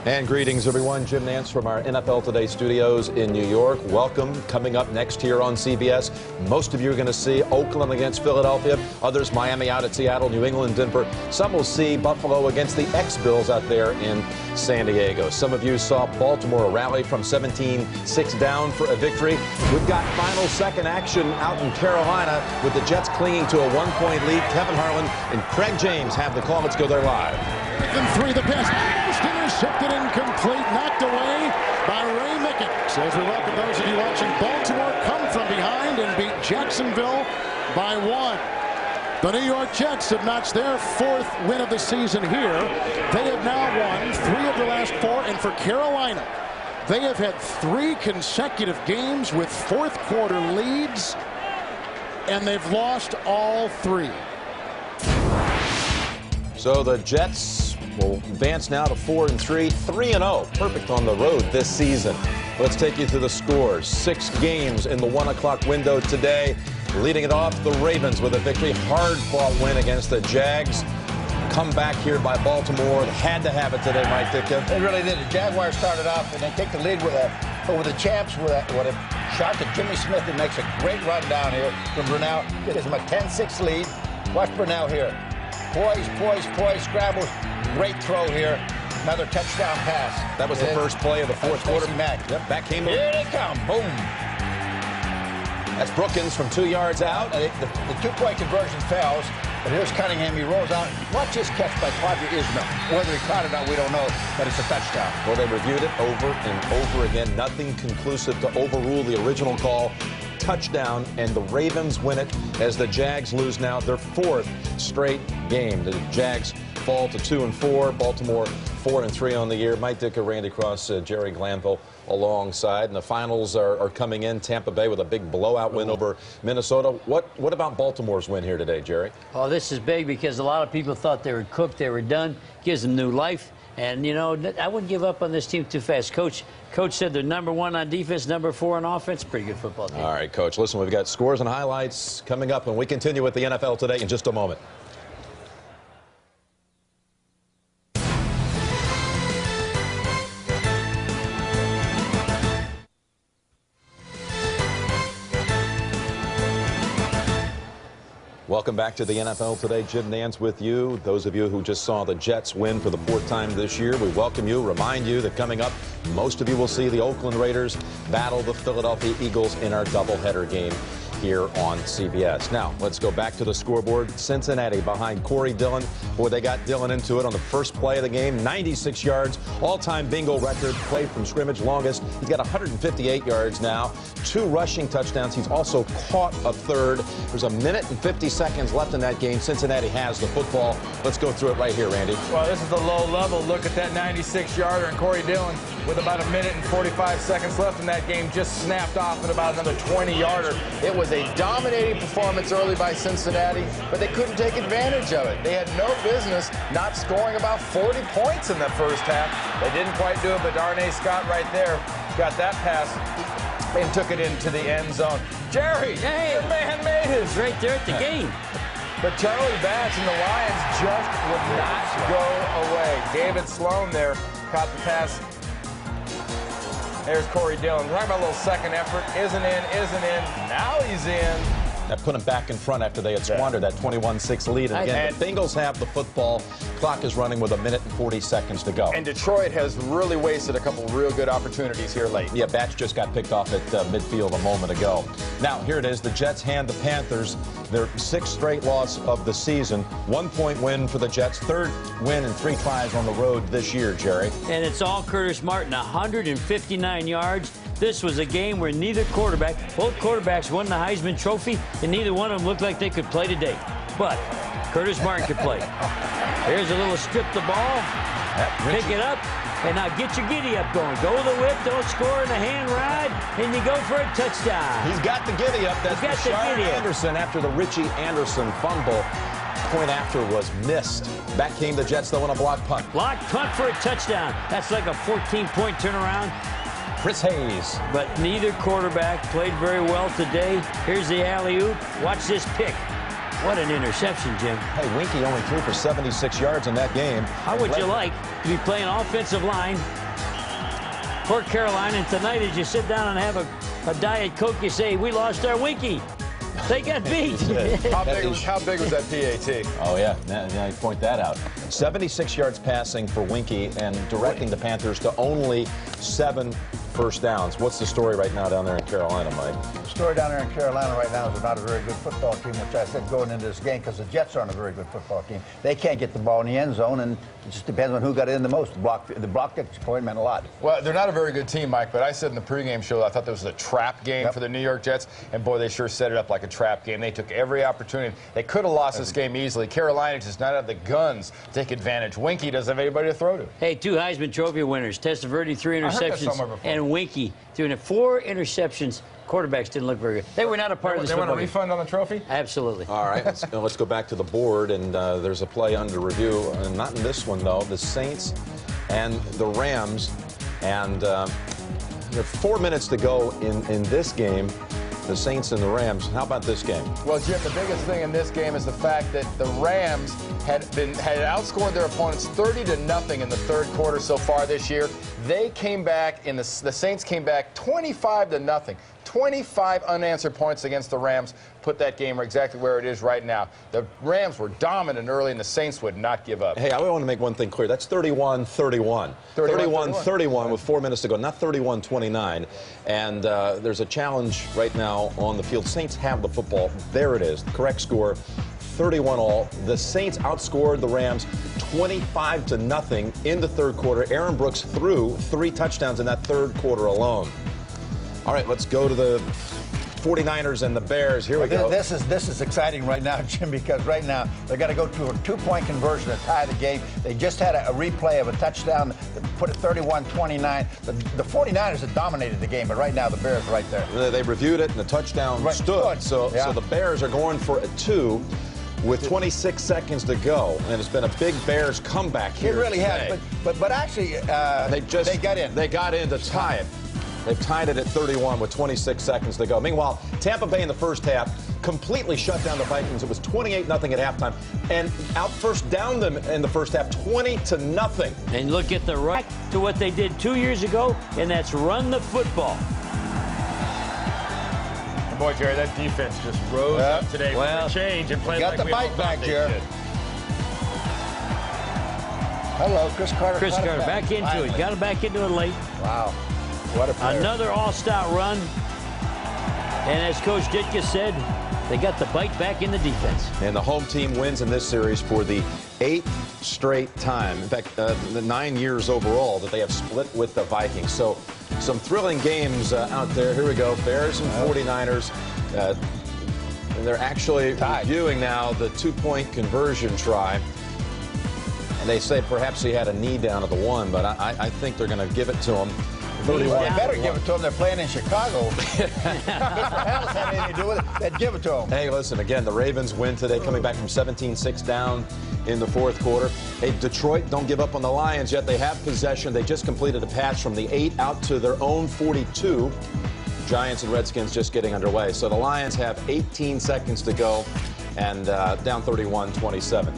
And greetings, everyone. Jim Nance from our NFL Today studios in New York. Welcome. Coming up next here on CBS, most of you are going to see Oakland against Philadelphia. Others, Miami out at Seattle, New England, Denver. Some will see Buffalo against the ex-Bills out there in San Diego. Some of you saw Baltimore rally from 17-6 down for a victory. We've got final second action out in Carolina with the Jets clinging to a 1-point lead. Kevin Harlan and Craig James have the call. Let's go there live. Three, the pass almost intercepted, incomplete, knocked away by Ray Mickens. As we welcome those of you watching Baltimore come from behind and beat Jacksonville by 1. The New York Jets have notched their 4th win of the season here. They have now won 3 of the last 4, and for Carolina, they have had 3 consecutive games with fourth quarter leads, and they've lost all 3. So the Jets will advance now to 4-3, 3-0. Perfect on the road this season. Let's take you through the scores. 6 games in the 1 o'clock window today. Leading it off, the Ravens with a victory. Hard-fought win against the Jags. Come back here by Baltimore. Had to have it today, Mike Ditka. They really did. The Jaguars started off, and they take the lead with over the champs with a shot to Jimmy Smith. He makes a great run down here from Brunell. Gives him a 10-6 lead. Watch Brunell here. Poise, scrambles. Great throw here. Another touchdown pass. That was the first play of the fourth quarter. Mack. Yep, back came. Here they come. Boom. That's Brookins from 2 yards out. The 2-point conversion fails. But here's Cunningham. He rolls out. Watch this catch by Quadri Ismail. Whether he caught it or not, we don't know. But it's a touchdown. Well, they reviewed it over and over again. Nothing conclusive to overrule the original call. Touchdown, and the Ravens win it as the Jags lose now their 4th straight game. The Jags fall to 2-4. Baltimore 4-3 on the year. Mike Ditka, Randy Cross, Jerry Glanville alongside. And the finals are coming in. Tampa Bay with a big blowout win over Minnesota. What about Baltimore's win here today, Jerry? Oh, this is big because a lot of people thought they were cooked, they were done. Gives them new life. And, you know, I wouldn't give up on this team too fast. Coach said they're number 1 on defense, number 4 on offense. Pretty good football team. All right, Coach. Listen, we've got scores and highlights coming up when we continue with the NFL Today in just a moment. Welcome back to the NFL Today. Jim Nance with you. Those of you who just saw the Jets win for the 4th time this year, we welcome you. Remind you that coming up, most of you will see the Oakland Raiders battle the Philadelphia Eagles in our doubleheader game here on CBS. Now, let's go back to the scoreboard. Cincinnati behind Corey Dillon. Boy, they got Dillon into it on the first play of the game. 96 yards, all-time bingo record, play from scrimmage, longest. He's got 158 yards now, 2 rushing touchdowns. He's also caught a 3rd. There's a minute and 50 seconds left in that game. Cincinnati has the football. Let's go through it right here, Randy. Well, this is the low level. Look at that 96-yarder, and Corey Dillon with about a minute and 45 seconds left in that game just snapped off at about another 20-yarder. It was a dominating performance early by Cincinnati, but they couldn't take advantage of it. They had no business not scoring about 40 points in the first half. They didn't quite do it, but Darnay Scott right there got that pass and took it into the end zone. Jerry, hey, your man made it. Right there at the game. But Charlie Batch and the Lions just would not go away. David Sloan there caught the pass. There's Corey Dillon. We're talking about a little second effort. Isn't in. Now he's in. That put him back in front after they had squandered that 21-6 lead. And again, the Bengals have the football. Clock is running with a minute and 40 seconds to go. And Detroit has really wasted a couple real good opportunities here late. Yeah, Batch just got picked off at midfield a moment ago. Now, here it is. The Jets hand the Panthers their 6th straight loss of the season. 1-point win for the Jets. 3rd win in 3 tries on the road this year, Jerry. And it's all Curtis Martin, 159 yards. This was a game where both quarterbacks won the Heisman Trophy, and neither one of them looked like they could play today. But Curtis Martin could play. Here's a little strip the ball, pick it up, and now get your giddy up going. Go with the whip, don't score in the hand ride, and you go for a touchdown. He's got the giddy up. That's Rashard Anderson after the Richie Anderson fumble. Point after was missed. Back came the Jets, though, on a block punt. Block punt for a touchdown. That's like a 14-point turnaround. Chris Hayes. But neither quarterback played very well today. Here's the alley-oop. Watch this pick. What an interception, Jim. Hey, Winky only threw for 76 yards in that game. How would you like to be playing offensive line for Carolina, and tonight as you sit down and have a Diet Coke, you say, we lost our Winky. They got beat. How big was that PAT? Oh, yeah. Now you point that out. 76 yards passing for Winky and directing the Panthers to only 7 first downs. What's the story right now down there in Carolina, Mike? The story down there in Carolina right now is they're not a very good football team, which I said going into this game, because the Jets aren't a very good football team. They can't get the ball in the end zone, and it just depends on who got in the most. The block point meant a lot. Well, they're not a very good team, Mike, but I said in the pregame show I thought this was a trap game for the New York Jets, and boy, they sure set it up like a trap game. They took every opportunity. They could have lost this game easily. Carolina does not have the guns to take advantage. Winky doesn't have anybody to throw to. Hey, 2 Heisman Trophy winners. Testaverde, 3 interceptions, and Winky doing 4 interceptions. Quarterbacks didn't look very good. They were not a part of this football game. They want a refund on the trophy? Absolutely. All right, let's go back to the board, and there's a play under review. Not in this one, though. The Saints and the Rams, and there are 4 minutes to go in this game. The Saints and the Rams. How about this game? Well, Jim, the biggest thing in this game is the fact that the Rams had outscored their opponents 30-0 in the third quarter so far this year. They came back, the Saints came back 25-0. 25 unanswered points against the Rams put that game exactly where it is right now. The Rams were dominant early, and the Saints would not give up. Hey, I want to make one thing clear. That's 31-31. 31-31 with 4 minutes to go, not 31-29. And there's a challenge right now on the field. Saints have the football. There it is. The correct score, 31-all. The Saints outscored the Rams 25-0 in the third quarter. Aaron Brooks threw 3 touchdowns in that third quarter alone. All right, let's go to the 49ers and the Bears. Here we go. This is exciting right now, Jim, because right now they got to go to a 2-point conversion to tie the game. They just had a replay of a touchdown that put it 31-29. The 49ers have dominated the game, but right now the Bears are right there. They reviewed it, and the touchdown stood. So the Bears are going for a 2 with 26 seconds to go, and it's been a big Bears comeback here. It really today. has, but actually they got in. They got in to tie it. They've tied it at 31 with 26 seconds to go. Meanwhile, Tampa Bay in the first half completely shut down the Vikings. It was 28-0 at halftime, and out first down them in the first half, 20-0. And look at the right to what they did 2 years ago, and that's run the football. And boy, Jerry, that defense just rose up today for a change and played got like the bite back, Jerry. Hello, Chris Carter. Chris Carter back into it. Got him back into it late. Wow. What a player. Another all-star run. And as Coach Ditka said, they got the bite back in the defense. And the home team wins in this series for the 8th straight time. In fact, the 9 years overall that they have split with the Vikings. So some thrilling games out there. Here we go. Bears and 49ers. And they're actually reviewing now the 2-point conversion try. And they say perhaps he had a knee down at the 1, but I think they're going to give it to him. 31. Well, they better give it to them. They're playing in Chicago. If the Hells had anything to do with it, they'd give it to them. Hey, listen, again, the Ravens win today, coming back from 17-6 down in the fourth quarter. Hey, Detroit, don't give up on the Lions yet. They have possession. They just completed a pass from the 8 out to their own 42. Giants and Redskins just getting underway. So the Lions have 18 seconds to go and down 31-27.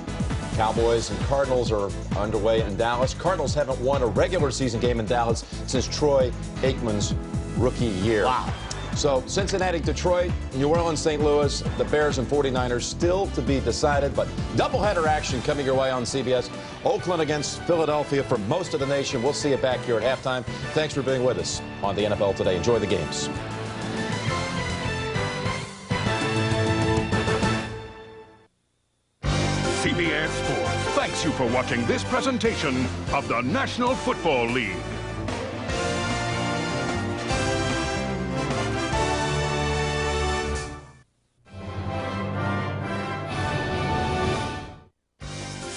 Cowboys and Cardinals are underway in Dallas. Cardinals haven't won a regular season game in Dallas since Troy Aikman's rookie year. Wow. So Cincinnati, Detroit, New Orleans, St. Louis, the Bears and 49ers still to be decided, but doubleheader action coming your way on CBS. Oakland against Philadelphia for most of the nation. We'll see you back here at halftime. Thanks for being with us on the NFL Today. Enjoy the games. CBS Sports thanks you for watching this presentation of the National Football League.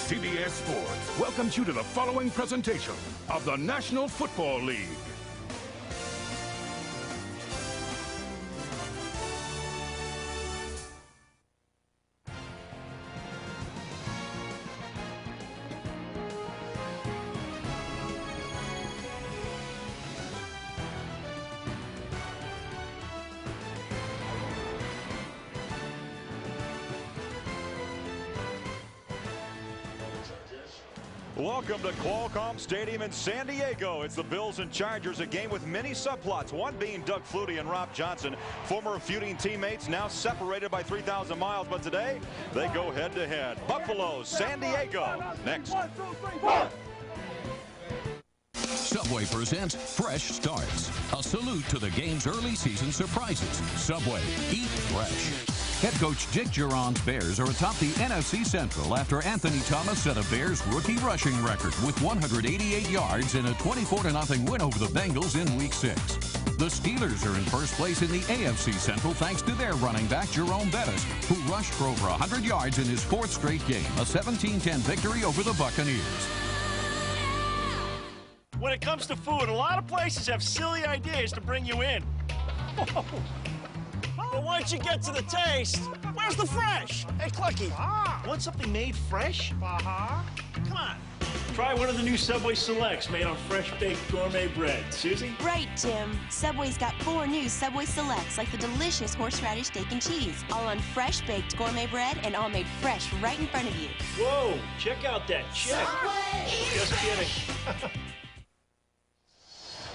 CBS Sports welcomes you to the following presentation of the National Football League. Welcome to Qualcomm Stadium in San Diego. It's the Bills and Chargers, a game with many subplots, one being Doug Flutie and Rob Johnson, former feuding teammates, now separated by 3,000 miles, but today they go head-to-head. Buffalo, San Diego, next. Subway presents Fresh Starts, a salute to the game's early season surprises. Subway, eat fresh. Head coach Dick Geron's Bears are atop the NFC Central after Anthony Thomas set a Bears rookie rushing record with 188 yards in a 24-0 win over the Bengals in Week 6. The Steelers are in first place in the AFC Central thanks to their running back Jerome Bettis, who rushed for over 100 yards in his fourth straight game, a 17-10 victory over the Buccaneers. When it comes to food, a lot of places have silly ideas to bring you in. But once you get to the taste, where's the fresh? Hey, Clucky, want something made fresh? Come on. Try one of the new Subway Selects made on fresh-baked gourmet bread. Susie? Right, Tim. Subway's got 4 new Subway Selects, like the delicious horseradish steak and cheese, all on fresh-baked gourmet bread and all made fresh right in front of you. Whoa, check out that check. Just kidding.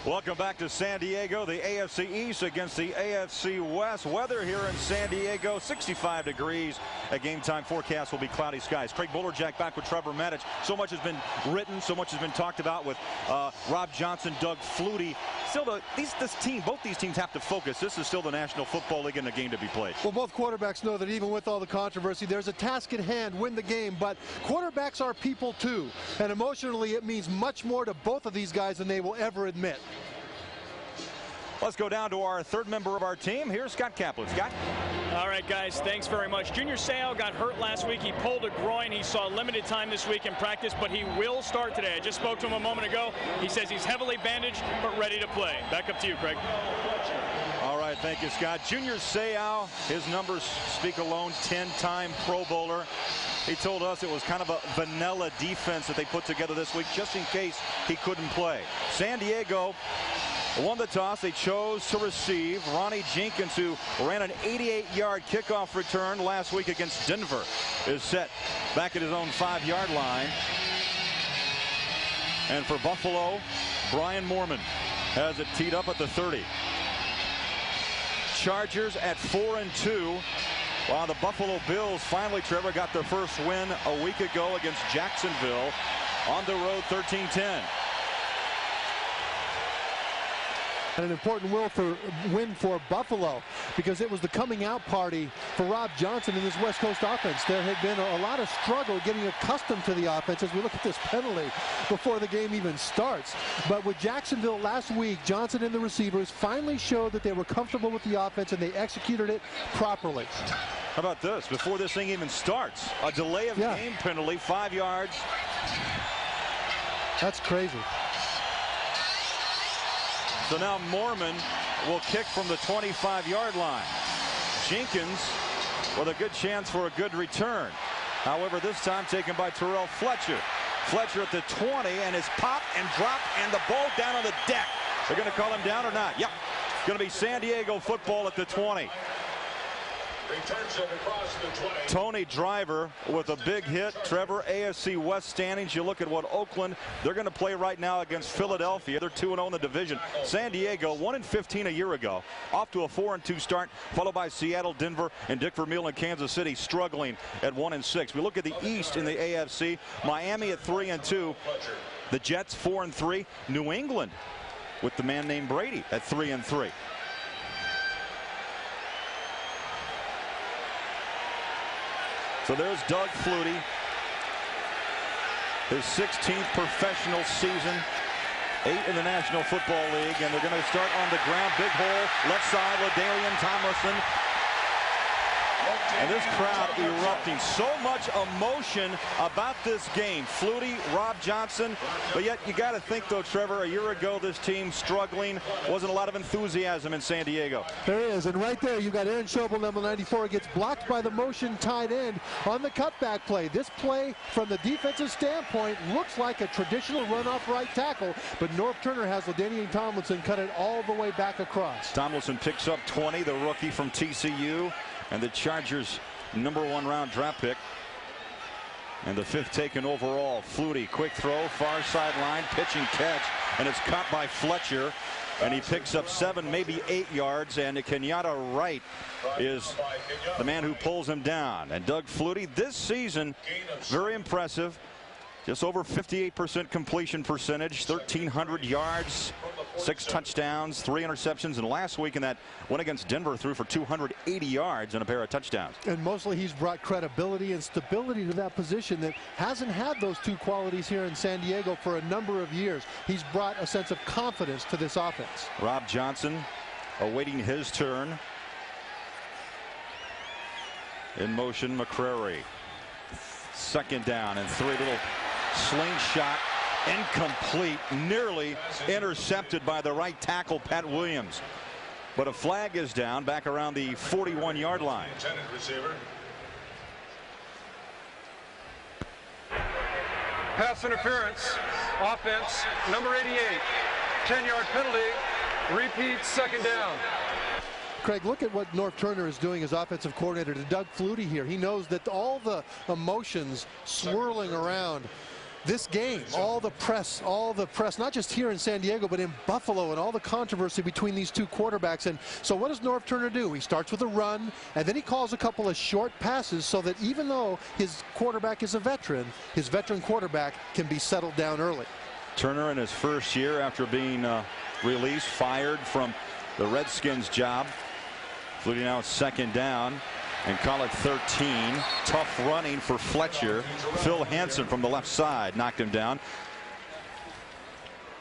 Welcome back to San Diego, the AFC East against the AFC West. Weather here in San Diego, 65 degrees. A game time forecast will be cloudy skies. Craig Bolerjack back with Trevor Matich. So much has been written, so much has been talked about with Rob Johnson, Doug Flutie. Still, both these teams have to focus. This is still the National Football League and a game to be played. Well, both quarterbacks know that even with all the controversy, there's a task at hand, win the game. But quarterbacks are people too. And emotionally, it means much more to both of these guys than they will ever admit. Let's go down to our third member of our team. Here's Scott Kaplan. Scott? All right, guys, thanks very much. Junior Seau got hurt last week. He pulled a groin. He saw limited time this week in practice, but he will start today. I just spoke to him a moment ago. He says he's heavily bandaged, but ready to play. Back up to you, Craig. All right, thank you, Scott. Junior Seau, his numbers speak alone, 10-time Pro Bowler. He told us it was kind of a vanilla defense that they put together this week just in case he couldn't play. San Diego won the toss. They chose to receive. Ronnie Jenkins, who ran an 88-yard kickoff return last week against Denver, is set back at his own 5-yard line. And for Buffalo, Brian Moorman has it teed up at the 30. Chargers at 4-2. While the Buffalo Bills finally, Trevor, got their first win a week ago against Jacksonville on the road, 13-10. And an important win for Buffalo, because it was the coming out party for Rob Johnson and his West Coast offense. There had been a lot of struggle getting accustomed to the offense as we look at this penalty before the game even starts. But with Jacksonville last week, Johnson and the receivers finally showed that they were comfortable with the offense and they executed it properly. How about this? Before this thing even starts, a delay of game penalty, 5 yards. That's crazy. So now Moorman will kick from the 25-yard line. Jenkins with a good chance for a good return. However, this time taken by Terrell Fletcher. Fletcher at the 20, and his pop and drop and the ball down on the deck. They're going to call him down or not? Yep. It's going to be San Diego football at the 20. Tony Driver with a big hit. Trevor, AFC West standings. You look at what Oakland, they're going to play right now against Philadelphia. They're 2-0 in the division. San Diego, 1-15 a year ago. Off to a 4-2 start, followed by Seattle, Denver, and Dick Vermeil in Kansas City, struggling at 1-6. We look at the East in the AFC. Miami at 3-2. The Jets 4-3. New England with the man named Brady at 3-3. So there's Doug Flutie, his 16th professional season, 8 in the National Football League, and they're going to start on the ground. Big hole, left side, LaDainian Tomlinson. And this crowd erupting. So much emotion about this game. Flutie, Rob Johnson. But yet you got to think, though, Trevor, a year ago this team struggling. Wasn't a lot of enthusiasm in San Diego. There is. And right there you got Aaron Schobel, number 94. Gets blocked by the motion tight end on the cutback play. This play, from the defensive standpoint, looks like a traditional run-off right tackle. But Norv Turner has LaDainian Tomlinson cut it all the way back across. Tomlinson picks up 20, the rookie from TCU. And the Chargers' #1 round draft pick. And the 5th taken overall. Flutie, quick throw, far sideline, pitch and catch, and it's caught by Fletcher. And he picks up 7, maybe 8 yards, and Kenyatta Wright is the man who pulls him down. And Doug Flutie this season, very impressive. Just over 58% completion percentage, 1,300 yards, 6 touchdowns, 3 interceptions, and last week in that one against Denver threw for 280 yards and a pair of touchdowns. And mostly he's brought credibility and stability to that position that hasn't had those 2 qualities here in San Diego for a number of years. He's brought a sense of confidence to this offense. Rob Johnson awaiting his turn. In motion, McCrary. 2nd down and 3. Little slingshot, incomplete, nearly intercepted by the right tackle, Pat Williams. But a flag is down back around the 41-yard line. Pass interference, offense, number 88, 10-yard penalty, repeat, 2nd down. Craig, look at what Norv Turner is doing as offensive coordinator to Doug Flutie here. He knows that all the emotions swirling around this game, all the press, not just here in San Diego, but in Buffalo, and all the controversy between these 2 quarterbacks. And so what does Norv Turner do? He starts with a run, and then he calls a couple of short passes so that even though his quarterback is a veteran, his veteran quarterback can be settled down early. Turner in his first year after being released, fired from the Redskins job. Flutie now 2nd down and call it 13. Tough running for Fletcher. Phil Hansen from the left side knocked him down.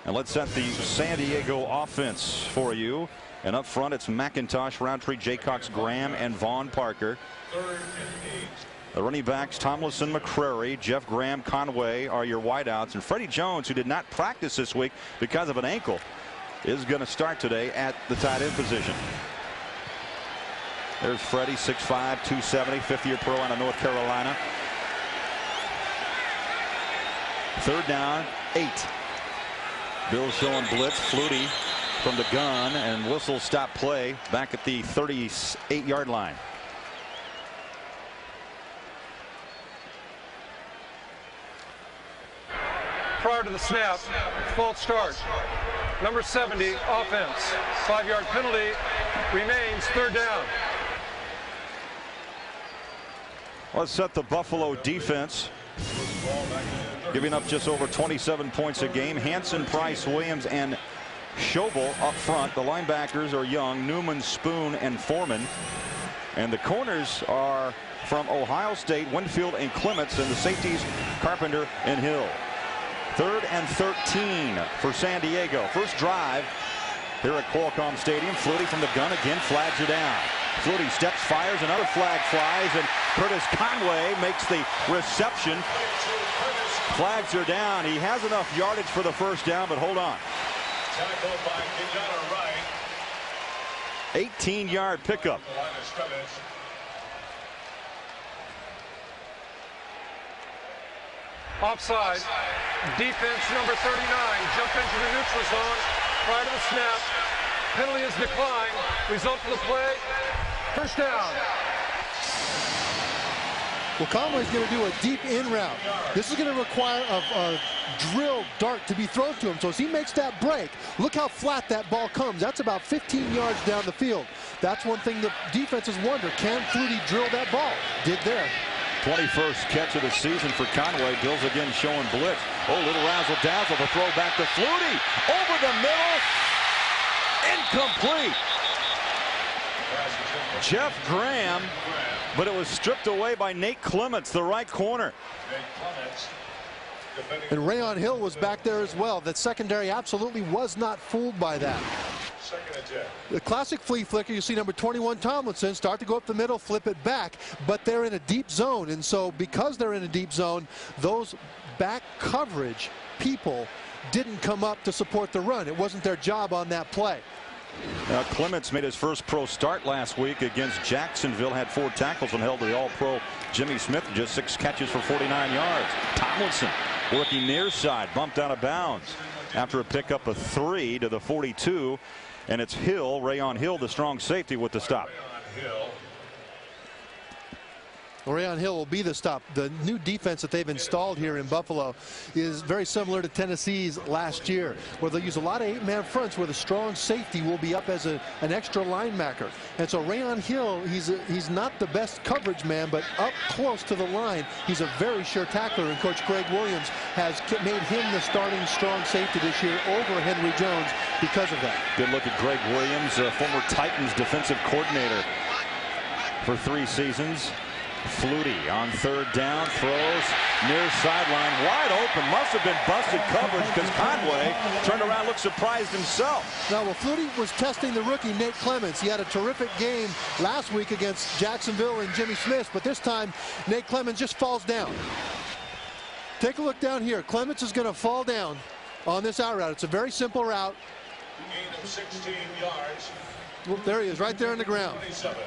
And let's set the San Diego offense for you. And up front, it's McIntosh, Roundtree, Jaycox, Graham, and Vaughn Parker. The running backs, Tomlinson, McCrary, Jeff Graham, Conway are your wideouts. And Freddie Jones, who did not practice this week because of an ankle, is going to start today at the tight end position. There's Freddie, 6'5", 270, 5th-year pro out of North Carolina. 3rd down, 8. Bill showing blitz. Flutie from the gun, and whistle stop play back at the 38-yard line. Prior to the snap, false start. Number 70, offense. 5-yard penalty, remains 3rd down. Let's set the Buffalo defense. Giving up just over 27 points a game. Hansen, Price, Williams, and Schobel up front. The linebackers are Young, Newman, Spoon, and Foreman. And the corners are from Ohio State, Winfield and Clements, and the safeties, Carpenter and Hill. 3rd and 13 for San Diego. First drive here at Qualcomm Stadium. Flutie from the gun again, flags are down. Flutie steps, fires, another flag flies, and Curtis Conway makes the reception. Flags are down. He has enough yardage for the 1st down, but hold on. 18-yard pickup. Offside. Defense number 39 jumped into the neutral zone prior to the snap. Penalty is declined. Result of the play, 1st down. Well, Conway's going to do a deep in route. This is going to require a drill dart to be thrown to him. So as he makes that break, look how flat that ball comes. That's about 15 yards down the field. That's one thing the defenses wonder. Can Flutie drill that ball? Did there. 21st catch of the season for Conway. Bills again showing blitz. Oh, little razzle-dazzle. The throw back to Flutie. Over the middle. Incomplete. Jeff Graham, but it was stripped away by Nate Clements, the right corner. And Rayon Hill was back there as well. The secondary absolutely was not fooled by that. The classic flea flicker, you see number 21 Tomlinson start to go up the middle, flip it back, but they're in a deep zone. And so because they're in a deep zone, those back coverage people didn't come up to support the run. It wasn't their job on that play. Now, Clements made his first pro start last week against Jacksonville, had 4 tackles and held the all-pro Jimmy Smith, just 6 catches for 49 yards. Tomlinson working near side, bumped out of bounds after a pickup of 3 to the 42. And it's Hill, Rayon Hill, the strong safety with the stop. Rayon Hill will be the stop. The new defense that they've installed here in Buffalo is very similar to Tennessee's last year, where they'll use a lot of 8-man fronts where the strong safety will be up as an extra linebacker. And so Rayon Hill, he's not the best coverage man, but up close to the line, he's a very sure tackler. And Coach Greg Williams has made him the starting strong safety this year over Henry Jones because of that. Good look at Greg Williams, former Titans defensive coordinator for 3 seasons. Flutie on 3rd down, throws near sideline, wide open. Must have been busted coverage because Conway turned around, looked surprised himself. Now, well, Flutie was testing the rookie Nate Clements. He had a terrific game last week against Jacksonville and Jimmy Smith, but this time Nate Clements just falls down. Take a look down here. Clements is going to fall down on this out route. It's a very simple route. Gain of 16 yards. Well, there he is, right there on the ground.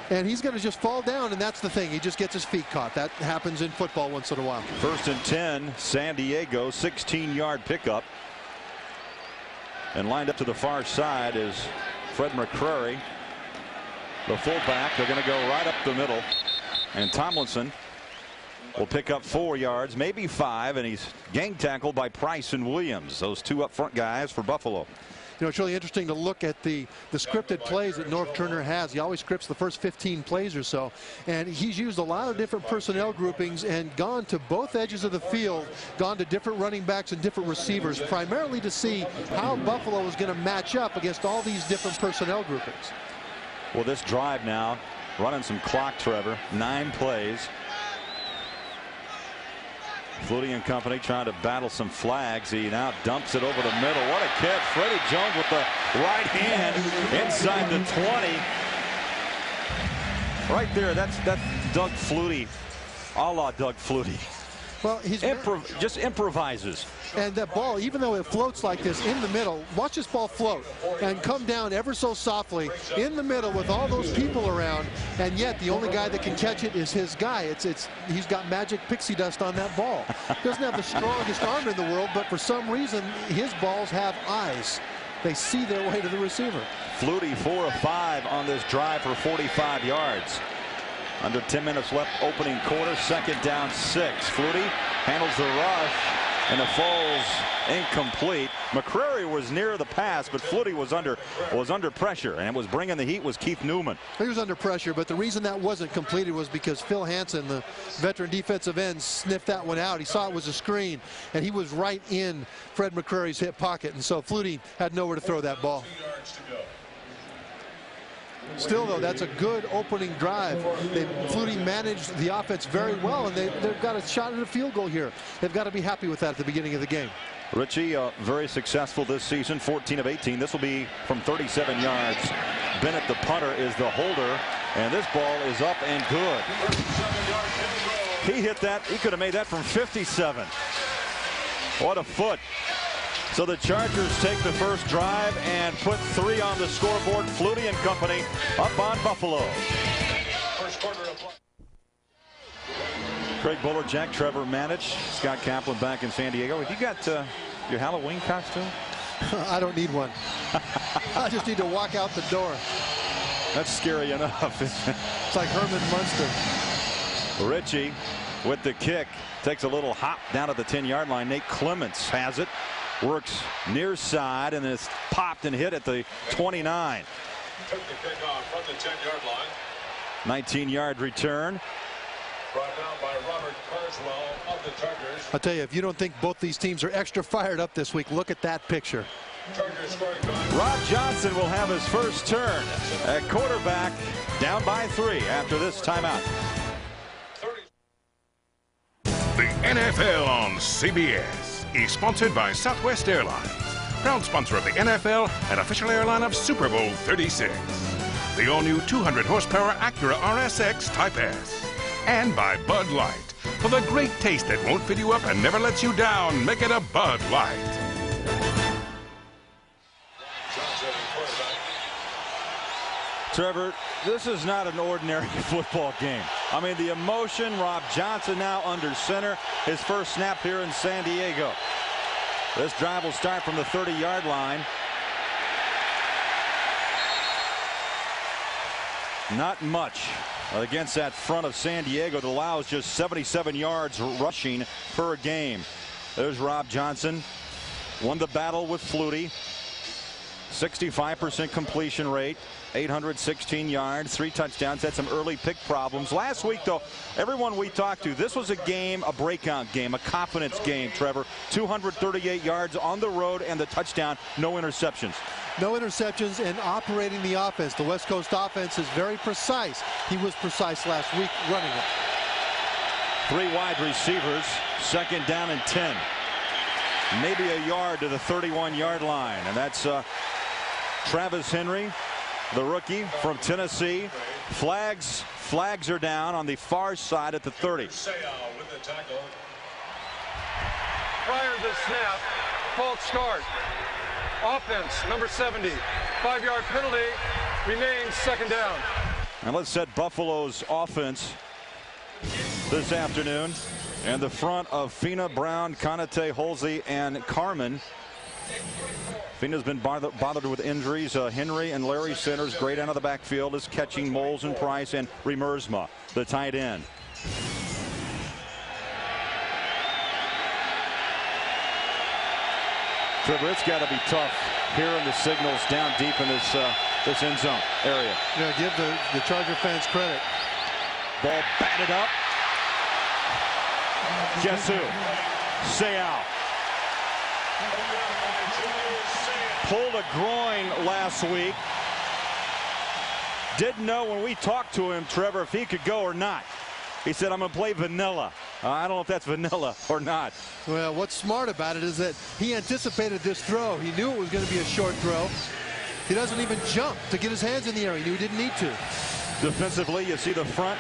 And he's going to just fall down, and that's the thing. He just gets his feet caught. That happens in football once in a while. 1st and 10, San Diego, 16-yard pickup. And lined up to the far side is Fred McCrary, the fullback. They're going to go right up the middle. And Tomlinson will pick up 4 yards, maybe 5, and he's gang tackled by Price and Williams, those 2 up front guys for Buffalo. You know, it's really interesting to look at the scripted plays that Norv Turner has. He always scripts the first 15 plays or so, and he's used a lot of different personnel groupings and gone to both edges of the field, gone to different running backs and different receivers, primarily to see how Buffalo is going to match up against all these different personnel groupings. Well, this drive now, running some clock, Trevor, 9 plays. Flutie and company trying to battle some flags. He now dumps it over the middle. What a catch. Freddie Jones with the right hand inside the 20. Right there, that's Doug Flutie, a la Doug Flutie. Well, he's just improvises. And that ball, even though it floats like this in the middle, watch this ball float and come down ever so softly in the middle with all those people around, and yet the only guy that can catch it is his guy. He's got magic pixie dust on that ball. Doesn't have the strongest arm in the world, but for some reason his balls have eyes. They see their way to the receiver. Flutie 4 of 5 on this drive for 45 yards. Under 10 minutes left, opening quarter, 2nd down 6. Flutie handles the rush, and it falls incomplete. McCrary was near the pass, but Flutie was under pressure, and it was bringing the heat was Keith Newman. He was under pressure, but the reason that wasn't completed was because Phil Hansen, the veteran defensive end, sniffed that one out. He saw it was a screen, and he was right in Fred McCrary's hip pocket, and so Flutie had nowhere to throw that ball. Still, though, that's a good opening drive. Flutie managed the offense very well, and they've got a shot at a field goal here. They've got to be happy with that at the beginning of the game. Richie, very successful this season, 14 of 18. This will be from 37 yards. Bennett, the punter, is the holder, and this ball is up and good. He hit that. He could have made that from 57. What a foot. So the Chargers take the first drive and put 3 on the scoreboard. Flutie and company up on Buffalo. First quarter of play. Craig Buller, Jack Trevor Manich, Scott Kaplan back in San Diego. Have you got your Halloween costume? I don't need one. I just need to walk out the door. That's scary enough. It's like Herman Munster. Richie with the kick. Takes a little hop down at the 10-yard line. Nate Clements has it. Works near side and is popped and hit at the 29. Took the kickoff from the 10-yard line. 19-yard return. Brought down by Robert Carswell of the Chargers. I'll tell you, if you don't think both these teams are extra fired up this week, look at that picture. Chargers scoring drive. Rob Johnson will have his first turn at quarterback, down by 3 after this timeout. The NFL on CBS is sponsored by Southwest Airlines, proud sponsor of the NFL and official airline of Super Bowl 36. The all-new 200-horsepower Acura RSX Type S. And by Bud Light. For the great taste that won't fill you up and never lets you down, make it a Bud Light. Trevor, this is not an ordinary football game. I mean, the emotion, Rob Johnson now under center, his first snap here in San Diego. This drive will start from the 30-yard line. Not much against that front of San Diego that allows just 77 yards rushing per game. There's Rob Johnson. Won the battle with Flutie. 65% completion rate, 816 yards, 3 touchdowns, had some early pick problems. Last week, though, everyone we talked to, this was a game, a breakout game, a confidence game, Trevor. 238 yards on the road and the touchdown, no interceptions. No interceptions and operating the offense. The West Coast offense is very precise. He was precise last week running it. 3 wide receivers, 2nd down and 10. Maybe a yard to the 31-yard line, and that's Travis Henry, the rookie from Tennessee. Flags are down on the far side at the 30. Prior to the snap, false start. Offense, number 70. 5-yard penalty, remains 2nd down. And let's set Buffalo's offense this afternoon. And the front of Fina, Brown, Konate, Holsey, and Carman. Fina's been bothered with injuries. Henry and Larry Centers, great out of the backfield, is catching Moles and Price, and Remersma, the tight end. Trevor, it's got to be tough hearing the signals down deep in this end zone area. Give the Charger fans credit. Ball batted up. Guess who? Seau. Pulled a groin last week. Didn't know when we talked to him, Trevor, if he could go or not. He said, I'm going to play vanilla. I don't know if that's vanilla or not. Well, what's smart about it is that he anticipated this throw. He knew it was going to be a short throw. He doesn't even jump to get his hands in the air. He knew he didn't need to. Defensively, you see the front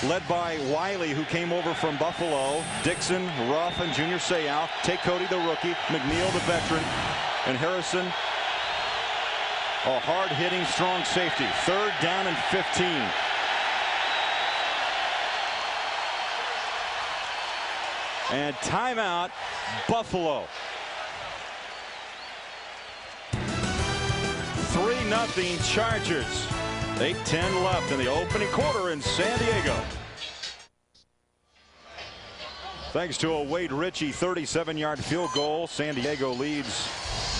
led by Wiley, who came over from Buffalo. Dixon, Ruff, and Junior Seau. Take Cody, the rookie. McNeil, the veteran. And Harrison, a hard-hitting, strong safety. 3rd down and 15. And timeout, Buffalo. 3-0 Chargers. 8:10 left in the opening quarter in San Diego. Thanks to a Wade Ritchie 37-yard field goal, San Diego leads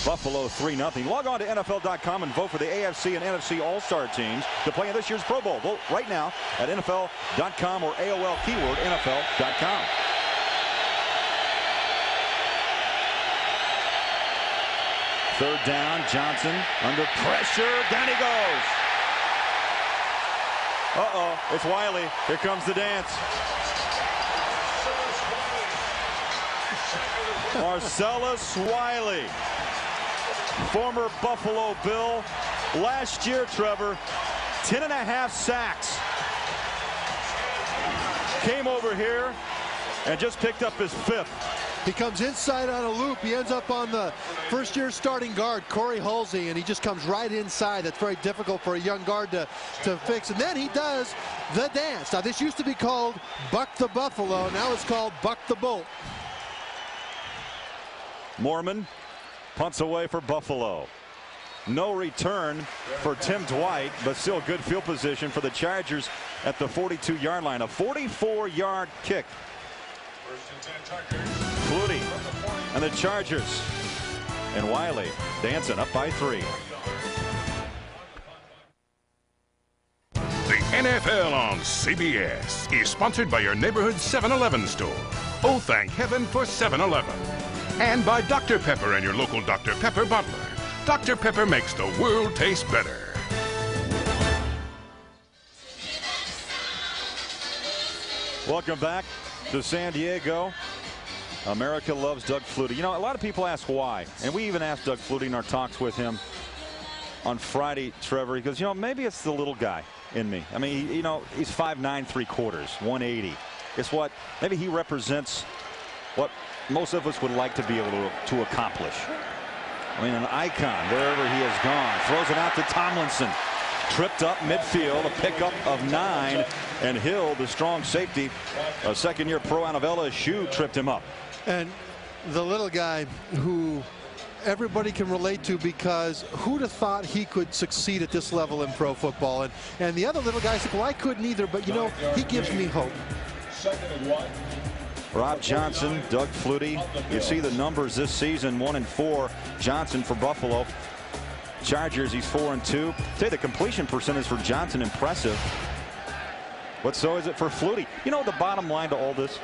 Buffalo 3-0. Log on to NFL.com and vote for the AFC and NFC All-Star teams to play in this year's Pro Bowl. Vote right now at NFL.com or AOL keyword NFL.com. Third down, Johnson under pressure. Down he goes. Uh-oh, it's Wiley. Here comes the dance. Marcellus Wiley, former Buffalo Bill. Last year, Trevor, 10.5 sacks. Came over here and just picked up his 5th. He comes inside on a loop. He ends up on the first-year starting guard, Corey Halsey, and he just comes right inside. That's very difficult for a young guard to fix. And then he does the dance. Now, this used to be called Buck the Buffalo. Now it's called Buck the Bolt. Mormon punts away for Buffalo. No return for Tim Dwight, but still good field position for the Chargers at the 42-yard line. A 44-yard kick. Flutie and the Chargers. And Wiley dancing up by 3. The NFL on CBS is sponsored by your neighborhood 7-Eleven store. Oh, thank heaven for 7-Eleven. And by Dr. Pepper and your local Dr. Pepper bottler. Dr. Pepper makes the world taste better. Welcome back to San Diego. America loves Doug Flutie. You know, a lot of people ask why. And we even asked Doug Flutie in our talks with him on Friday, Trevor. He goes, you know, maybe it's the little guy in me. I mean, you know, he's 5'9", 3/4, 180. It's what maybe he represents what most of us would like to be able to accomplish. I mean, an icon wherever he has gone. Throws it out to Tomlinson. Tripped up midfield, a pickup of 9. And Hill, the strong safety, a second-year pro out of LSU, tripped him up. And the little guy who everybody can relate to, because who'd have thought he could succeed at this level in pro football? And the other little guy said, well, I couldn't either, but you know, he gives me hope. Rob Johnson, Doug Flutie. You see the numbers this season, 1-4. Johnson for Buffalo. Chargers, he's 4-2. Say the completion percentage for Johnson, impressive. But so is it for Flutie. You know, the bottom line to all this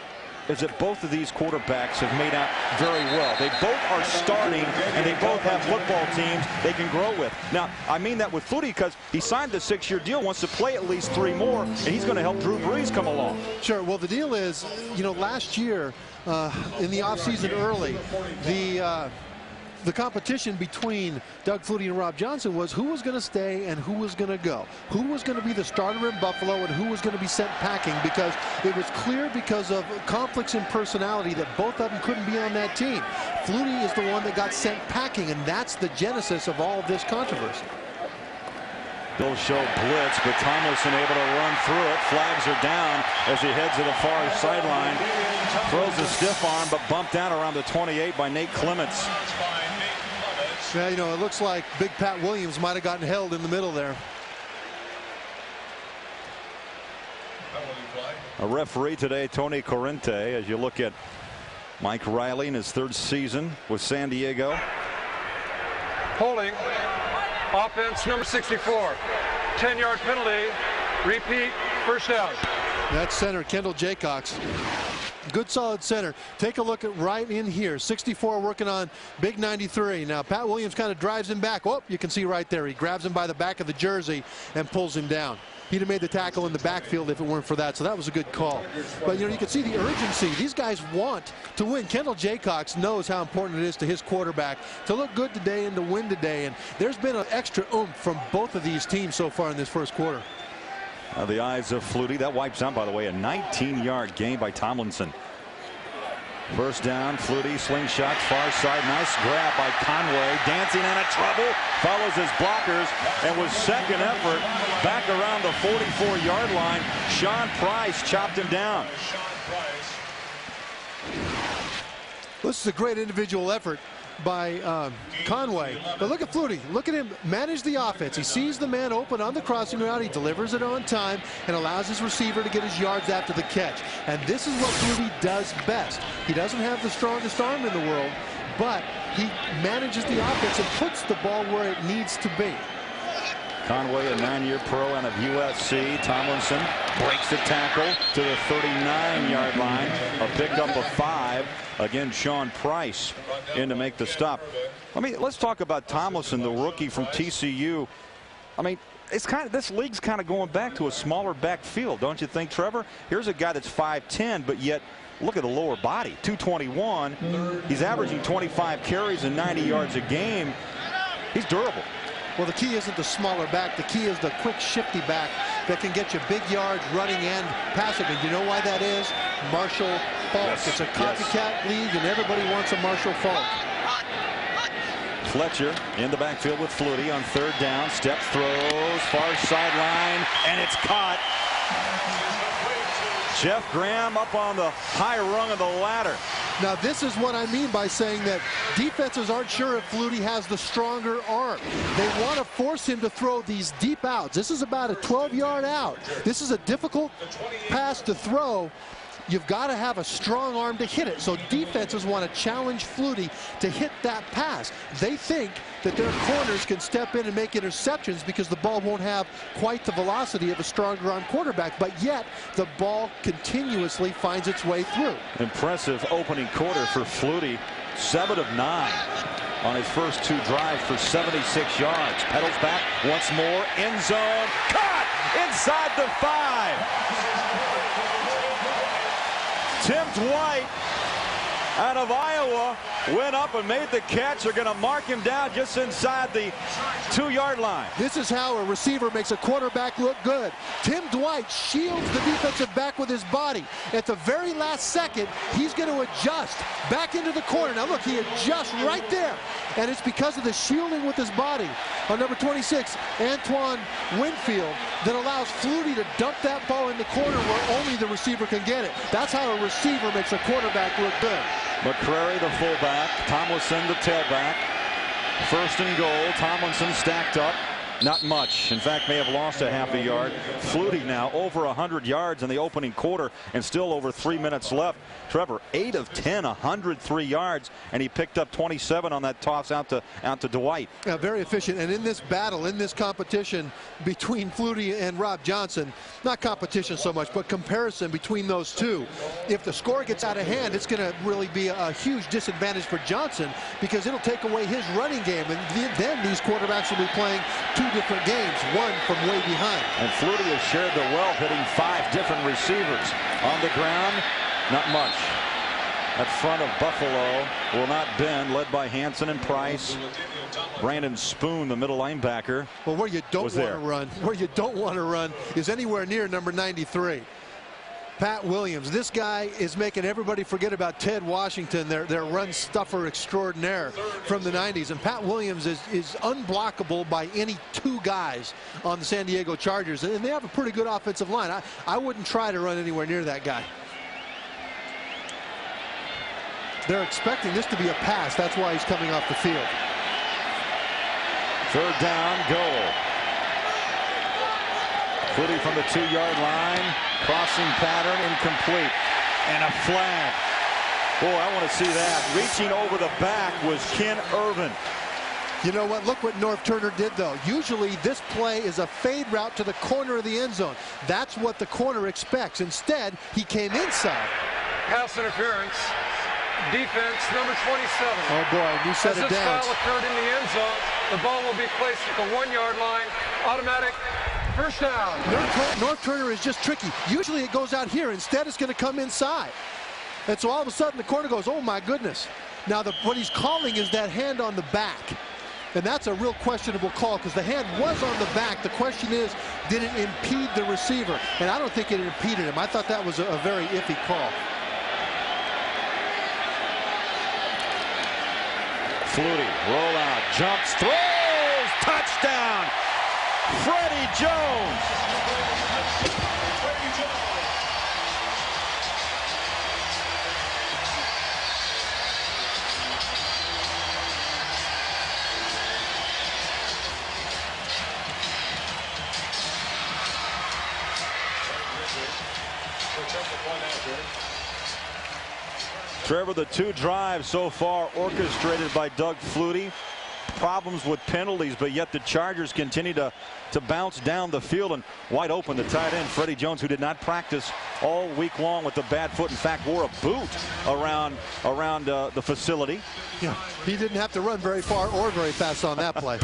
is that both of these quarterbacks have made out very well. They both are starting, and they both have football teams they can grow with. Now, I mean that with Flutie because he signed the 6-year deal, wants to play at least 3 more, and he's going to help Drew Brees come along. Sure. Well, the deal is, you know, last year in the offseason early, the competition between Doug Flutie and Rob Johnson was who was going to stay and who was going to go. Who was going to be the starter in Buffalo and who was going to be sent packing, because it was clear because of conflicts in personality that both of them couldn't be on that team. Flutie is the one that got sent packing, and that's the genesis of all of this controversy. They'll show blitz, but Tomlinson able to run through it. Flags are down as he heads to the far sideline. Throws a stiff arm, but bumped down around the 28 by Nate Clements. Yeah, you know, it looks like Big Pat Williams might have gotten held in the middle there. A referee today, Tony Corrente, as you look at Mike Riley in his 3rd season with San Diego. Holding. Offense number 64. 10-yard penalty. Repeat. First down. That's center Kendall Jaycox. Good solid center. Take a look at right in here. 64 working on big 93. Now Pat Williams kind of drives him back. Oh, you can see right there. He grabs him by the back of the jersey and pulls him down. He'd have made the tackle in the backfield if it weren't for that. So that was a good call. But, you know, you can see the urgency. These guys want to win. Kendall Jaycox knows how important it is to his quarterback to look good today and to win today. And there's been an extra oomph from both of these teams so far in this first quarter. The eyes of Flutie. That wipes out, by the way, a 19-yard gain by Tomlinson. First down, Flutie, slingshot, far side, nice grab by Conway, dancing out of trouble, follows his blockers, and with second effort, back around the 44-yard line, Sean Price chopped him down. This is a great individual effort by Conway, but look at Flutie. Look at him manage the offense. He sees the man open on the crossing route. He delivers it on time and allows his receiver to get his yards after the catch. And this is what Flutie does best. He doesn't have the strongest arm in the world, but he manages the offense and puts the ball where it needs to be. Conway, a 9-year pro out of USC. Tomlinson breaks the tackle to the 39-yard line. A pickup of 5. Again, Sean Price in to make the stop. I mean, let's talk about Tomlinson, the rookie from TCU. I mean, it's this league's kind of going back to a smaller backfield, don't you think, Trevor? Here's a guy that's 5'10", but yet look at the lower body, 221. He's averaging 25 carries and 90 yards a game. He's durable. Well, the key isn't the smaller back. The key is the quick, shifty back that can get you big yards running and passing. And you know why that is? Marshall Faulk. Yes. It's a copycat league, and everybody wants a Marshall Faulk. Fletcher in the backfield with Flutie on 3rd down. Step throws, far sideline, and it's caught. Jeff Graham up on the high rung of the ladder. Now, this is what I mean by saying that defenses aren't sure if Flutie has the stronger arm. They want to force him to throw these deep outs. This is about a 12-yard out. This is a difficult pass to throw. You've got to have a strong arm to hit it. So defenses want to challenge Flutie to hit that pass. They think that their corners can step in and make interceptions because the ball won't have quite the velocity of a stronger arm quarterback. But yet, the ball continuously finds its way through. Impressive opening quarter for Flutie. 7 of 9 on his first 2 drives for 76 yards. Pedals back once more. End zone. Caught inside the 5. Tim Dwight out of Iowa went up and made the catch. They're going to mark him down just inside the 2-yard line. This is how a receiver makes a quarterback look good. Tim Dwight shields the defensive back with his body. At the very last second, he's going to adjust back into the corner. Now look, he adjusts right there. And it's because of the shielding with his body on number 26, Antoine Winfield, that allows Flutie to dump that ball in the corner where only the receiver can get it. That's how a receiver makes a quarterback look good. McCrary, the fullback. Tomlinson, the tailback. First and goal. Tomlinson stacked up. Not much. In fact, may have lost a half a yard. Flutie now over 100 yards in the opening quarter and still over 3 minutes left. Trevor, 8 of 10, 103 yards, and he picked up 27 on that toss out to Dwight. Yeah, very efficient. And in this battle, in this competition between Flutie and Rob Johnson, not competition so much, but comparison between those two. If the score gets out of hand, it's going to really be a huge disadvantage for Johnson because it'll take away his running game. And then these quarterbacks will be playing two different games, one from way behind. And Flutie has shared the wealth, hitting 5 different receivers. On the ground, not much. At front of Buffalo will not bend, led by Hanson and Price. Brandon Spoon, the middle linebacker. Well, where you don't want to run is anywhere near number 93. Pat Williams. This guy is making everybody forget about Ted Washington, their run stuffer extraordinaire from the 90s. And Pat Williams is unblockable by any 2 guys on the San Diego Chargers. And they have a pretty good offensive line. I wouldn't try to run anywhere near that guy. They're expecting this to be a pass. That's why he's coming off the field. 3rd down, goal. Flutie from the 2-yard line. Crossing pattern, incomplete. And a flag. Boy, I want to see that. Reaching over the back was Ken Irvin. You know what? Look what Norv Turner did, though. Usually this play is a fade route to the corner of the end zone. That's what the corner expects. Instead, he came inside. Pass interference. Defense, number 27. Oh, boy, new set of downs. As this foul occurred in the end zone, the ball will be placed at the 1-yard line. Automatic first down. Norv Turner is just tricky. Usually it goes out here. Instead, it's going to come inside. And so all of a sudden, the corner goes, oh, my goodness. Now, what he's calling is that hand on the back. And that's a real questionable call because the hand was on the back. The question is, did it impede the receiver? And I don't think it impeded him. I thought that was a very iffy call. Flutie, rollout, jumps, throws, touchdown, Freddie Jones. Trevor, the 2 drives so far orchestrated by Doug Flutie. Problems with penalties, but yet the Chargers continue to bounce down the field, and wide open, the tight end, Freddie Jones, who did not practice all week long with a bad foot. In fact, wore a boot around the facility. Yeah, he didn't have to run very far or very fast on that play.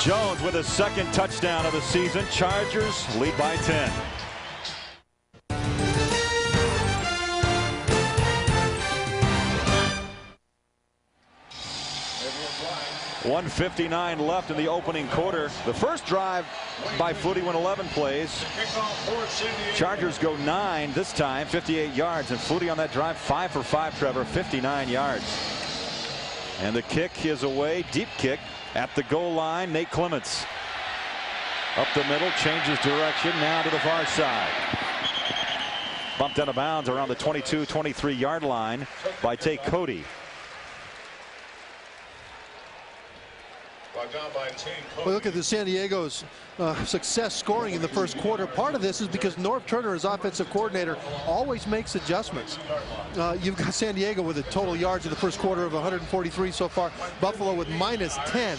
Jones with his 2nd touchdown of the season. Chargers lead by 10. 1:59 left in the opening quarter. The first drive by Flutie went 11 plays. Chargers go 9 this time, 58 yards. And Flutie on that drive, 5 for 5, Trevor, 59 yards. And the kick is away, deep kick at the goal line. Nate Clements up the middle, changes direction now to the far side. Bumped out of bounds around the 22-23 yard line by Tate Cody. Well, look at the San Diego's success scoring in the first quarter. Part of this is because Norv Turner, as offensive coordinator, always makes adjustments. You've got San Diego with a total yards in the first quarter of 143 so far. Buffalo with -10.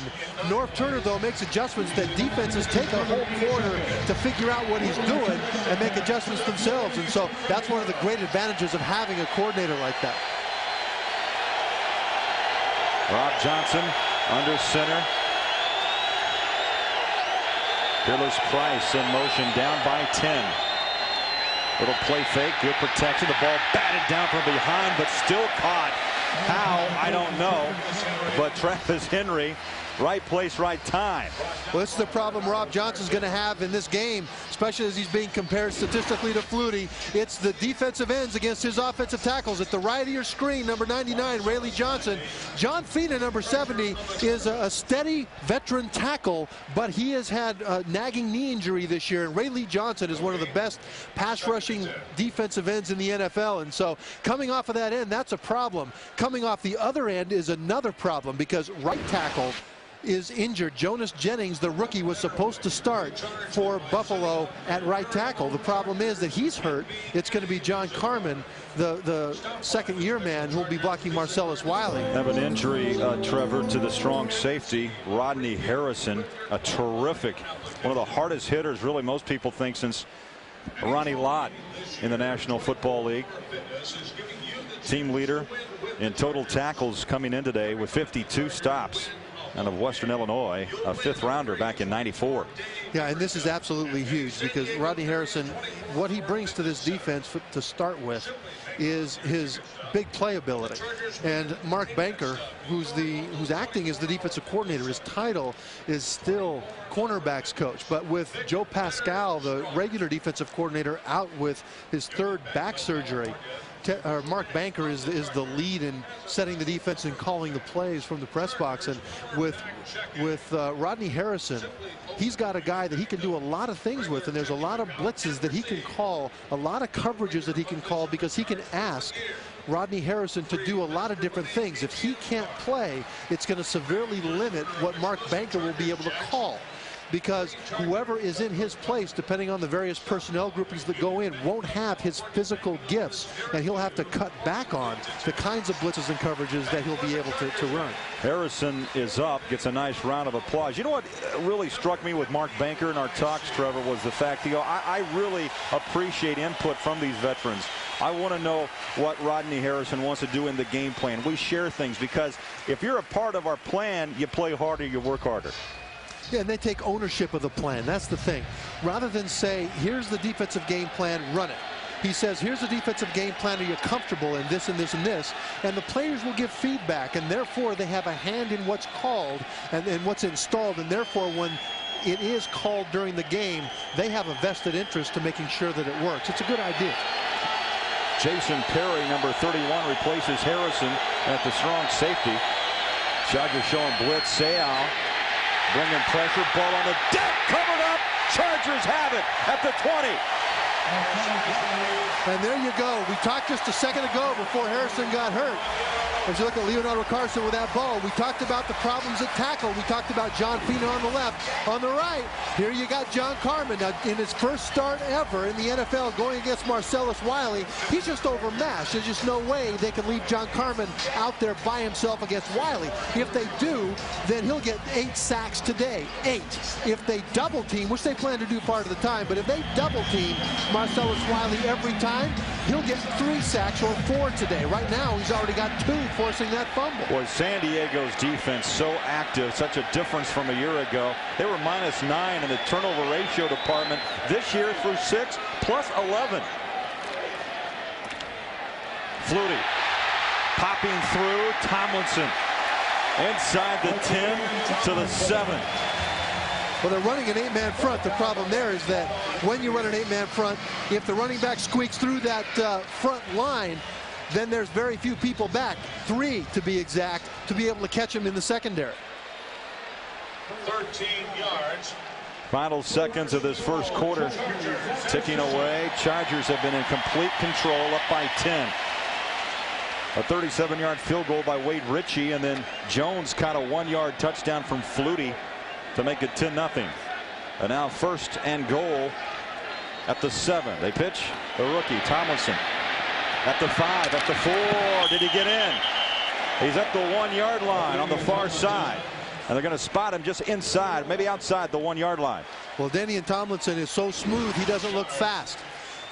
Norv Turner, though, makes adjustments that defenses take a whole quarter to figure out what he's doing and make adjustments themselves. And so that's one of the great advantages of having a coordinator like that. Rob Johnson under center. Fearless Price in motion, down by 10. Little play fake, good protection. The ball batted down from behind, but still caught. How? I don't know. But Travis Henry, right place, right time. Well, this is the problem Rob Johnson's going to have in this game, especially as he's being compared statistically to Flutie. It's the defensive ends against his offensive tackles. At the right of your screen, number 99, Rayleigh Johnson. John Fina, number 70, is a steady veteran tackle, but he has had a nagging knee injury this year. And Rayleigh Johnson is one of the best pass rushing defensive ends in the NFL. And so coming off of that end, that's a problem. Coming off the other end is another problem because right tackle is injured. Jonas Jennings, the rookie, was supposed to start for Buffalo at right tackle. The problem is that he's hurt. It's going to be John Carmen, the second-year man, who will be blocking Marcellus Wiley. Have an injury, Trevor, to the strong safety, Rodney Harrison, a terrific, one of the hardest hitters, really, most people think, since Ronnie Lott in the National Football League. Team leader in total tackles coming in today with 52 stops. Out of Western Illinois, a fifth-rounder back in '94. Yeah, and this is absolutely huge because Rodney Harrison, what he brings to this defense to start with is his big playability. And Mark Banker, who's acting as the defensive coordinator, his title is still cornerbacks coach. But with Joe Pascal, the regular defensive coordinator, out with his third back surgery, Mark Banker is the lead in setting the defense and calling the plays from the press box. And with Rodney Harrison, he's got a guy that he can do a lot of things with, and there's a lot of blitzes that he can call, a lot of coverages that he can call, because he can ask Rodney Harrison to do a lot of different things. If he can't play, it's going to severely limit what Mark Banker will be able to call, because whoever is in his place, depending on the various personnel groupings that go in, won't have his physical gifts, and he'll have to cut back on the kinds of blitzes and coverages that he'll be able to run. Harrison is up, gets a nice round of applause. You know what really struck me with Mark Banker in our talks, Trevor, was the fact, I really appreciate input from these veterans. I want to know what Rodney Harrison wants to do in the game plan. We share things, because if you're a part of our plan, you play harder, you work harder. Yeah, and they take ownership of the plan. That's the thing. Rather than say, here's the defensive game plan, run it. He says, here's the defensive game plan, are you comfortable in this and this and this? And the players will give feedback, and therefore they have a hand in what's called and what's installed. And therefore, when it is called during the game, they have a vested interest to making sure that it works. It's a good idea. Jason Perry, number 31, replaces Harrison at the strong safety. Chargers showing blitz. Seau bringing pressure, ball on the deck, covered up. Chargers have it at the 20. And there you go. We talked just a second ago before Harrison got hurt. As you look at Leonardo Carson with that ball, we talked about the problems at tackle. We talked about John Fina on the left. On the right, here you got John Carmen. Now, in his first start ever in the NFL going against Marcellus Wiley, he's just overmatched. There's just no way they can leave John Carmen out there by himself against Wiley. If they do, then he'll get 8 sacks today. 8. If they double team, which they plan to do part of the time, but if they double team Marcellus Wiley every time, he'll get 3 sacks or 4 today. Right now, he's already got 2, forcing that fumble. Boy, San Diego's defense so active, such a difference from a year ago. They were -9 in the turnover ratio department this year through 6, plus 11. Flutie popping through. Tomlinson inside the 10 to the 7. Well, they're running an 8-man front. The problem there is that when you run an 8-man front, if the running back squeaks through that front line, then there's very few people back, 3 to be exact, to be able to catch him in the secondary. 13 yards. Final seconds of this first quarter ticking away. Chargers have been in complete control, up by 10. A 37-yard field goal by Wade Ritchie, and then Jones caught a 1-yard touchdown from Flutie to make it 10-0. And now first and goal at the 7. They pitch the rookie Tomlinson at the 5, at the 4. Did he get in? He's at the 1-yard line on the far side, and they're going to spot him just inside, maybe outside the 1-yard line. Well, Danian Tomlinson is so smooth, he doesn't look fast,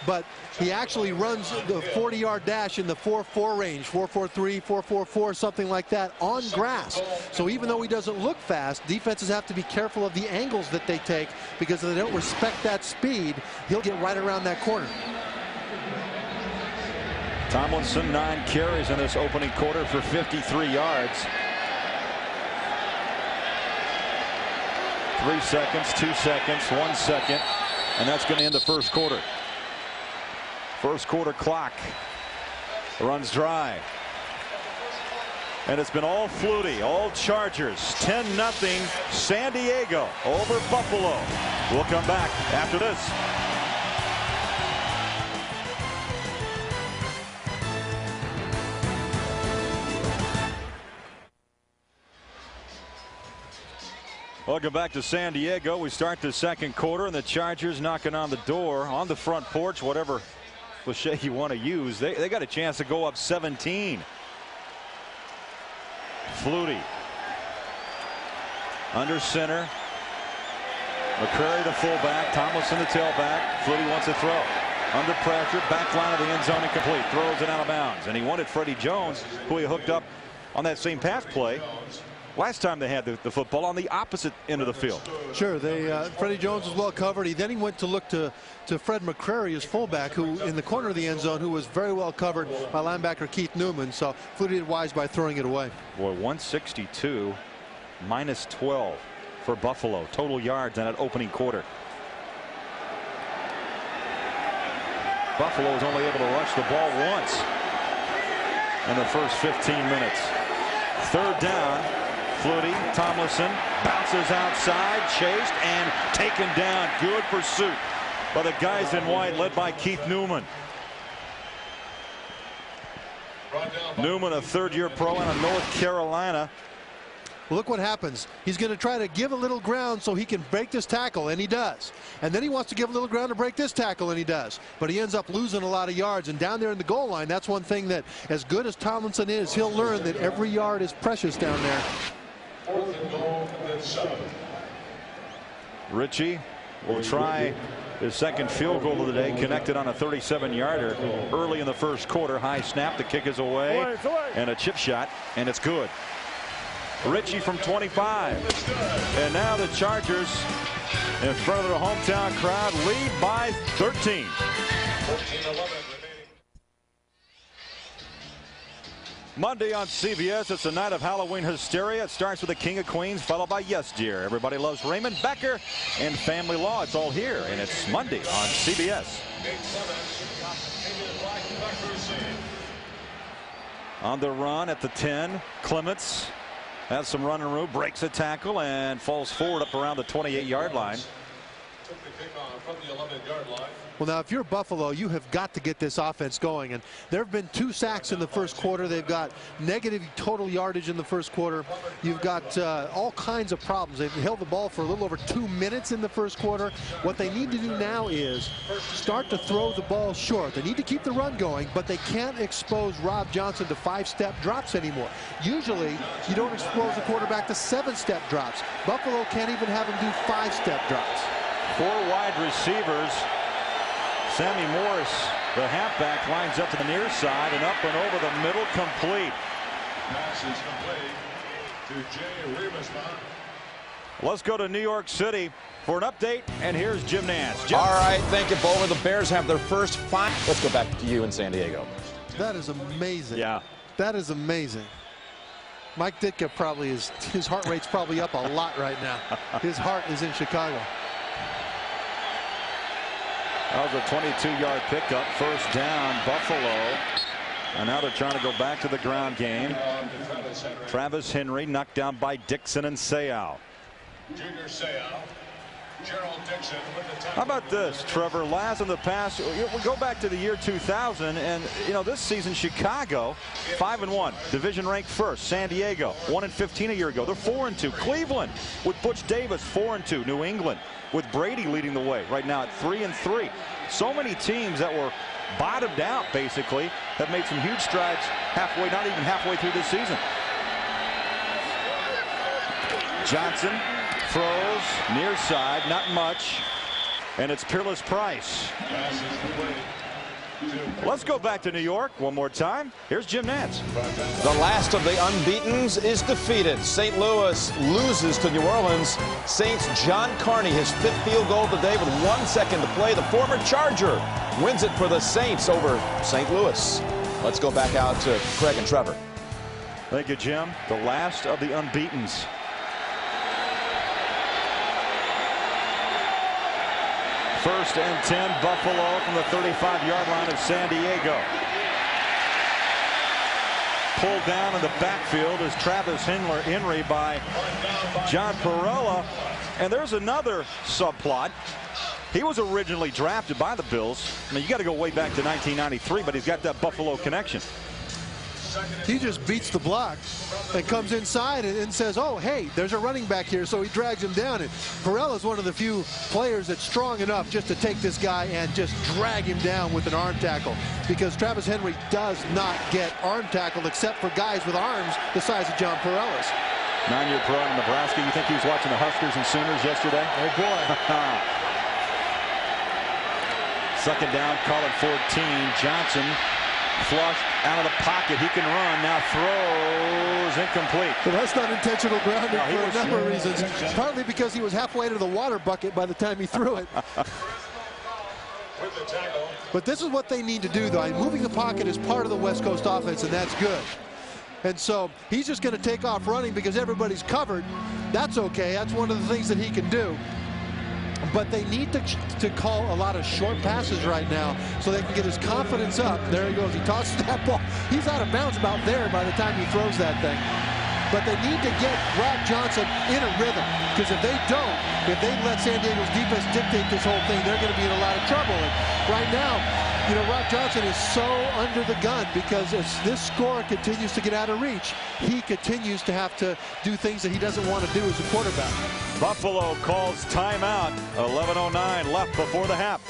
but he actually runs the 40-yard dash in the 4.4 range, 4.43, 4.44, something like that, on grass. So even though he doesn't look fast, defenses have to be careful of the angles that they take, because if they don't respect that speed, he'll get right around that corner. Tomlinson, 9 carries in this opening quarter for 53 yards. 3 seconds, 2 seconds, 1 second. And that's going to end the first quarter. First quarter clock runs dry. And it's been all Flutie, all Chargers. 10-0 San Diego over Buffalo. We'll come back after this. Welcome back to San Diego. We start the second quarter, and the Chargers knocking on the door, on the front porch, whatever cliche you want to use. They got a chance to go up 17. Flutie under center. McCrary the fullback. Tomlinson the tailback. Flutie wants to throw. Under pressure. Back line of the end zone incomplete. Throws it out of bounds. And he wanted Freddie Jones, who he hooked up on that same pass play last time they had the football on the opposite end of the field. Sure. Freddie Jones was well covered. Then he went to look to Fred McCrary, his fullback, who in the corner of the end zone, who was very well covered by linebacker Keith Newman. So Flutie did wise by throwing it away. Boy, 162 minus 12 for Buffalo total yards in that opening quarter. Buffalo was only able to rush the ball once in the first 15 minutes. Third down. Flutie, Tomlinson bounces outside, chased and taken down. Good pursuit by the guys in white, led by Keith Newman. Newman, a third-year pro out of North Carolina. Well, look what happens. He's going to try to give a little ground so he can break this tackle, and he does. And then he wants to give a little ground to break this tackle, and he does. But he ends up losing a lot of yards. And down there in the goal line, that's one thing that, as good as Tomlinson is, he'll learn that every yard is precious down there. Ritchie will try his second field goal of the day, connected on a 37-yarder early in the first quarter. High snap, the kick is away, and a chip shot, and it's good. Ritchie from 25. And now the Chargers, in front of their hometown crowd, lead by 13. 14-11. Monday on CBS, it's a night of Halloween hysteria. It starts with the King of Queens, followed by Yes Dear. Everybody loves Raymond Becker and Family Law. It's all here, and it's Monday on CBS. On the run at the 10, Clements has some running room, breaks a tackle, and falls forward up around the 28-yard line. Took the kickoff from the 11-yard line. Well, now, if you're Buffalo, you have got to get this offense going. And there have been 2 sacks in the first quarter. They've got negative total yardage in the first quarter. You've got all kinds of problems. They've held the ball for a little over 2 minutes in the first quarter. What they need to do now is start to throw the ball short. They need to keep the run going, but they can't expose Rob Johnson to 5-step drops anymore. Usually, you don't expose the quarterback to 7-step drops. Buffalo can't even have him do 5-step drops. 4 wide receivers. Sammy Morris, the halfback, lines up to the near side and up and over the middle, complete. Pass is complete to Jay Riemersma. Let's go to New York City for an update, and here's Jim Nantz. Jim. All right, thank you, Bowler. The Bears have their first 5. Let's go back to you in San Diego. That is amazing. Yeah. That is amazing. Mike Ditka probably is, his heart rate's probably up a lot right now. His heart is in Chicago. That was a 22-yard pickup. First down, Buffalo. And now they're trying to go back to the ground game. Travis Henry knocked down by Dixon and Seau. Junior Seau. Gerald Dixon with the tackle. How about this, Trevor? Last in the past, we go back to the year 2000, and this season Chicago 5-1, division ranked first. San Diego 1-15 a year ago. They're 4-2. Cleveland with Butch Davis 4-2. New England with Brady leading the way right now at 3-3. So many teams that were bottomed out basically have made some huge strides halfway, not even halfway through this season. Johnson throws near side, not much, and it's Peerless Price. Let's go back to New York one more time. Here's Jim Nantz. The last of the unbeatens is defeated. St. Louis loses to New Orleans. Saints' John Carney, his 5th field goal today with 1 second to play. The former Charger wins it for the Saints over St. Louis. Let's go back out to Craig and Trevor. Thank you, Jim. The last of the unbeatens. 1st and 10, Buffalo from the 35-yard line of San Diego. Pulled down in the backfield is Travis Henry by John Perella. And there's another subplot. He was originally drafted by the Bills. I mean, you got to go way back to 1993, but he's got that Buffalo connection. He just beats the block and comes inside and says, oh, hey, there's a running back here. So he drags him down. And Perella's one of the few players that's strong enough just to take this guy and just drag him down with an arm tackle, because Travis Henry does not get arm tackled except for guys with arms the size of John Perella's. 9-year pro in Nebraska. You think he was watching the Huskers and Sooners yesterday? Oh, boy. 2nd down, call it 14. Johnson flushed out of the pocket. He can run. Now throws incomplete. But that's not intentional grounding for a number of reasons. Partly because he was halfway to the water bucket by the time he threw it. But this is what they need to do, though. Moving the pocket is part of the West Coast offense, and that's good. And so he's just going to take off running because everybody's covered. That's okay. That's one of the things that he can do. But they need to call a lot of short passes right now so they can get his confidence up. There he goes. He tosses that ball. He's out of bounds about there by the time he throws that thing. But they need to get Rob Johnson in a rhythm, because if they don't, if they let San Diego's defense dictate this whole thing, they're going to be in a lot of trouble. And right now, you know, Rob Johnson is so under the gun because as this score continues to get out of reach, he continues to have to do things that he doesn't want to do as a quarterback. Buffalo calls timeout. 11:09 left before the half.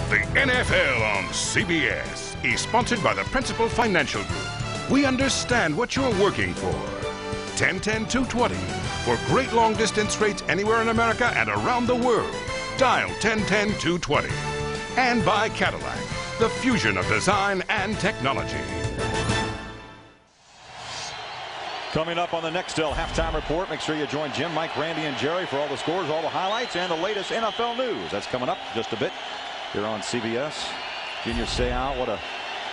The NFL on CBS is sponsored by the Principal Financial Group. We understand what you're working for. 10-10-220 for great long-distance rates anywhere in America and around the world. Dial 10-10-220. And by Cadillac, the fusion of design and technology. Coming up on the Nextel halftime report, make sure you join Jim, Mike, Randy, and Jerry for all the scores, all the highlights, and the latest NFL news. That's coming up just a bit here on CBS. Junior Seau, what a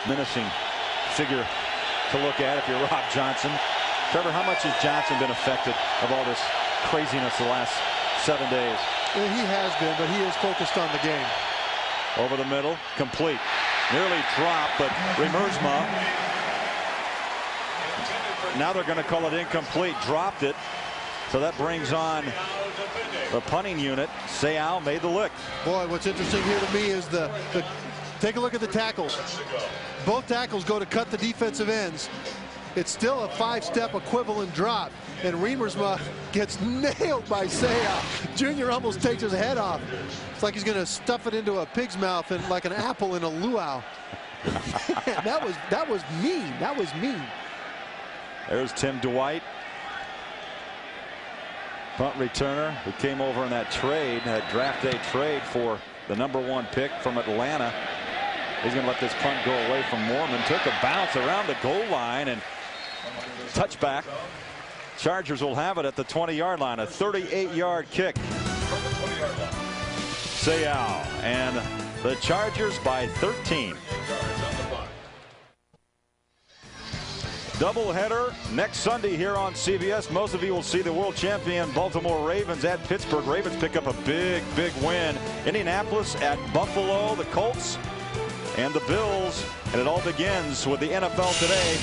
menacing figure to look at if you're Rob Johnson. Trevor, how much has Johnson been affected of all this craziness the last 7 days? Well, he has been, but he is focused on the game. Over the middle, complete. Nearly dropped, but Remersma. Now they're going to call it incomplete. Dropped it. So that brings on the punting unit. Seau made the lick. Boy, what's interesting here to me is take a look at the tackles. Both tackles go to cut the defensive ends. It's still a 5-step equivalent drop, and Remersma gets nailed by Seau. Junior almost takes his head off. It's like he's going to stuff it into a pig's mouth and like an apple in a luau. that was mean. That was mean. There's Tim Dwight, punt returner, who came over in that trade, that draft day trade for the #1 pick from Atlanta. He's going to let this punt go away from Mormon. Took a bounce around the goal line and touchback. Chargers will have it at the 20-yard line. A 38-yard kick. Seau and the Chargers by 13. Doubleheader next Sunday here on CBS. Most of you will see the world champion Baltimore Ravens at Pittsburgh. Ravens pick up a big win. Indianapolis at Buffalo, the Colts and the Bills. And it all begins with the NFL today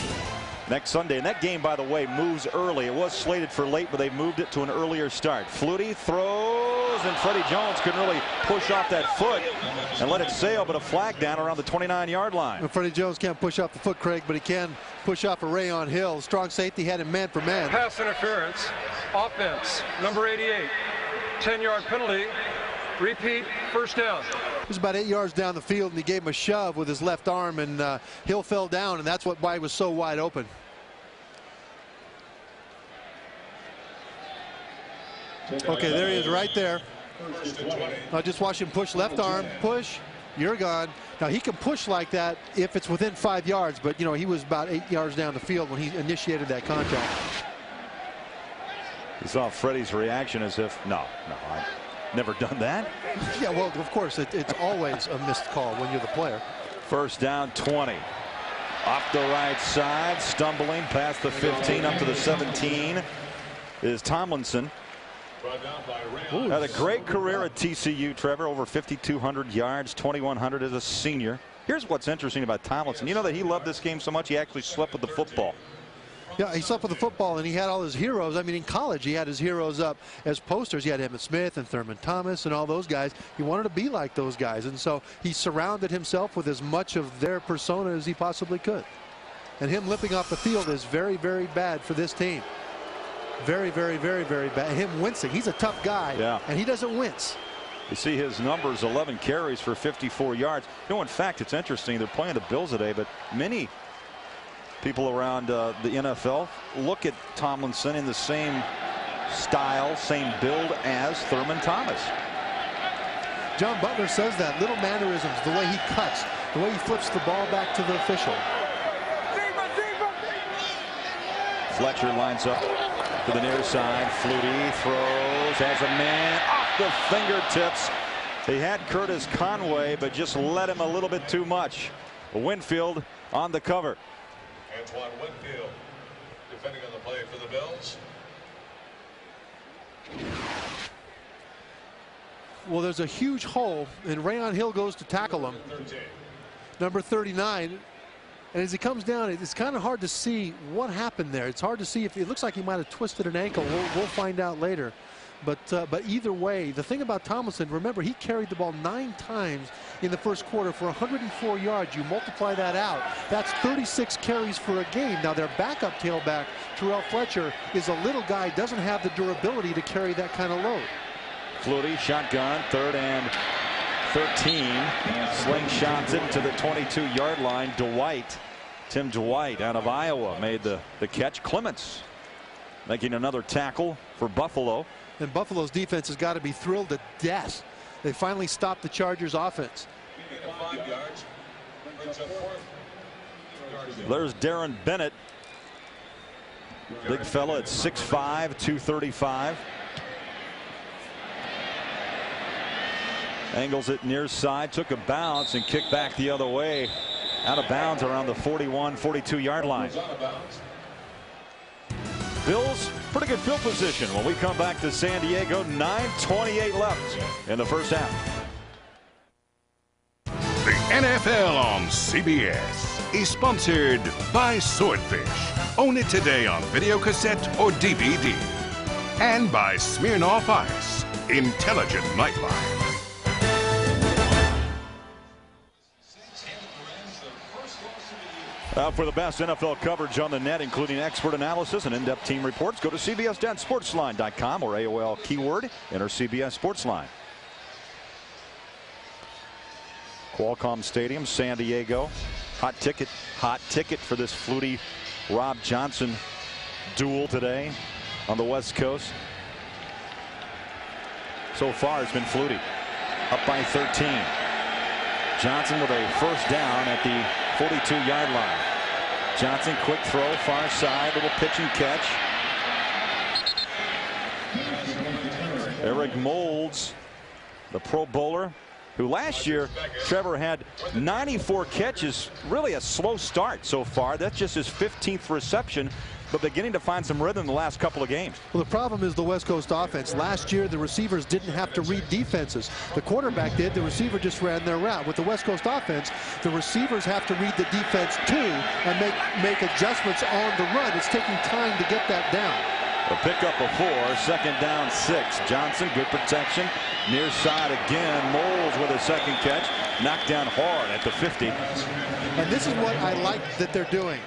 next Sunday. And that game, by the way, moves early. It was slated for late, but they moved it to an earlier start. Flutie throws, and Freddie Jones couldn't really push off that foot and let it sail, but a flag down around the 29-yard line. Well, Freddie Jones can't push off the foot, Craig, but he can push off a Rayon Hill. Strong safety had him man for man. Pass interference. Offense, number 88. 10-yard penalty. Repeat, first down. He was about 8 yards down the field, and he gave him a shove with his left arm, and Hill fell down, and that's why he was so wide open. Okay, there he is right there. Now just watch him push left arm, push, you're gone. Now he can push like that if it's within 5 yards, but you know, he was about 8 yards down the field when he initiated that contact. You saw Freddie's reaction as if, no, I've never done that. Yeah, well, of course, it's always a missed call when you're the player. First down, 20. Off the right side, stumbling past the 15 up to the 17 is Tomlinson. Had a great career at TCU, Trevor. Over 5,200 yards, 2,100 as a senior. Here's what's interesting about Tomlinson. You know that he loved this game so much he actually slept with the football. Yeah, he slept with the football, and he had all his heroes. I mean, in college, he had his heroes up as posters. He had Emmitt Smith and Thurman Thomas and all those guys. He wanted to be like those guys, and so he surrounded himself with as much of their persona as he possibly could. And him limping off the field is very, very bad for this team. Very, very, very, very bad. Him wincing. He's a tough guy, and he doesn't wince. You see his numbers, 11 carries for 54 yards. You know, in fact, it's interesting. They're playing the Bills today, but many people around the NFL look at Tomlinson in the same style, same build as Thurman Thomas. John Butler says that. Little mannerisms, the way he cuts, the way he flips the ball back to the official. Fletcher lines up to the near side. Flutie throws, has a man off the fingertips. He had Curtis Conway, but just let him a little bit too much. Winfield on the cover. Antoine Winfield defending on the play for the Bills. Well, there's a huge hole, and Rayon Hill goes to tackle him. Number 39. And as he comes down, it's kind of hard to see what happened there. It's hard to see if it looks like he might have twisted an ankle. We'll find out later. But either way, the thing about Tomlinson, remember, he carried the ball 9 times in the first quarter for 104 yards. You multiply that out, that's 36 carries for a game. Now, their backup tailback, Terrell Fletcher, is a little guy, doesn't have the durability to carry that kind of load. Flutie, shotgun, 3rd and 13. Slingshots it to the 22-yard line. Dwight, Tim Dwight out of Iowa made the catch. Clements making another tackle for Buffalo. And Buffalo's defense has got to be thrilled to death. They finally stopped the Chargers' offense. There's Darren Bennett. Big fella at 6'5", 235. Angles it near side, took a bounce and kicked back the other way. Out of bounds around the 41, 42-yard line. Bills, pretty good field position when we come back to San Diego. 9:28 left in the first half. The NFL on CBS is sponsored by Swordfish. Own it today on video cassette or DVD. And by Smirnoff Ice, intelligent nightlife. For the best NFL coverage on the net, including expert analysis and in-depth team reports, go to cbs.sportsline.com or AOL keyword, enter CBS Sportsline. Qualcomm Stadium, San Diego. Hot ticket for this Flutie Rob Johnson duel today on the West Coast. So far, it's been Flutie up by 13. Johnson with a first down at the 42-yard line. Johnson, quick throw, far side, little pitch and catch. Eric Moulds, the Pro Bowler, who last year, Trevor, had 94 catches. Really a slow start so far. That's just his 15th reception, but beginning to find some rhythm in the last couple of games. Well, the problem is the West Coast offense. Last year, the receivers didn't have to read defenses. The quarterback did. The receiver just ran their route. With the West Coast offense, the receivers have to read the defense too and make adjustments on the run. It's taking time to get that down. A pickup of 4, 2nd down 6. Johnson, good protection. Near side again. Moulds with a second catch. Knocked down hard at the 50. And this is what I like that they're doing.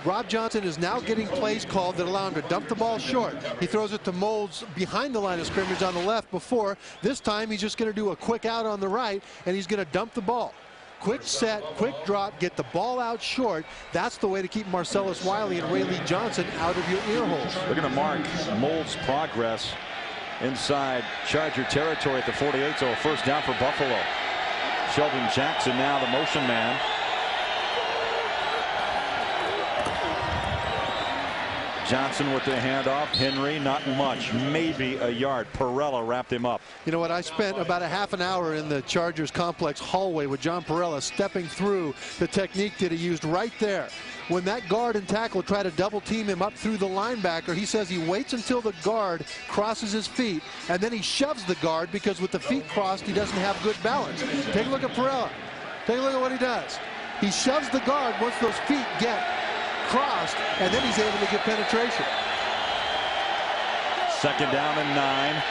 Rob Johnson is now getting plays called that allow him to dump the ball short. He throws it to Moulds behind the line of scrimmage on the left before. This time he's just going to do a quick out on the right, and he's going to dump the ball. Quick set, quick drop, get the ball out short. That's the way to keep Marcellus Wiley and Ray Lee Johnson out of your ear holes. We're going to mark Moulds' progress inside Charger territory at the 48, so a first down for Buffalo. Sheldon Jackson now the motion man. Johnson with the handoff. Henry, not much, maybe a yard. Perella wrapped him up. You know what? I spent about a half an hour in the Chargers complex hallway with John Perella, stepping through the technique that he used right there. When that guard and tackle try to double team him up through the linebacker, he says he waits until the guard crosses his feet, and then he shoves the guard, because with the feet crossed, he doesn't have good balance. Take a look at Perella. Take a look at what he does. He shoves the guard once those feet get crossed, and then he's able to get penetration. 2nd down and 9.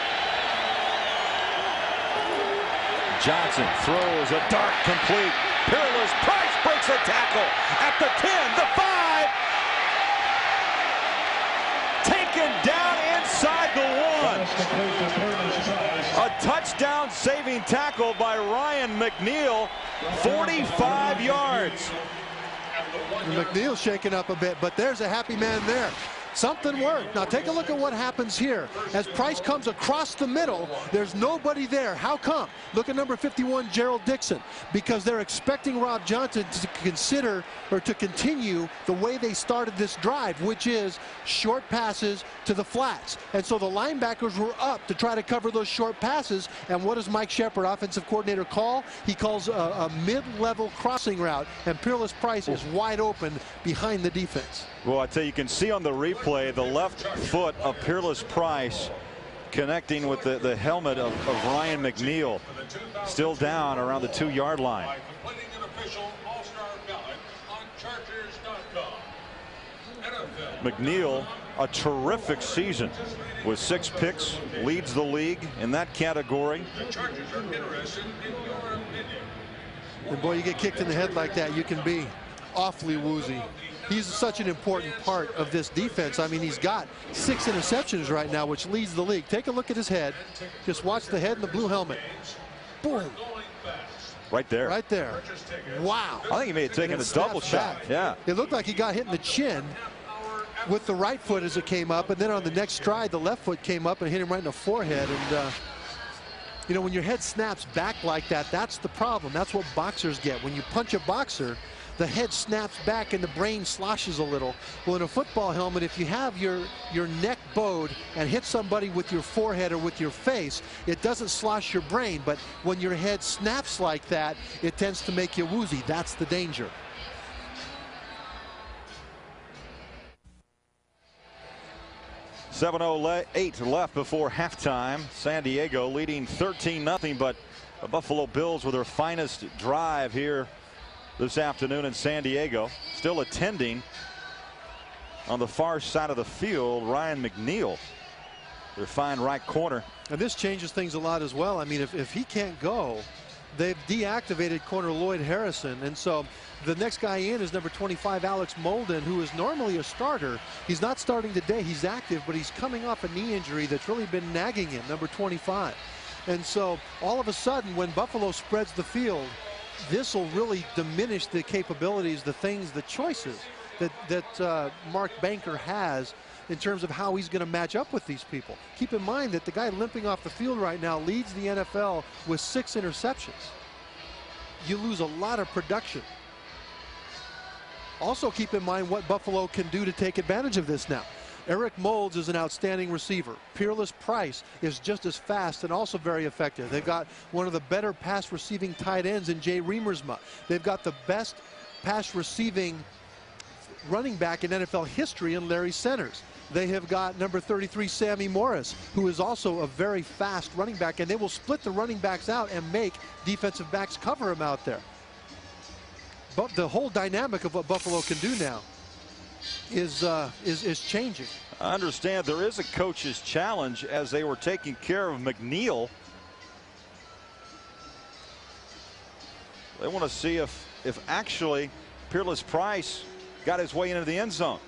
Johnson throws a dart complete. Peerless. Price breaks a tackle at the 10, the 5. Taken down inside the 1. A touchdown saving tackle by Ryan McNeil. 45 yards. McNeil shaking up a bit, but there's a happy man there. Something worked. Now take a look at what happens here. As Price comes across the middle, there's nobody there. How come? Look at number 51, Gerald Dixon, because they're expecting Rob Johnson to consider or to continue the way they started this drive, which is short passes to the flats. And so the linebackers were up to try to cover those short passes. And what does Mike Shepard, offensive coordinator, call? He calls a mid-level crossing route, and Peerless Price is wide open behind the defense. Well, I tell you, you can see on the replay the left foot of Peerless Price connecting with the helmet of Ryan McNeil. Still down around the 2-yard line. McNeil, a terrific season with 6 picks, leads the league in that category. And boy, you get kicked in the head like that, you can be awfully woozy. He's such an important part of this defense. I mean, he's got 6 interceptions right now, which leads the league. Take a look at his head. Just watch the head and the blue helmet. Boom. Right there. Right there. Wow. I think he may have taken a double shot. Yeah. It looked like he got hit in the chin with the right foot as it came up, and then on the next stride, the left foot came up and hit him right in the forehead. And you know, when your head snaps back like that, that's the problem. That's what boxers get. When you punch a boxer, the head snaps back and the brain sloshes a little. Well, in a football helmet, if you have your neck bowed and hit somebody with your forehead or with your face, it doesn't slosh your brain. But when your head snaps like that, it tends to make you woozy. That's the danger. .708 left before halftime. San Diego leading 13-0, but the Buffalo Bills with their finest drive here this afternoon in San Diego. Still attending on the far side of the field, Ryan McNeil, their fine right corner. And this changes things a lot as well. I mean, if he can't go, they've deactivated corner Lloyd Harrison, and so the next guy in is number 25, Alex Molden, who is normally a starter. He's not starting today. He's active, but he's coming off a knee injury that's really been nagging him, number 25. And so all of a sudden, when Buffalo spreads the field, this will really diminish the capabilities, the things, the choices that Mark Banker has in terms of how he's going to match up with these people. Keep in mind that the guy limping off the field right now leads the NFL with 6 interceptions. You lose a lot of production. Also keep in mind what Buffalo can do to take advantage of this now. Eric Moulds is an outstanding receiver. Peerless Price is just as fast and also very effective. They've got one of the better pass receiving tight ends in Jay Remersma. They've got the best pass receiving running back in NFL history in Larry Centers. They have got number 33, Sammy Morris, who is also a very fast running back, and they will split the running backs out and make defensive backs cover him out there. But the whole dynamic of what Buffalo can do now is changing. I understand there is a coach's challenge as they were taking care of McNeil. They want to see if actually Peerless Price got his way into the end zone.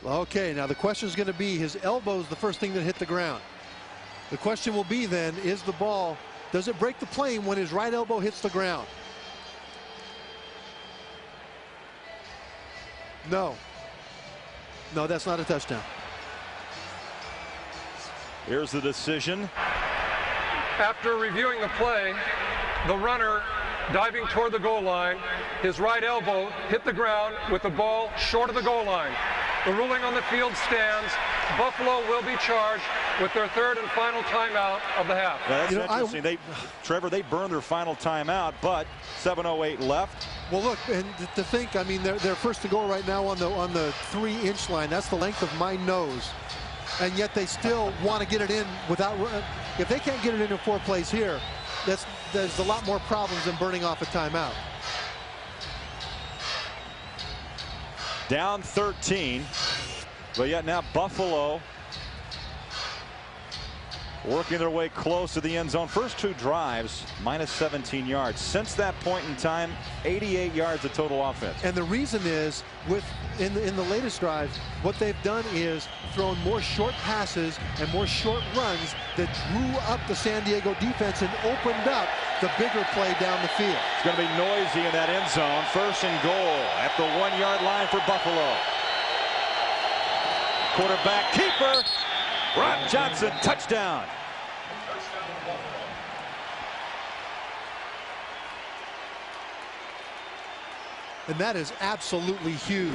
Okay, now the question is going to be, his elbow is the first thing that hit the ground. The question will be then, is the ball, does it break the plane when his right elbow hits the ground? No. No, that's not a touchdown. Here's the decision. After reviewing the play, the runner diving toward the goal line, his right elbow hit the ground with the ball short of the goal line. The ruling on the field stands. Buffalo will be charged with their third and final timeout of the half. Yeah, that's interesting. Trevor, they burned their final timeout, but 7:08 left. Well, look, and to think, I mean, they're first to go right now on the 3-inch line. That's the length of my nose. And yet they still want to get it in without. If they can't get it in 4 plays here, there's a lot more problems than burning off a timeout. Down 13, but yet now Buffalo working their way close to the end zone. First 2 drives, minus 17 yards. Since that point in time, 88 yards of total offense. And the reason is, in the latest drives, what they've done is thrown more short passes and more short runs that drew up the San Diego defense and opened up the bigger play down the field. It's going to be noisy in that end zone. First and goal at the 1-yard line for Buffalo. Quarterback keeper, Rob Johnson, touchdown. And that is absolutely huge.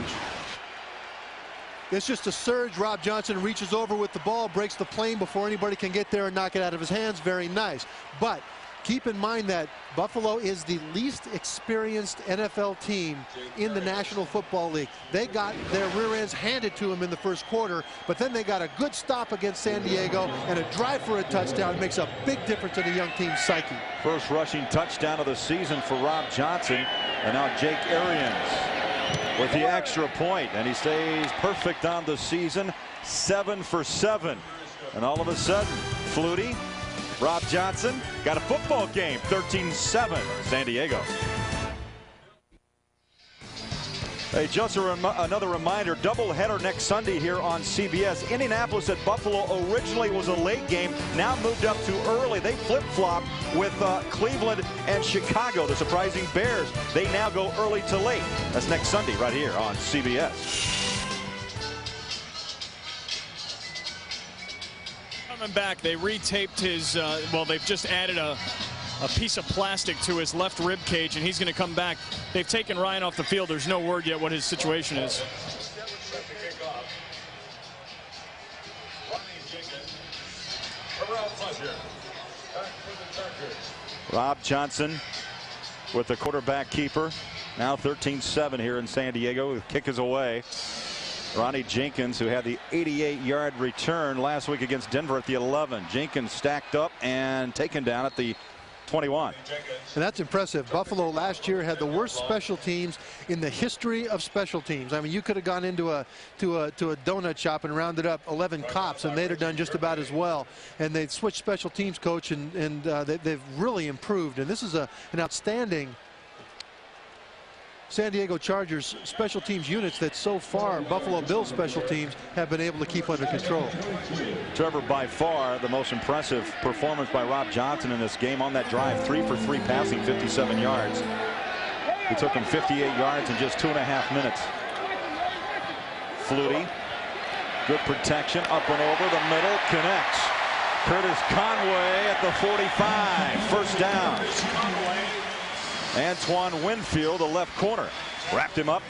It's just a surge. Rob Johnson reaches over with the ball, breaks the plane before anybody can get there and knock it out of his hands. Very nice. But keep in mind that Buffalo is the least experienced NFL team in the National Football League. They got their rear ends handed to them in the first quarter, but then they got a good stop against San Diego and a drive for a touchdown. Makes a big difference in the young team's psyche. First rushing touchdown of the season for Rob Johnson. And now Jake Arians with the extra point, and he stays perfect on the season, 7 for 7. And all of a sudden, Flutie, Rob Johnson got a football game, 13-7 San Diego. Hey, just another reminder, doubleheader next Sunday here on CBS. Indianapolis at Buffalo originally was a late game, now moved up to early. They flip-flopped with Cleveland and Chicago, the surprising Bears. They now go early to late. That's next Sunday right here on CBS. Coming back, they retaped his, well, they've just added a piece of plastic to his left rib cage, and he's going to come back. They've taken Ryan off the field. There's no word yet what his situation is. Rob Johnson with the quarterback keeper. Now 13-7 here in San Diego. The kick is away. Ronnie Jenkins, who had the 88-yard return last week against Denver at the 11. Jenkins stacked up and taken down at the 21. And that's impressive. Buffalo last year had the worst special teams in the history of special teams. I mean, you could have gone into a donut shop and rounded up 11 cops, and they'd have done just about as well. And they'd switched special teams coach, and they've really improved. And this is an outstanding San Diego Chargers special teams units that so far Buffalo Bills special teams have been able to keep under control. Trevor, by far the most impressive performance by Rob Johnson in this game on that drive. 3 for 3 passing, 57 yards. It took him 58 yards in just 2.5 minutes. Flutie, good protection, up and over the middle, connects. Curtis Conway at the 45, first down. Antoine Winfield, the left corner, wrapped him up.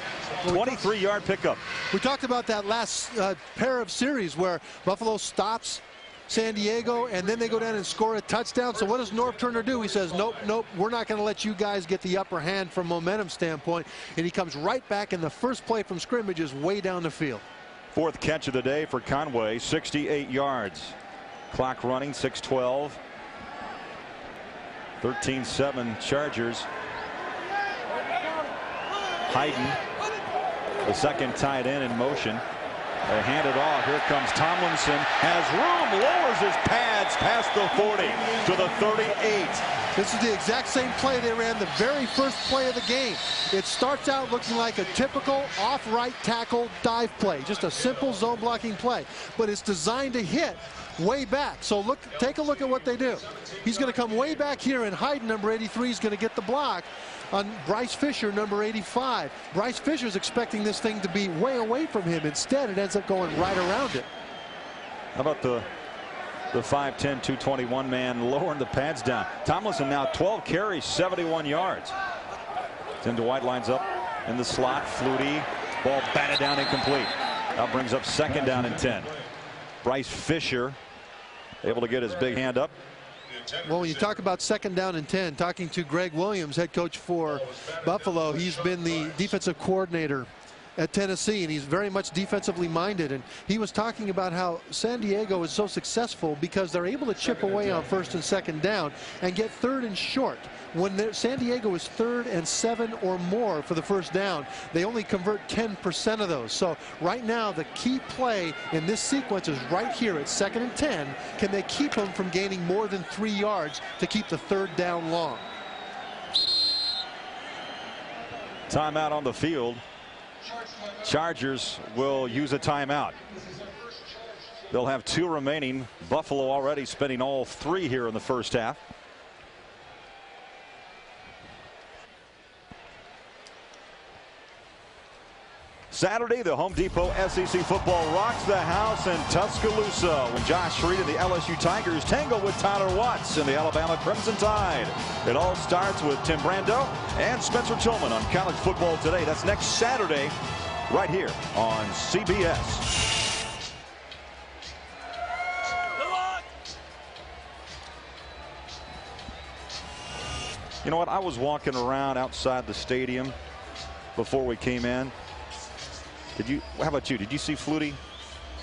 23-yard pickup. We talked about that last pair of series where Buffalo stops San Diego and then they go down and score a touchdown. So what does Norv Turner do? He says, nope, we're not going to let you guys get the upper hand from momentum standpoint. And he comes right back, and the first play from scrimmage is way down the field. Fourth catch of the day for Conway, 68 yards. Clock running, 6:12. 13-7 Chargers. Hayden, the second tight end in motion. They hand it off. Here comes Tomlinson. Has room, lowers his pads past the 40 to the 38. This is the exact same play they ran the very first play of the game. It starts out looking like a typical off-right tackle dive play. Just a simple zone blocking play. But it's designed to hit way back. So look, take a look at what they do. He's going to come way back here, and Hayden, number 83, is going to get the block on Bryce Fisher, number 85. Bryce Fisher's expecting this thing to be way away from him. Instead, it ends up going right around it. How about the 5'10", 221 man lowering the pads down? Tomlinson now 12 carries, 71 yards. Tim Dwight lines up in the slot. Flutie, ball batted down, incomplete. That brings up 2nd down and 10. Bryce Fisher able to get his big hand up. Well, when you talk about 2nd down and 10, talking to Greg Williams, head coach for Buffalo, he's been the defensive coordinator at Tennessee, and he's very much defensively minded. And he was talking about how San Diego is so successful because they're able to chip away on 1st and 2nd down and get 3rd and short. When San Diego is 3rd and 7 or more for the 1st down, they only convert 10% of those. So right now, the key play in this sequence is right here at 2nd and 10. Can they keep them from gaining more than 3 yards to keep the 3rd down long? Timeout on the field. Chargers will use a timeout. They'll have 2 remaining. Buffalo already spending all 3 here in the 1st half. Saturday, the Home Depot SEC football rocks the house in Tuscaloosa when Josh Reed and the LSU Tigers tangle with Tyler Watts and the Alabama Crimson Tide. It all starts with Tim Brando and Spencer Tillman on College Football Today. That's next Saturday right here on CBS. You know what? I was walking around outside the stadium before we came in. How about you? Did you see Flutie?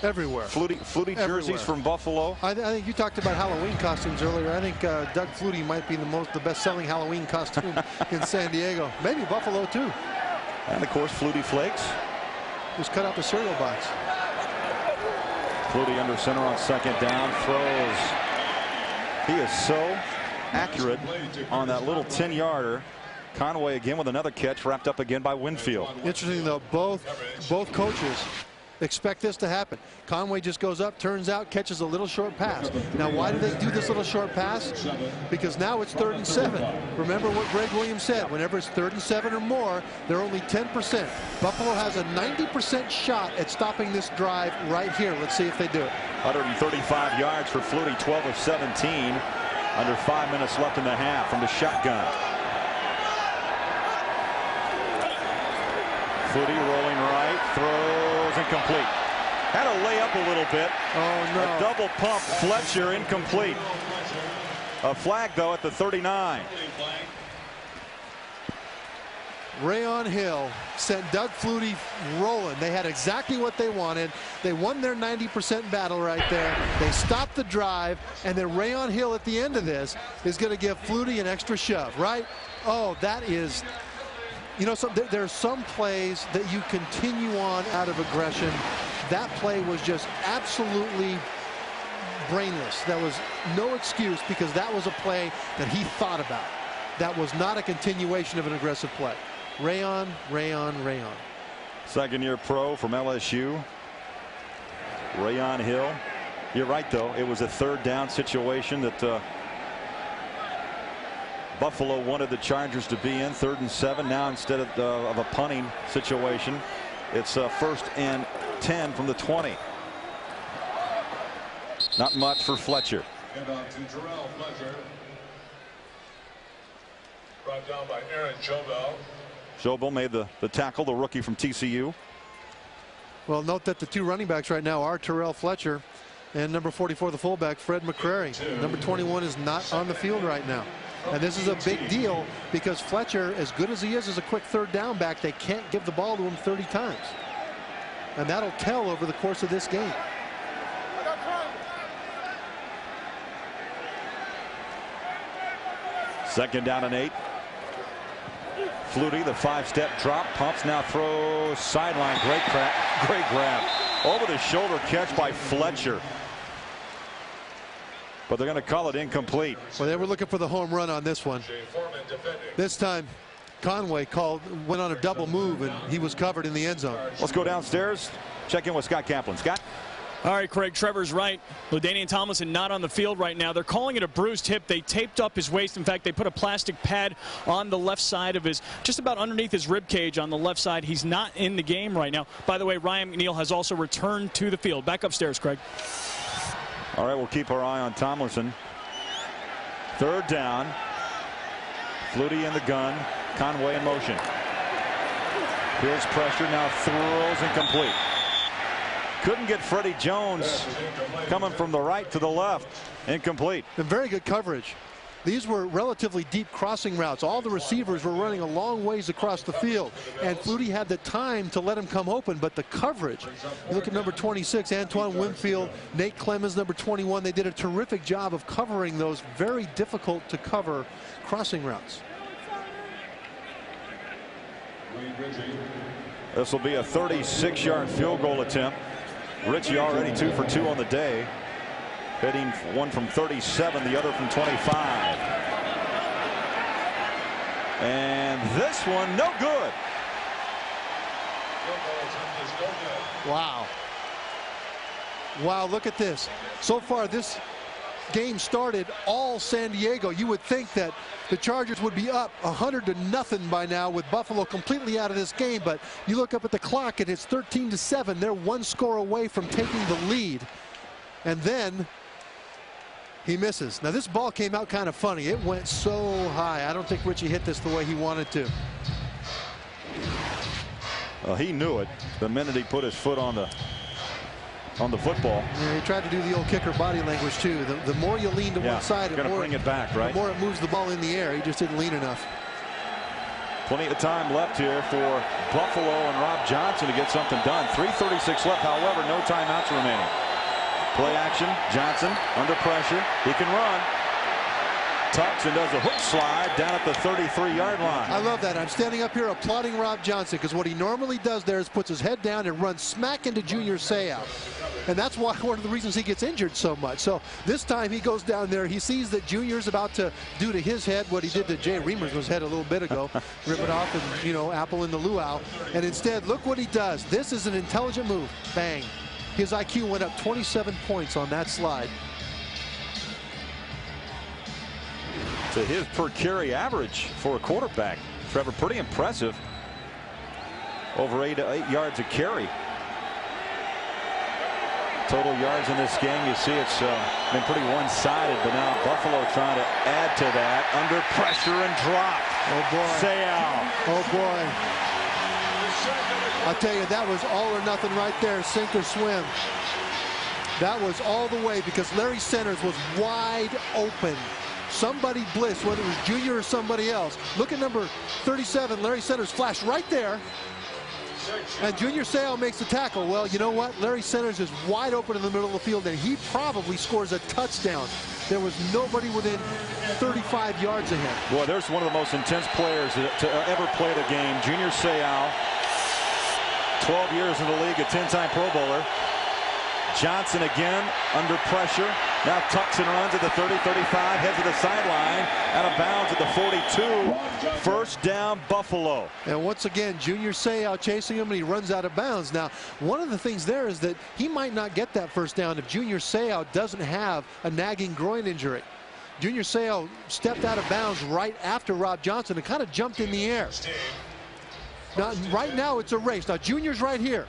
Everywhere. Flutie jerseys from Buffalo. I think you talked about Halloween costumes earlier. I think Doug Flutie might be the best-selling Halloween costume in San Diego. Maybe Buffalo too. And of course, Flutie Flakes. Just cut out the cereal box. Flutie under center on 2nd down. Throws. He is so accurate on that little 10-yarder. Conway again with another catch, wrapped up again by Winfield. Interesting though, both coaches expect this to happen. Conway just goes up, turns out, catches a little short pass. Now why do they do this little short pass? Because now it's 3rd and 7. Remember what Greg Williams said, whenever it's 3rd and 7 or more, they're only 10%. Buffalo has a 90% shot at stopping this drive right here. Let's see if they do it. 135 yards for Flutie, 12 of 17. Under 5 minutes left in the half from the shotgun. Flutie rolling right, throws incomplete. Had to lay up a little bit. Oh no. A double pump, Fletcher incomplete. A flag though at the 39. Rayon Hill sent Doug Flutie rolling. They had exactly what they wanted. They won their 90% battle right there. They stopped the drive, and then Rayon Hill at the end of this is going to give Flutie an extra shove, right? Oh, that is... You know, there are some plays that you continue on out of aggression. That play was just absolutely brainless. That was no excuse because that was a play that he thought about. That was not a continuation of an aggressive play. Rayon. 2nd-year pro from LSU. Rayon Hill. You're right, though. It was a 3rd down situation that Buffalo wanted the Chargers to be in. 3rd and 7. Now instead of a punting situation, it's 1st and 10 from the 20. Not much for Fletcher. And on to Terrell Fletcher. Brought down by Aaron Jobel. Jobel made the tackle, the rookie from TCU. Well, note that the 2 running backs right now are Terrell Fletcher and number 44, the fullback, Fred McCrary. Number 21 is not on the field right now. And this is a big deal because Fletcher, as good as he is as a quick 3rd down back, they can't give the ball to him 30 times. And that'll tell over the course of this game. Second down and 8. Flutie, the 5-step drop, pumps, now throws sideline. Great grab. Over the shoulder catch by Fletcher. But they're going to call it incomplete. Well, they were looking for the home run on this one. This time, Conway went on a double move, and he was covered in the end zone. Let's go downstairs. Check in with Scott Kaplan. Scott? All right, Craig, Trevor's right. LaDainian Tomlinson not on the field right now. They're calling it a bruised hip. They taped up his waist. In fact, they put a plastic pad on the left side of just about underneath his rib cage on the left side. He's not in the game right now. By the way, Ryan McNeil has also returned to the field. Back upstairs, Craig. All right, we'll keep our eye on Tomlinson. 3rd down. Flutie in the gun. Conway in motion. Here's pressure. Now throws incomplete. Couldn't get Freddie Jones coming from the right to the left. Incomplete. And very good coverage. These were relatively deep crossing routes. All the receivers were running a long ways across the field, and Flutie had the time to let him come open, but the coverage. You look at number 26, Antoine Winfield, Nate Clemens, number 21. They did a terrific job of covering those very difficult to cover crossing routes. This will be a 36-yard field goal attempt. Richie already 2 for 2 on the day. Hitting one from 37, the other from 25. And this one, no good. Wow. Wow, look at this. So far, this game started all San Diego. You would think that the Chargers would be up 100-0 by now with Buffalo completely out of this game, but you look up at the clock and it's 13-7. They're 1 score away from taking the lead. And then he misses. Now this ball came out kind of funny. It went so high. I don't think Richie hit this the way he wanted to. Well, he knew it the minute he put his foot on the football. Yeah, he tried to do the old kicker body language too. The more you lean to one side, the more bring it back, right? The more it moves the ball in the air. He just didn't lean enough. Plenty of time left here for Buffalo and Rob Johnson to get something done. 3:36 left, however, no timeouts remaining. Play action, Johnson under pressure. He can run. Tucks and does a hook slide down at the 33-yard line. I love that. I'm standing up here applauding Rob Johnson because what he normally does there is puts his head down and runs smack into Junior Seau. And that's why one of the reasons he gets injured so much. So this time he goes down there. He sees that Junior's about to do to his head what he did to Jay Reamer's head a little bit ago. Rip it off and, you know, apple in the luau. And instead, look what he does. This is an intelligent move. Bang. His IQ went up 27 points on that slide. To his per carry average for a quarterback. Trevor, pretty impressive. Over 8 yards a carry. Total yards in this game, you see it's been pretty one-sided, but now Buffalo trying to add to that. Under pressure and drop. Oh, boy. Seau. Oh, boy. I'll tell you, that was all or nothing right there, sink or swim. That was all the way because Larry Centers was wide open. Somebody blitzed, whether it was Junior or somebody else. Look at number 37, Larry Centers flashed right there. And Junior Seau makes the tackle. Well, you know what? Larry Centers is wide open in the middle of the field, and he probably scores a touchdown. There was nobody within 35 yards of him. Boy, there's one of the most intense players to ever play the game. Junior Seau, 12 years in the league, a 10-time Pro Bowler. Johnson again under pressure. Now tucks and runs at the 30, 35, heads to the sideline, out of bounds at the 42. First down, Buffalo. And once again, Junior Seau chasing him, and he runs out of bounds. Now, one of the things there is that he might not get that first down if Junior Seau doesn't have a nagging groin injury. Junior Seau stepped out of bounds right after Rob Johnson and kind of jumped in the air. Now, right now, it's a race. Now, Junior's right here.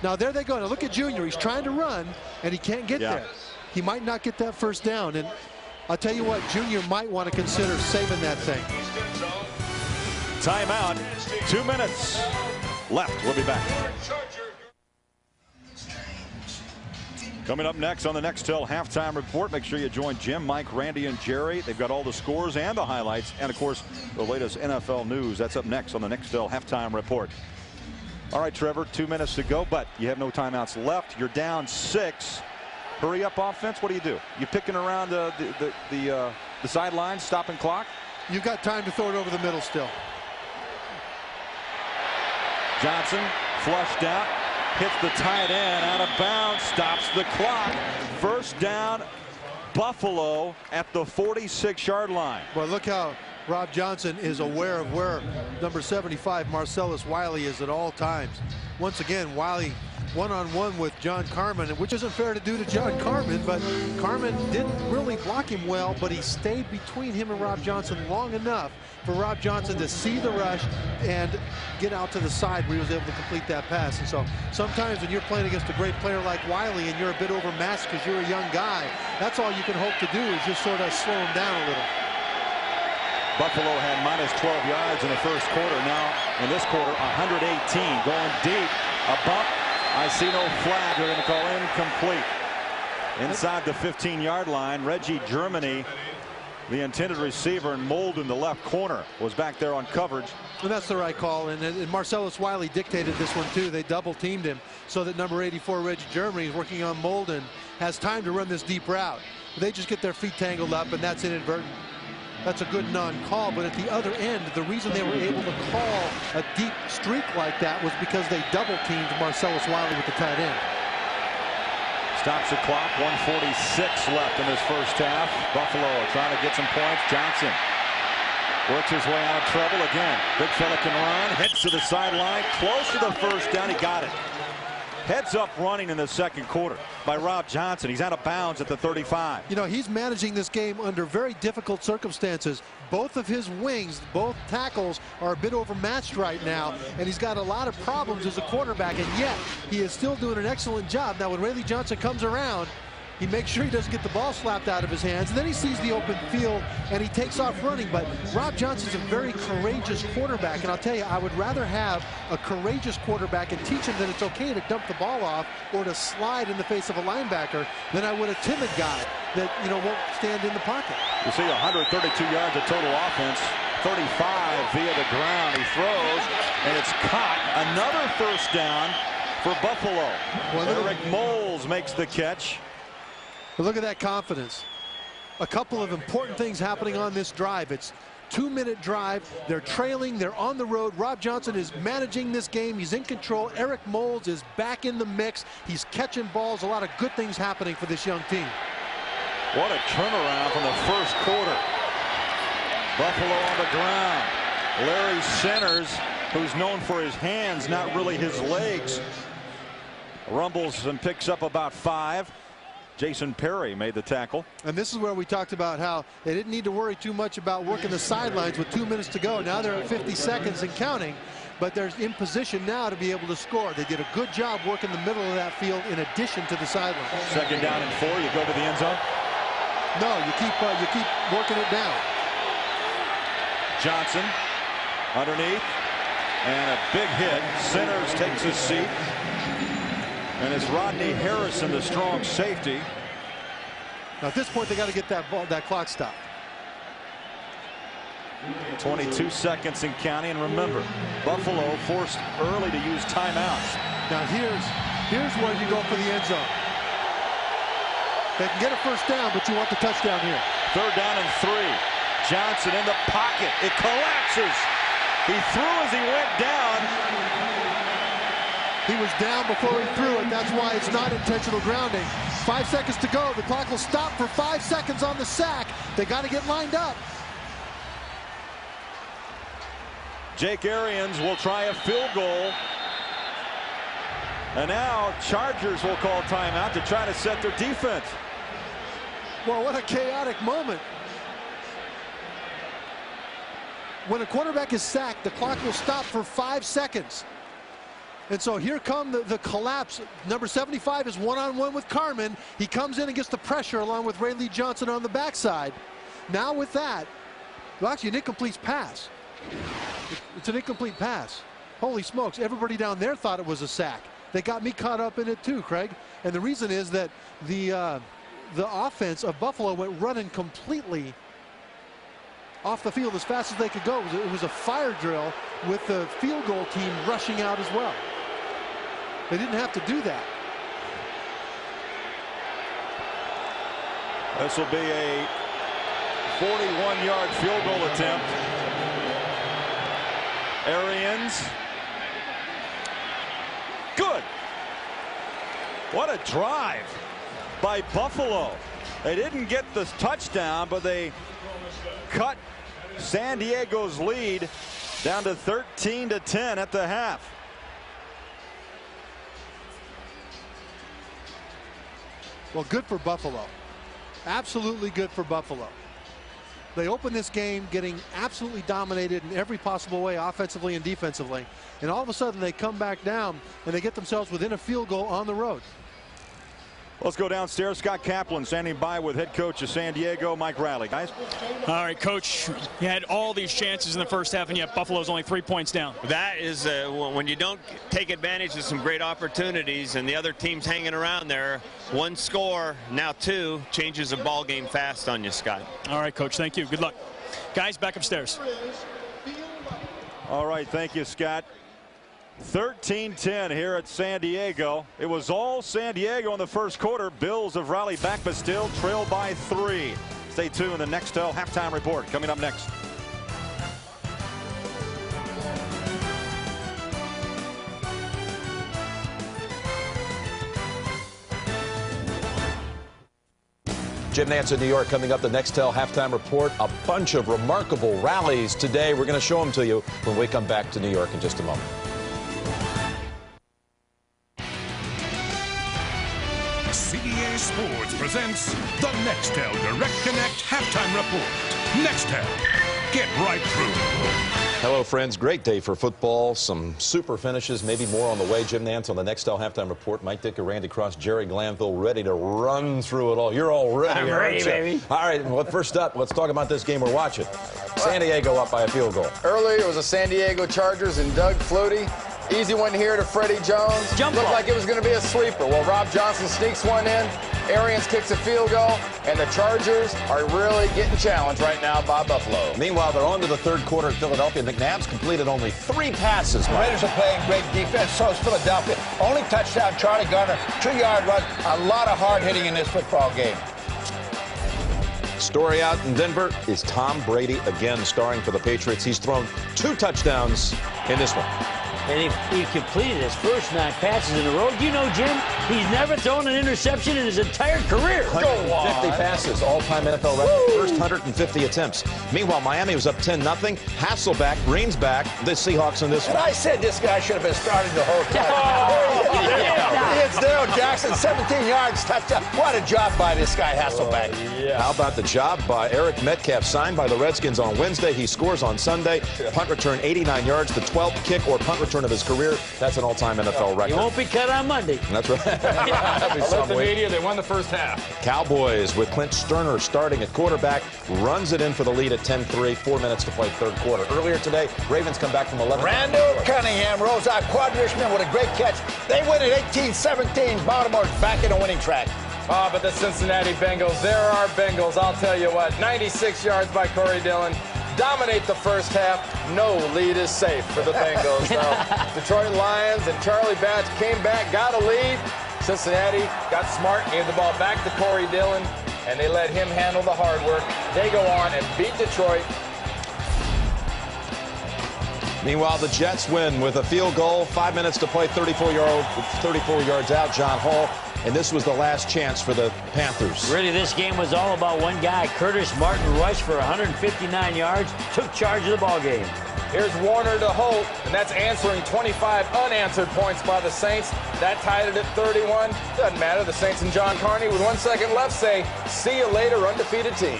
Now, there they go. Now, look at Junior. He's trying to run, and he can't get there. He might not get that first down. And I'll tell you what, Junior might want to consider saving that thing. Timeout. 2 minutes left. We'll be back. Coming up next on the Nextel Halftime Report, make sure you join Jim, Mike, Randy, and Jerry. They've got all the scores and the highlights, and, of course, the latest NFL news. That's up next on the Nextel Halftime Report. All right, Trevor, 2 minutes to go, but you have no timeouts left. You're down 6. Hurry up offense. What do? You picking around the sidelines, stopping clock? You've got time to throw it over the middle still. Johnson flushed out, hits the tight end, out of bounds, stops the clock. First down, Buffalo at the 46-yard line. Well, look how Rob Johnson is aware of where number 75, Marcellus Wiley, is at all times. Once again, Wiley one-on-one with John Carmen, which isn't fair to do to John Carmen, but Carmen didn't really block him well, but he stayed between him and Rob Johnson long enough for Rob Johnson to see the rush and get out to the side where he was able to complete that pass. And so sometimes when you're playing against a great player like Wiley and you're a bit overmatched because you're a young guy, that's all you can hope to do is just sort of slow him down a little. Buffalo had minus 12 yards in the first quarter. Now in this quarter, 118 going deep. A bump I see no flag. They're going to call incomplete. Inside the 15-yard line, Reggie Germany, the intended receiver, and Molden, the left corner, was back there on coverage. And that's the right call. And Marcellus Wiley dictated this one, too. They double-teamed him so that number 84, Reggie Germany, working on Molden, has time to run this deep route. They just get their feet tangled up, and that's inadvertent. That's a good non-call, but at the other end, the reason they were able to call a deep streak like that was because they double-teamed Marcellus Wiley with the tight end. Stops the clock, 1:46 left in this first half. Buffalo trying to get some points. Johnson works his way out of trouble again. Big fella can run, heads to the sideline, close to the first down. He got it. Heads up running in the second quarter by Rob Johnson. He's out of bounds at the 35. You know, he's managing this game under very difficult circumstances. Both of his wings, both tackles, are a bit overmatched right now, and he's got a lot of problems as a quarterback, and yet he is still doing an excellent job. Now, when Rayleigh Johnson comes around, he makes sure he doesn't get the ball slapped out of his hands. And then he sees the open field and he takes off running. But Rob Johnson's a very courageous quarterback. And I'll tell you, I would rather have a courageous quarterback and teach him that it's okay to dump the ball off or to slide in the face of a linebacker than I would a timid guy that, you know, won't stand in the pocket. You see 132 yards of total offense, 35 via the ground. He throws, and it's caught. Another first down for Buffalo. Eric Moles makes the catch. But look at that confidence. A couple of important things happening on this drive. It's a 2-minute drive. They're trailing. They're on the road. Rob Johnson is managing this game. He's in control. Eric Moles is back in the mix. He's catching balls. A lot of good things happening for this young team. What a turnaround from the first quarter. Buffalo on the ground. Larry Centers, who's known for his hands, not really his legs, rumbles and picks up about 5. Jason Perry made the tackle. And this is where we talked about how they didn't need to worry too much about working the sidelines with 2 minutes to go. Now they're at 50 seconds and counting, but they're in position now to be able to score. They did a good job working the middle of that field in addition to the sideline. Second down and 4. You go to the end zone? No, you keep working it down. Johnson underneath, and a big hit. Centers takes his seat. And it's Rodney Harrison, the strong safety. Now at this point, they got to get that clock stopped. 22 seconds and counting. And remember, Buffalo forced early to use timeouts. Now here's where you go for the end zone. They can get a first down, but you want the touchdown here. Third down and 3. Johnson in the pocket. It collapses. He threw as he went down. He was down before he threw it. That's why it's not intentional grounding. 5 seconds to go. The clock will stop for 5 seconds on the sack. They got to get lined up. Jake Arians will try a field goal. And now Chargers will call timeout to try to set their defense. Well, what a chaotic moment. When a quarterback is sacked, the clock will stop for 5 seconds. And so here come the collapse. Number 75 is one-on-one with Carman. He comes in and gets the pressure along with Rayleigh Johnson on the backside. Now with that, well, actually an incomplete pass. It's an incomplete pass. Holy smokes, everybody down there thought it was a sack. They got me caught up in it too, Craig. And the reason is that the offense of Buffalo went running completely off the field as fast as they could go. It was a fire drill with the field goal team rushing out as well. They didn't have to do that. This will be a 41-yard field goal attempt. Arians. Good. What a drive by Buffalo. They didn't get the touchdown, but they cut San Diego's lead down to 13-10 at the half. Well, good for Buffalo. Absolutely good for Buffalo. They open this game getting absolutely dominated in every possible way, offensively and defensively. And all of a sudden they come back down and they get themselves within a field goal on the road. Let's go downstairs. Scott Kaplan standing by with head coach of San Diego, Mike Riley. Guys. All right, Coach, you had all these chances in the first half, and yet Buffalo's only 3 points down. That is when you don't take advantage of some great opportunities and the other team's hanging around there. One score, now two, changes the ball game fast on you, Scott. All right, Coach, thank you. Good luck. Guys, back upstairs. All right, thank you, Scott. 13-10 here at San Diego. It was all San Diego in the first quarter. Bills have rallied back, but still trail by 3. Stay tuned. The Nextel halftime report coming up next. Jim Nantz in New York coming up. The Nextel halftime report. A bunch of remarkable rallies today. We're going to show them to you when we come back to New York in just a moment. CBS Sports presents the Nextel Direct Connect Halftime Report. Nextel, get right through. Hello, friends. Great day for football. Some super finishes, maybe more on the way. Jim Nantz on the Nextel halftime report. Mike Dicker, Randy Cross, Jerry Glanville, ready to run through it all. You're all ready. I'm ready, baby. All right. Well, first up, let's talk about this game we're watching. San Diego up by a field goal. Earlier, it was the San Diego Chargers and Doug Flutie. Easy one here to Freddie Jones. Looked like it was going to be a sleeper. Well, Rob Johnson sneaks one in. Arians kicks a field goal. And the Chargers are really getting challenged right now by Buffalo. Meanwhile, they're on to the third quarter at Philadelphia. McNabb's completed only 3 passes. The Raiders are playing great defense. So is Philadelphia. Only touchdown, Charlie Garner. 2-yard run. A lot of hard hitting in this football game. Story out in Denver is Tom Brady again starring for the Patriots. He's thrown 2 touchdowns in this one. And he completed his first 9 passes in a row. You know, Jim, he's never thrown an interception in his entire career. 150 passes, all-time NFL record, first 150 attempts. Meanwhile, Miami was up 10-0. Hasselback, Green's back, the Seahawks in this one. And I said this guy should have been starting the whole time. It's Darrell Jackson, 17 yards, touchdown. What a job by this guy, Hasselback. How about the job by Eric Metcalf, signed by the Redskins on Wednesday. He scores on Sunday. Punt return, 89 yards, the 12th kick or punt return of his career. That's an all-time NFL record. He won't be cut on Monday. That's right. Alert the media, they won the first half. Cowboys with Clint Sterner starting at quarterback, runs it in for the lead at 10-3, 4 minutes to play third quarter. Earlier today, Ravens come back from 11. Randall Cunningham rolls out quad Richmond with a great catch. They win at 18-17. Baltimore's back in a winning track. Ah, but the Cincinnati Bengals, there are Bengals, I'll tell you what. 96 yards by Corey Dillon. Dominate the first half. No lead is safe for the Bengals. Detroit Lions and Charlie Batch came back, got a lead. Cincinnati got smart, gave the ball back to Corey Dillon, and they let him handle the hard work. They go on and beat Detroit. Meanwhile, the Jets win with a field goal, 5 minutes to play, 34 yards out, John Hall. And this was the last chance for the Panthers. Really, this game was all about one guy. Curtis Martin rushed for 159 yards, took charge of the ball game. Here's Warner to Holt, and that's answering 25 unanswered points by the Saints. That tied it at 31. Doesn't matter. The Saints and John Carney with 1 second left say, see you later, undefeated teams.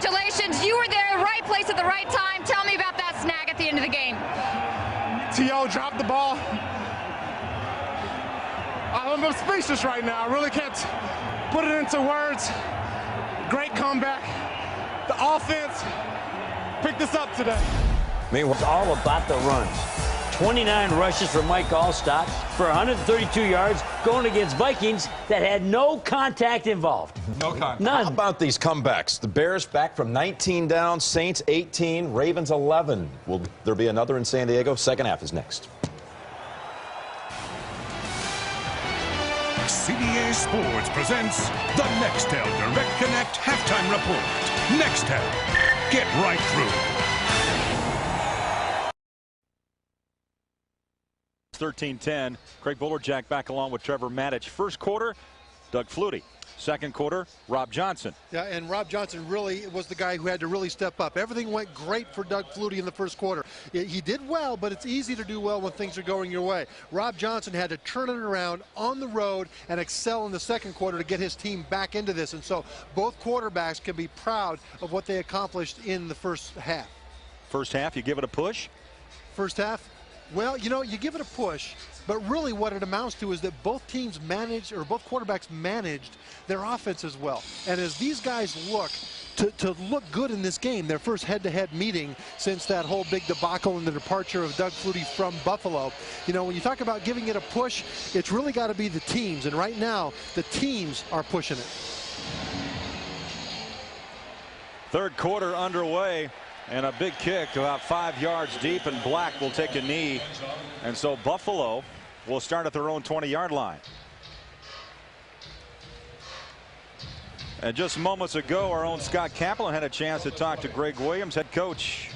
Congratulations, you were there, right place at the right time. Tell me about that snag at the end of the game. T.O. dropped the ball. I'm speechless right now. I really can't put it into words. Great comeback. The offense picked us up today. Meanwhile, it's all about the runs. 29 rushes for Mike Allstott for 132 yards going against Vikings that had no contact involved. No contact. None. How about these comebacks? The Bears back from 19 down, Saints 18, Ravens 11. Will there be another in San Diego? Second half is next. CBS Sports presents the Nextel Direct Connect Halftime Report. Nextel, get right through. 13-10. Craig Bolerjack back along with Trevor Maddich. First quarter, Doug Flutie. Second quarter, Rob Johnson. Yeah, and Rob Johnson really was the guy who had to really step up. Everything went great for Doug Flutie in the first quarter. He did well, but it's easy to do well when things are going your way. Rob Johnson had to turn it around on the road and excel in the second quarter to get his team back into this. And so both quarterbacks can be proud of what they accomplished in the first half. First half, you give it a push? First half, Well, you know, you give it a push, but really what it amounts to is that both teams managed, or both quarterbacks managed their offense as well. And as these guys look to look good in this game, their first head-to-head meeting since that whole big debacle and the departure of Doug Flutie from Buffalo. You know, when you talk about giving it a push, it's really got to be the teams. And right now, the teams are pushing it. Third quarter underway, and a big kick about 5 yards deep, and Black will take a knee. And so Buffalo will start at their own 20-yard line. And just moments ago, our own Scott Kaplan had a chance to talk to Greg Williams, head coach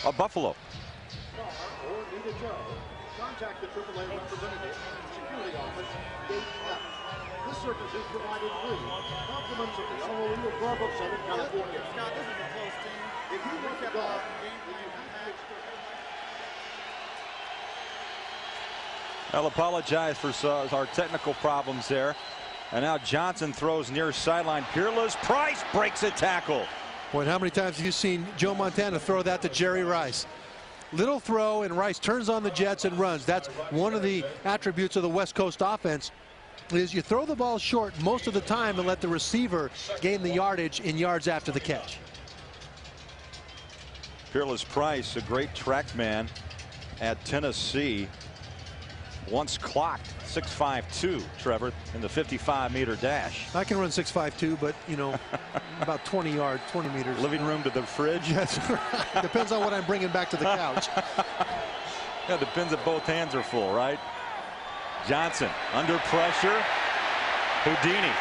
of Buffalo. Contact the AAA representative, security office, gate F. This service is provided free. Compliments of the Honolulu Club of Southern California. Scott, this is a close team. If you look at our game, will you have I'll apologize for our technical problems there. And now Johnson throws near sideline. Peerless. Price breaks a tackle. Boy, how many times have you seen Joe Montana throw that to Jerry Rice? Little throw, and Rice turns on the jets and runs. That's one of the attributes of the West Coast offense, is you throw the ball short most of the time and let the receiver gain the yardage in yards after the catch. Peerless Price, a great track man at Tennessee. Once clocked 6.52, Trevor, in the 55-meter dash. I can run 6.52, but, you know, about 20 yards, 20 meters. Living room to the fridge? Yes. Depends on what I'm bringing back to the couch. Yeah, depends if both hands are full, right? Johnson under pressure. Houdini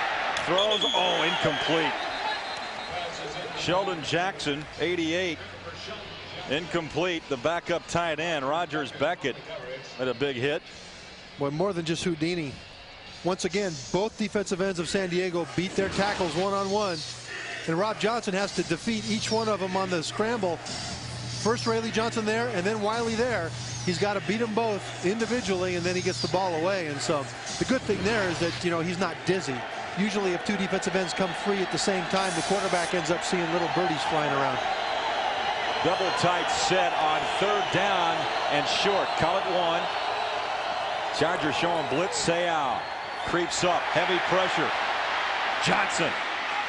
throws. Oh, incomplete. Sheldon Jackson, 88. Incomplete. The backup tight end, Rogers Beckett, had a big hit. Well, more than just Houdini. Once again, both defensive ends of San Diego beat their tackles one-on-one. And Rob Johnson has to defeat each one of them on the scramble. First Rayleigh Johnson there, and then Wiley there. He's got to beat them both individually, and then he gets the ball away. And so the good thing there is that, you know, he's not dizzy. Usually if two defensive ends come free at the same time, the quarterback ends up seeing little birdies flying around. Double tight set on third down and short. Call it one. Chargers showing blitz. Seau creeps up. Heavy pressure. Johnson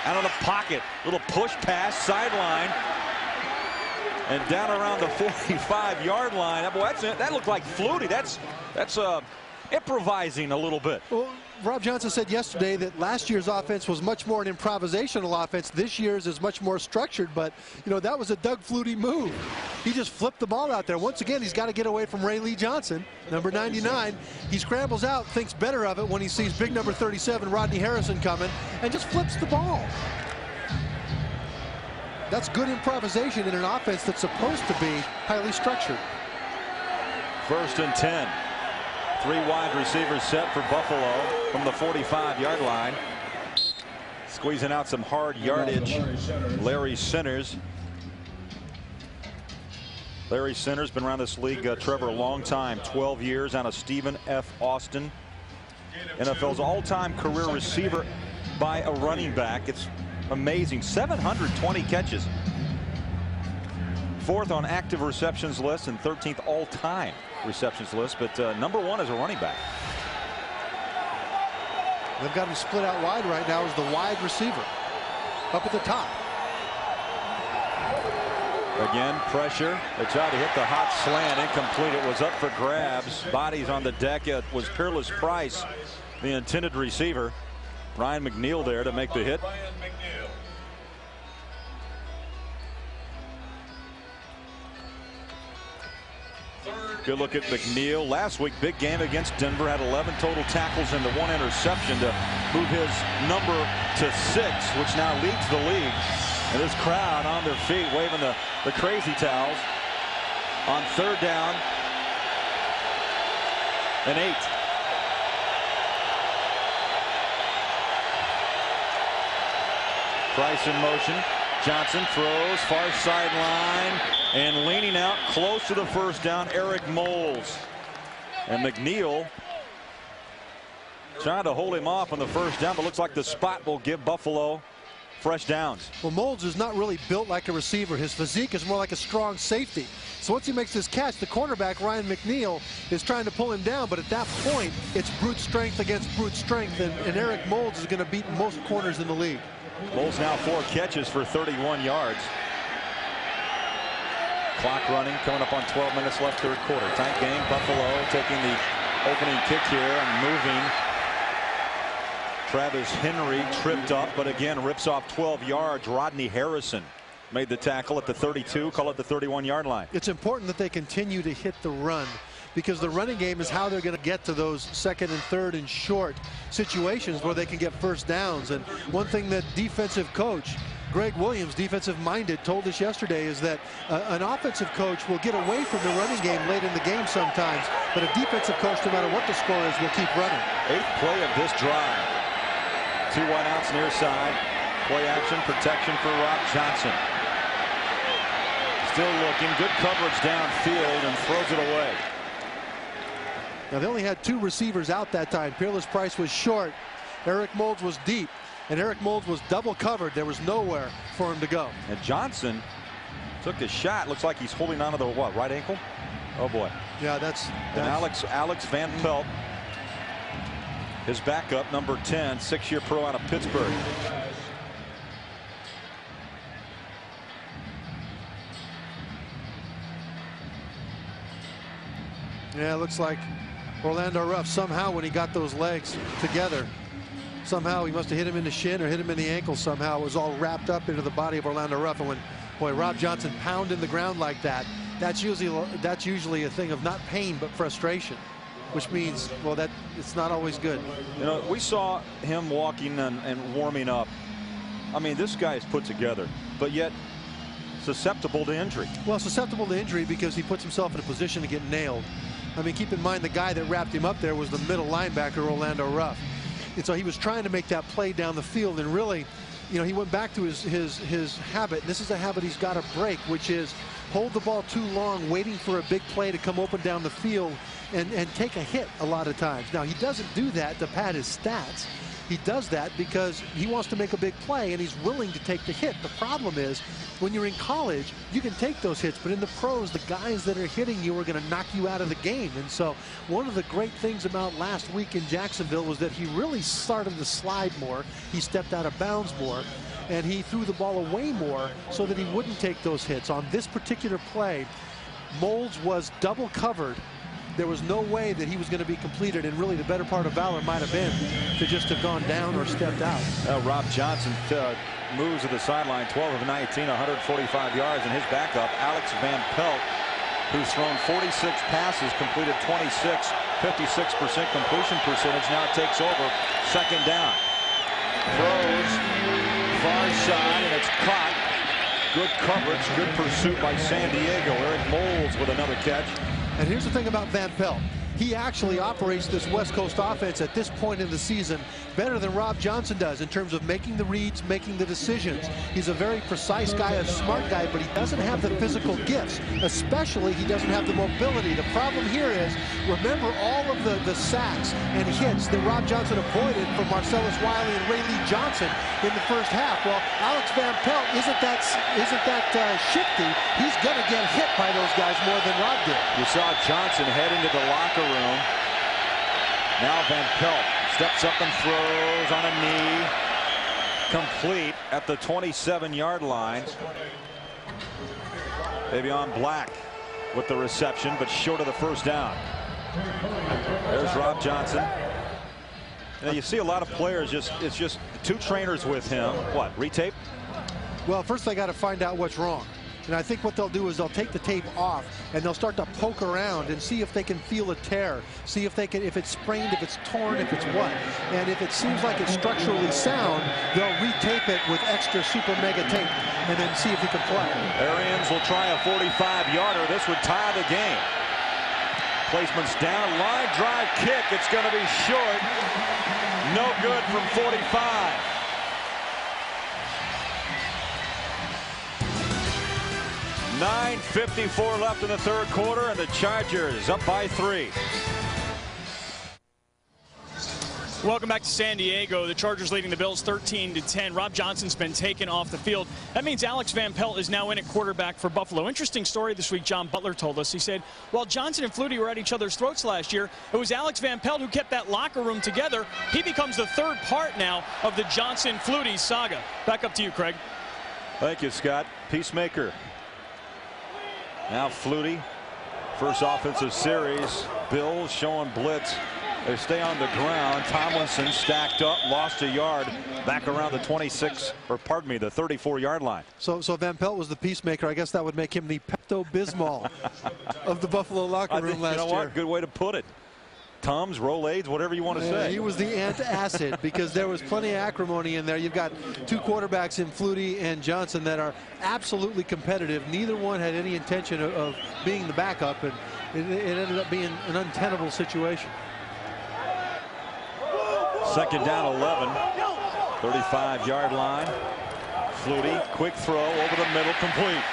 out of the pocket. Little push pass sideline. And down around the 45-yard line. Boy, that looked like Flutie. That's improvising a little bit. Well, Rob Johnson said yesterday that last year's offense was much more an improvisational offense. This year's is much more structured, but, you know, that was a Doug Flutie move. He just flipped the ball out there. Once again, he's got to get away from Rayleigh Johnson, number 99. He scrambles out, thinks better of it when he sees big number 37, Rodney Harrison, coming, and just flips the ball. That's good improvisation in an offense that's supposed to be highly structured. 1st and 10. 3 wide receivers set for Buffalo from the 45-yard line. Squeezing out some hard yardage. Larry Centers. Larry Centers been around this league, Trevor, a long time, 12 years, out of Stephen F. Austin. NFL's all-time career receiver by a running back. It's amazing. 720 catches. 4th on active receptions list and 13th all-time receptions list, but number 1 as a running back. They've got him split out wide right now as the wide receiver up at the top. Again, pressure. They tried to hit the hot slant, incomplete. It was up for grabs. Bodies on the deck. It was Peerless Price, the intended receiver. Ryan McNeil there to make the hit. Good look at McNeil. Last week, big game against Denver. Had 11 total tackles and the 1 interception to move his number to 6, which now leads the league. And this crowd on their feet waving the crazy towels on 3rd down and 8. Price in motion. Johnson throws far sideline, and leaning out close to the 1st down, Eric Moles. And McNeil trying to hold him off on the 1st down, but looks like the spot will give Buffalo fresh downs. Well, Moulds is not really built like a receiver. His physique is more like a strong safety. So once he makes this catch, the cornerback, Ryan McNeil, is trying to pull him down. But at that point, it's brute strength against brute strength. And Eric Moulds is going to beat most corners in the league. Moulds now 4 catches for 31 yards. Clock running, coming up on 12 minutes left, third quarter. Tight game. Buffalo taking the opening kick here and moving. Travis Henry tripped up, but again rips off 12 yards. Rodney Harrison made the tackle at the 32, call it the 31-yard line. It's important that they continue to hit the run, because the running game is how they're going to get to those second and third and short situations where they can get first downs. And one thing that defensive coach Greg Williams, defensive-minded, told us yesterday is that an offensive coach will get away from the running game late in the game sometimes, but a defensive coach, no matter what the score is, will keep running. 8th play of this drive. 2 wideouts near side. Play action, protection for Rob Johnson. Still looking, good coverage downfield and throws it away. Now they only had 2 receivers out that time. Peerless Price was short. Eric Moulds was deep. And Eric Moulds was double covered. There was nowhere for him to go. And Johnson took a shot. Looks like he's holding on to the what, right ankle? Oh boy. Yeah, that's and Alex Van Pelt, his backup, number 10, 6-year pro out of Pittsburgh. Yeah, it looks like Orlando Ruff somehow, when he got those legs together, somehow he must have hit him in the shin or hit him in the ankle somehow. It was all wrapped up into the body of Orlando Ruff. And when, boy, Rob Johnson pounding the ground like that, that's usually a thing of not pain but frustration, which means, well, that it's not always good. You know, we saw him walking and warming up. I mean, this guy is put together, but yet susceptible to injury. Well, susceptible to injury because he puts himself in a position to get nailed. I mean, keep in mind the guy that wrapped him up there was the middle linebacker, Orlando Ruff. And so he was trying to make that play down the field, and really, you know, he went back to his habit. This is a habit he's got to break, which is hold the ball too long, waiting for a big play to come open down the field and take a hit a lot of times. Now, he doesn't do that to pad his stats. He does that because he wants to make a big play and he's willing to take the hit. The problem is when you're in college, you can take those hits, but in the pros, the guys that are hitting you are going to knock you out of the game. And so one of the great things about last week in Jacksonville was that he really started to slide more. He stepped out of bounds more, and he threw the ball away more so that he wouldn't take those hits. On this particular play, Moulds was double covered. There was no way that he was going to be completed, and really the better part of valor might have been to just have gone down or stepped out. Rob Johnson moves to the sideline, 12 of 19, 145 yards, and his backup, Alex Van Pelt, who's thrown 46 passes, completed 26, 56% completion percentage, now takes over, second down. Throws, far side, and it's caught. Good coverage, good pursuit by San Diego. Eric Moulds with another catch. And here's the thing about Van Pelt. He actually operates this West Coast offense at this point in the season better than Rob Johnson does in terms of making the reads, making the decisions. He's a very precise guy, a smart guy, but he doesn't have the physical gifts. Especially, he doesn't have the mobility. The problem here is, remember all of the sacks and hits that Rob Johnson avoided from Marcellus Wiley and Ray Lee Johnson in the first half. Well, Alex Van Pelt isn't that shifty. He's going to get hit by those guys more than Rob did. You saw Johnson head into the locker room. Now Van Pelt steps up and throws on a knee. Complete at the 27-yard line. Davion Black with the reception, but short of the first down. There's Rob Johnson. Now you see a lot of players, it's just 2 trainers with him. What, retape? Well, first they got to find out what's wrong. And I think what they'll do is they'll take the tape off and they'll start to poke around and see if they can feel a tear, see if they can, if it's sprained, if it's torn, if it's what. And if it seems like it's structurally sound, they'll retape it with extra super mega tape and then see if he can play. Arians will try a 45-yarder. This would tie the game. Placement's down, line drive kick. It's going to be short. No good from 45. .54 left in the third quarter, and the Chargers up by 3. Welcome back to San Diego. The Chargers leading the Bills 13-10. Rob Johnson's been taken off the field. That means Alex Van Pelt is now in at quarterback for Buffalo. Interesting story this week, John Butler told us. He said, while Johnson and Flutie were at each other's throats last year, it was Alex Van Pelt who kept that locker room together. He becomes the third part now of the Johnson-Flutie saga. Back up to you, Craig. Thank you, Scott. Peacemaker. Now Flutie. First offensive series. Bills showing blitz. They stay on the ground. Tomlinson stacked up, lost a yard, back around the 26, or pardon me, the 34-yard line. So Van Pelt was the peacemaker. I guess that would make him the Pepto-Bismol of the Buffalo locker room last year. You know what? Good way to put it. Tums, Rolaids, whatever you want to say. He was the antacid because there was plenty of acrimony in there. You've got two quarterbacks in Flutie and Johnson that are absolutely competitive. Neither one had any intention of being the backup, and it ended up being an untenable situation. Second down, 11. 35-yard line. Flutie, quick throw over the middle, complete.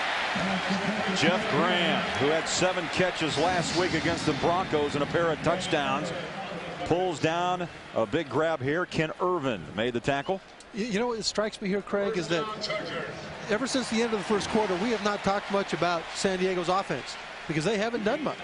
Jeff Graham, who had 7 catches last week against the Broncos and a pair of touchdowns, pulls down a big grab here. Ken Irvin made the tackle. You know what strikes me here, Craig, is that ever since the end of the first quarter, we have not talked much about San Diego's offense because they haven't done much.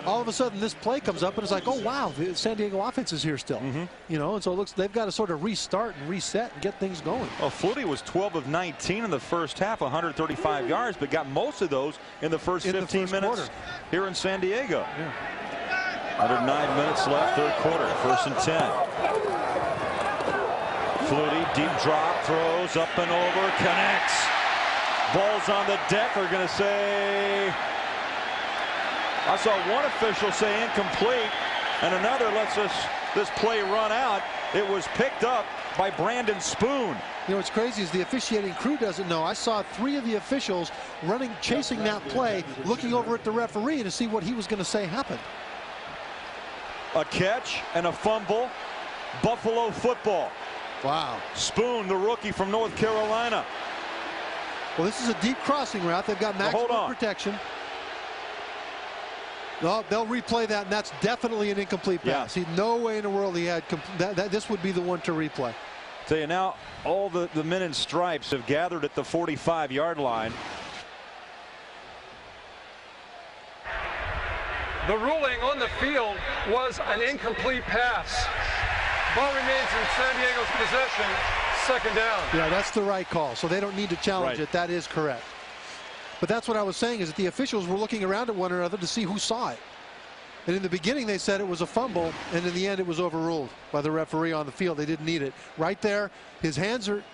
All of a sudden, this play comes up, and it's like, oh, wow, the San Diego offense is here still. You know, and so it looks they've got to sort of restart and reset and get things going. Well, Flutie was 12 of 19 in the first half, 135 yards, but got most of those in the first 15 minutes here in San Diego. 109 minutes left, third quarter, 1st and 10. Flutie, deep drop, throws up and over, connects. Ball's on the deck. They're going to say, I saw one official say incomplete, and another lets this play run out. It was picked up by Brandon Spoon. You know what's crazy is the officiating crew doesn't know. I saw 3 of the officials chasing that play, looking over at the referee to see what he was going to say happened. A catch and a fumble. Buffalo football. Wow. Spoon, the rookie from North Carolina. Well, this is a deep crossing route. They've got maximum protection. No, they'll replay that, and that's definitely an incomplete pass. Yeah. No way in the world he had. This would be the one to replay. Tell you now, all the men in stripes have gathered at the 45-yard line. The ruling on the field was an incomplete pass. Ball remains in San Diego's possession. Second down. Yeah, that's the right call. So they don't need to challenge it. That is correct. But that's what I was saying, is that the officials were looking around at one another to see who saw it. And in the beginning, they said it was a fumble, and in the end, it was overruled by the referee on the field. They didn't need it. Right there, his hands are,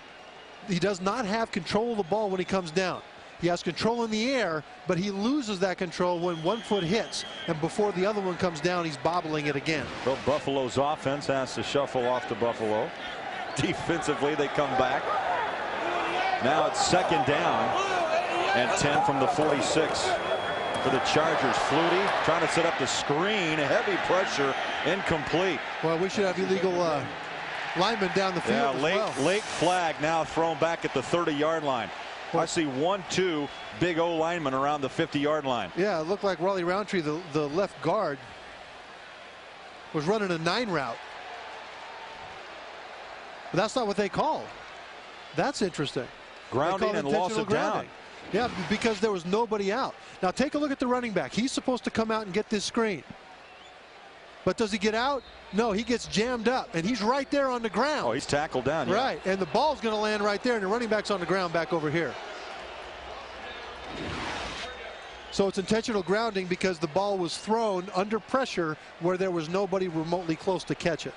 he does not have control of the ball when he comes down. He has control in the air, but he loses that control when one foot hits, and before the other one comes down, he's bobbling it again. Well, Buffalo's offense has to shuffle off to Buffalo. Defensively, they come back. Now it's second down. And 10 from the 46 for the Chargers. Flutie trying to set up the screen. Heavy pressure. Incomplete. Well, we should have illegal linemen down the field. Yeah, late flag now thrown back at the 30-yard line. Well, I see 1-2 big O linemen around the 50-yard line. Yeah, it looked like Raleigh Roundtree, the left guard, was running a 9 route. But that's not what they called. That's interesting. Grounding and loss of down. Yeah, because there was nobody out. Now take a look at the running back. He's supposed to come out and get this screen. But does he get out? No, he gets jammed up, and he's right there on the ground. Oh, he's tackled down. Right, and the ball's going to land right there, and the running back's on the ground back over here. So it's intentional grounding because the ball was thrown under pressure where there was nobody remotely close to catch it.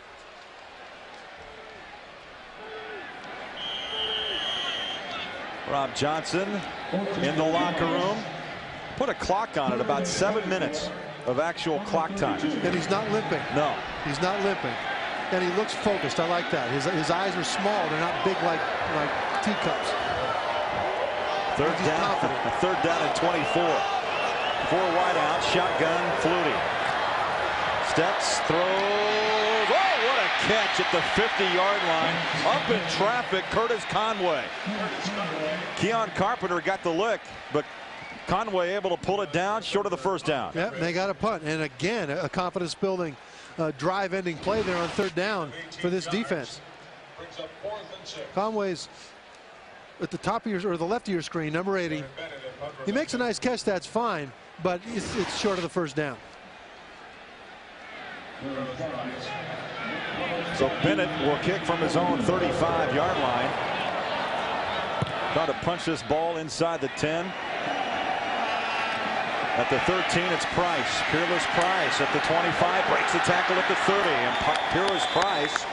Rob Johnson in the locker room. Put a clock on it, about 7 minutes of actual clock time. And he's not limping. No. He's not limping. And he looks focused. I like that. His eyes are small. They're not big like teacups. Third down and 24. 4 wide out. Shotgun. Flutie. Steps. Throws. Oh, what a catch at the 50-yard line. Up in traffic. Curtis Conway. Keon Carpenter got the lick, but Conway able to pull it down short of the first down. Yep, they got a punt. And again, a confidence building drive-ending play there on 3rd down for this defense. Conway's at the top of your, or the left of your screen, number 80. He makes a nice catch, that's fine, but it's short of the 1st down. So Bennett will kick from his own 35-yard line. Trying to punch this ball inside the 10. At the 13, it's Price. Peerless Price at the 25, breaks the tackle at the 30. And Peerless Price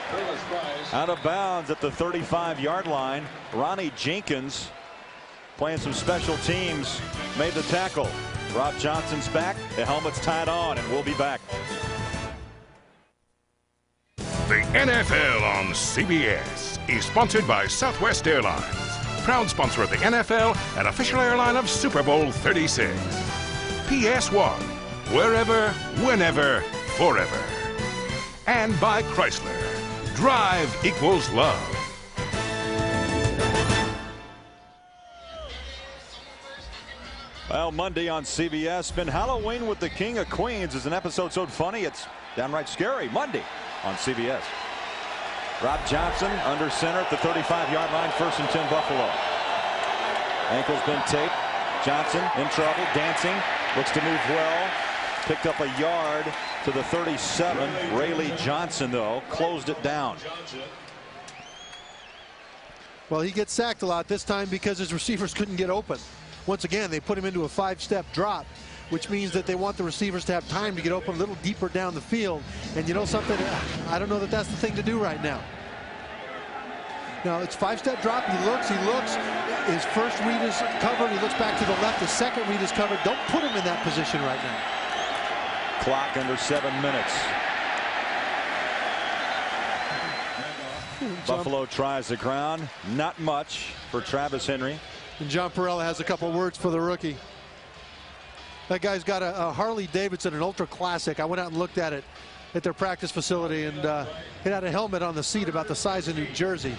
out of bounds at the 35-yard line. Ronnie Jenkins, playing some special teams, made the tackle. Rob Johnson's back. The helmet's tied on, and we'll be back. The NFL on CBS is sponsored by Southwest Airlines, proud sponsor of the NFL and official airline of Super Bowl 36. PS1, wherever, whenever, forever. And by Chrysler, drive equals love. Well, Monday on CBS, been Halloween with the King of Queens. Is an episode so funny it's downright scary. Monday on CBS. Rob Johnson under center at the 35-yard line, 1st and 10 Buffalo. Ankle's been taped. Johnson in trouble, dancing, looks to move well. Picked up a yard to the 37. Rayleigh Johnson, though, closed it down. Well, he gets sacked a lot this time because his receivers couldn't get open. Once again, they put him into a 5-step drop, which means that they want the receivers to have time to get open a little deeper down the field. And you know something? I don't know that that's the thing to do right now. Now, it's 5-step drop. He looks. His first read is covered. He looks back to the left. His second read is covered. Don't put him in that position right now. Clock under 7 minutes. Buffalo tries the ground. Not much for Travis Henry. And John Perella has a couple words for the rookie. That guy's got a Harley Davidson, an Ultra Classic. I went out and looked at it at their practice facility, and it had a helmet on the seat about the size of New Jersey.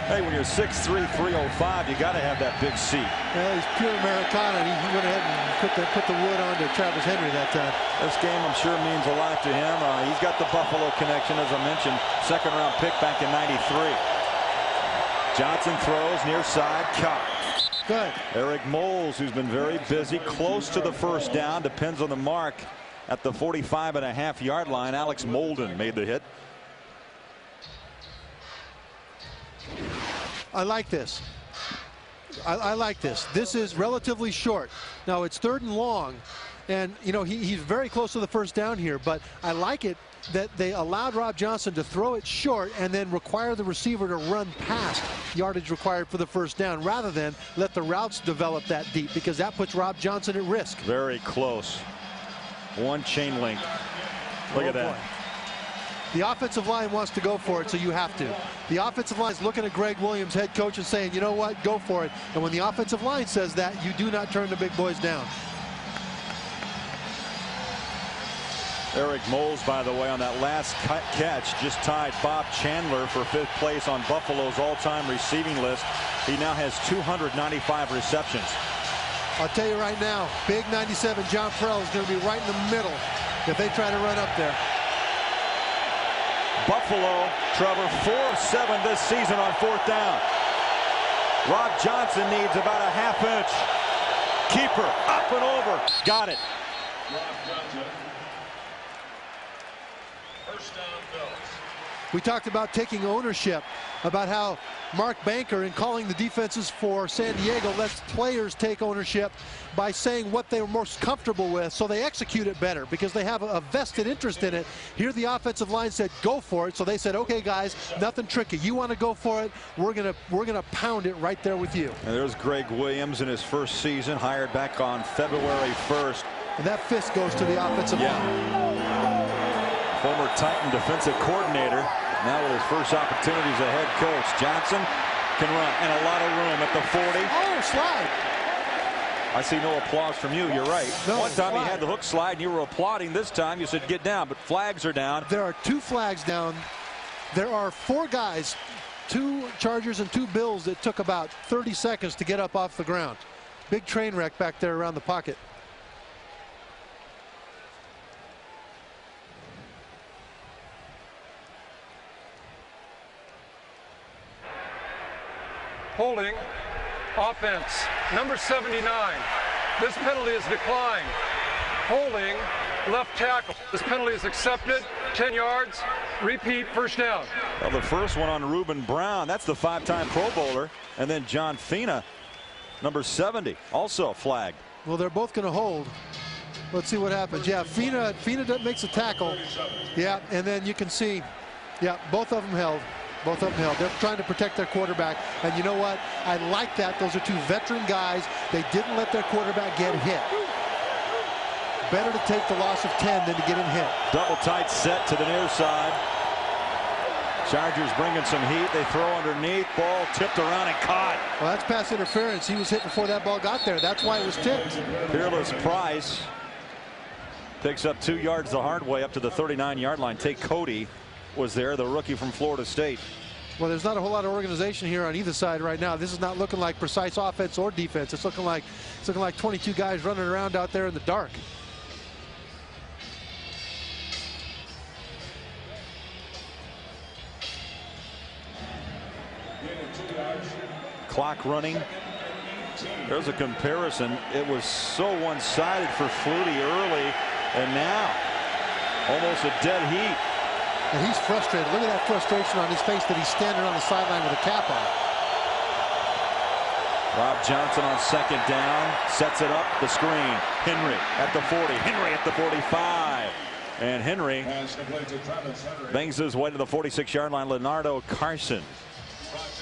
Hey, when you're 6'3", 305, you got to have that big seat. Well, he's pure Americana, and he went ahead and put the wood onto Travis Henry that time. This game, I'm sure, means a lot to him. He's got the Buffalo connection, as I mentioned. 2nd-round pick back in '93. Johnson throws near side, caught. Good. Eric Moles, who's been very busy, close to the 1st down, depends on the mark at the 45.5-yard line. Alex Molden made the hit. I like this. I like this. This is relatively short. Now, it's 3rd and long, and you know he's very close to the 1st down here, but I like it that they allowed Rob Johnson to throw it short and then require the receiver to run past yardage required for the 1st down, rather than let the routes develop that deep, because that puts Rob Johnson at risk. Very close. One chain link. Look at that. The offensive line wants to go for it, so you have to. The offensive line is looking at Greg Williams, head coach, and saying, you know what, go for it. And when the offensive line says that, you do not turn the big boys down. Eric Moles, by the way, on that last catch, just tied Bob Chandler for 5th place on Buffalo's all-time receiving list. He now has 295 receptions. I'll tell you right now, big 97 John Perella is going to be right in the middle if they try to run up there. Buffalo, Trevor, 4 of 7 this season on 4th down. Rob Johnson needs about a half-inch. Keeper, up and over. Got it. We talked about taking ownership, about how Mark Banker, in calling the defenses for San Diego, lets players take ownership by saying what they're most comfortable with, so they execute it better because they have a vested interest in it. Here the offensive line said go for it, so they said, okay guys, nothing tricky, you want to go for it, we're gonna pound it right there with you. And there's Greg Williams in his 1st season, hired back on February 1st. And that fist goes to the offensive line. Former Titan defensive coordinator, now with his first opportunity as a head coach. Johnson can run, and a lot of room at the 40. Oh, slide. I see no applause from you. You're right. No, one time slide. he had the hook slide, and you were applauding. This time you said get down, but flags are down. There are 2 flags down. There are 4 guys, 2 Chargers and 2 Bills, that took about 30 seconds to get up off the ground. Big train wreck back there around the pocket. Holding. Offense. Number 79. This penalty is declined. Holding. Left tackle. This penalty is accepted. 10 yards. Repeat, first down. Well, the first one on Reuben Brown. That's the 5-time Pro Bowler. And then John Fina, number 70, also flagged. Well, they're both going to hold. Let's see what happens. Yeah, Fina makes a tackle. Yeah, and then you can see, yeah, both of them held. Both of them held. They're trying to protect their quarterback. And you know what? I like that. Those are two veteran guys. They didn't let their quarterback get hit. Better to take the loss of 10 than to get him hit. Double tight set to the near side. Chargers bringing some heat. They throw underneath. Ball tipped around and caught. Well, that's pass interference. He was hit before that ball got there. That's why it was tipped. Peerless Price picks up 2 yards the hard way up to the 39-yard line. Tate Cody was there, the rookie from Florida State. Well, there's not a whole lot of organization here on either side right now. This is not looking like precise offense or defense. It's looking like 22 guys running around out there in the dark. Clock running. There's a comparison. It was so one-sided for Flutie early, and now almost a dead heat. And he's frustrated. Look at that frustration on his face that he's standing on the sideline with a cap on. Rob Johnson on second down, sets it up, the screen. Henry at the 40, Henry at the 45. And Henry bangs his way to the 46-yard line. Leonardo Carson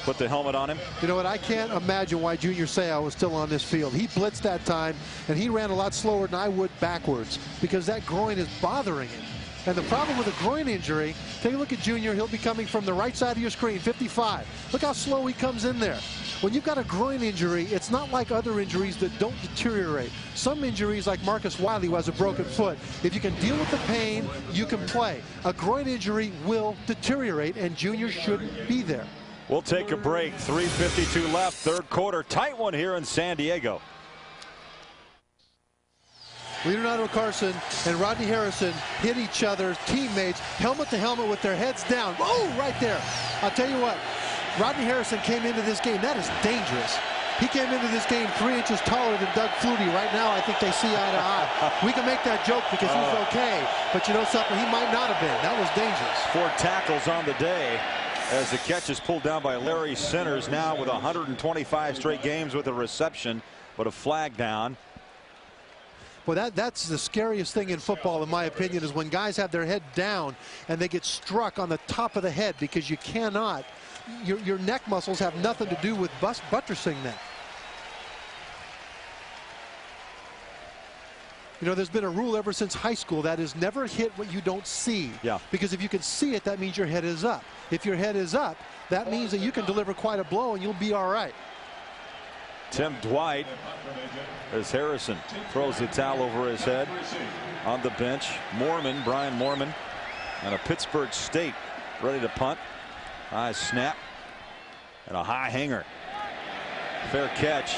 put the helmet on him. You know what? I can't imagine why Junior Seau was still on this field. He blitzed that time, and he ran a lot slower than I would backwards because that groin is bothering him. And the problem with a groin injury, take a look at Junior. He'll be coming from the right side of your screen, 55. Look how slow he comes in there. When you've got a groin injury, it's not like other injuries that don't deteriorate. Some injuries, like Marcus Wiley, who has a broken foot, if you can deal with the pain, you can play. A groin injury will deteriorate, and Junior shouldn't be there. We'll take a break. 3:52 left, third quarter. Tight one here in San Diego. Leonardo Carson and Rodney Harrison hit each other, teammates, helmet to helmet with their heads down. Oh, right there. I'll tell you what, Rodney Harrison came into this game. That is dangerous. He came into this game 3 inches taller than Doug Flutie. Right now, I think they see eye to eye. We can make that joke because he's okay, but you know something? He might not have been. That was dangerous. 4 tackles on the day as the catch is pulled down by Larry Centers, now with 125 straight games with a reception, but a flag down. Well, that's the scariest thing in football, in my opinion, is when guys have their head down and they get struck on the top of the head, because you cannot, your neck muscles have nothing to do with buttressing that. You know, there's been a rule ever since high school that is never hit what you don't see. Yeah. Because if you can see it, that means your head is up. If your head is up, that means that you can deliver quite a blow and you'll be all right. Tim Dwight, as Harrison throws the towel over his head on the bench. Brian Moorman, and a Pittsburgh State ready to punt. High snap and a high hanger. Fair catch.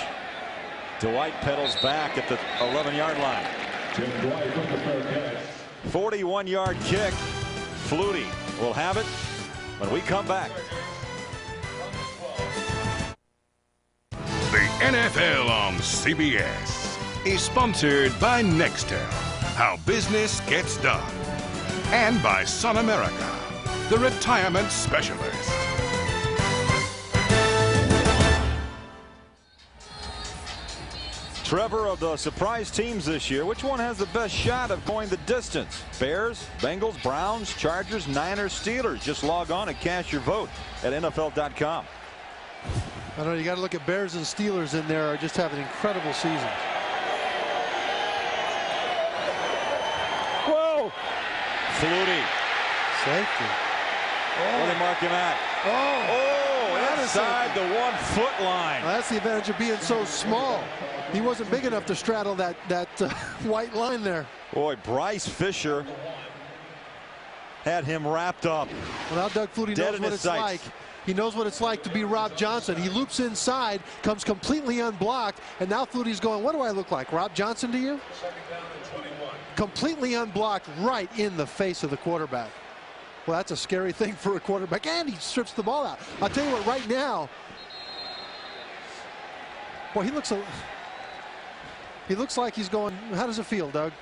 Dwight pedals back at the 11-yard line. 41-yard kick. Flutie will have it when we come back. The NFL on CBS is sponsored by Nextel, how business gets done, and by Sun America, the retirement specialist. Trevor, of the surprise teams this year, which one has the best shot of going the distance? Bears, Bengals, Browns, Chargers, Niners, Steelers? Just log on and cast your vote at NFL.com. I don't know, you got to look at Bears and Steelers in there are just having incredible seasons. Whoa! Flutie. Safety. Where do they mark him at? Oh, inside the 1-foot line. Well, that's the advantage of being so small. He wasn't big enough to straddle that white line there. Boy, Bryce Fisher had him wrapped up. Well, now Doug Flutie knows what it's like. He knows what it's like to be Rob Johnson. He loops inside, comes completely unblocked, and now Flutie's going, what do I look like, Rob Johnson to you? Completely unblocked right in the face of the quarterback. Well, that's a scary thing for a quarterback, and he strips the ball out. I'll tell you what, right now, Well, he looks like he's going, how does it feel, Doug?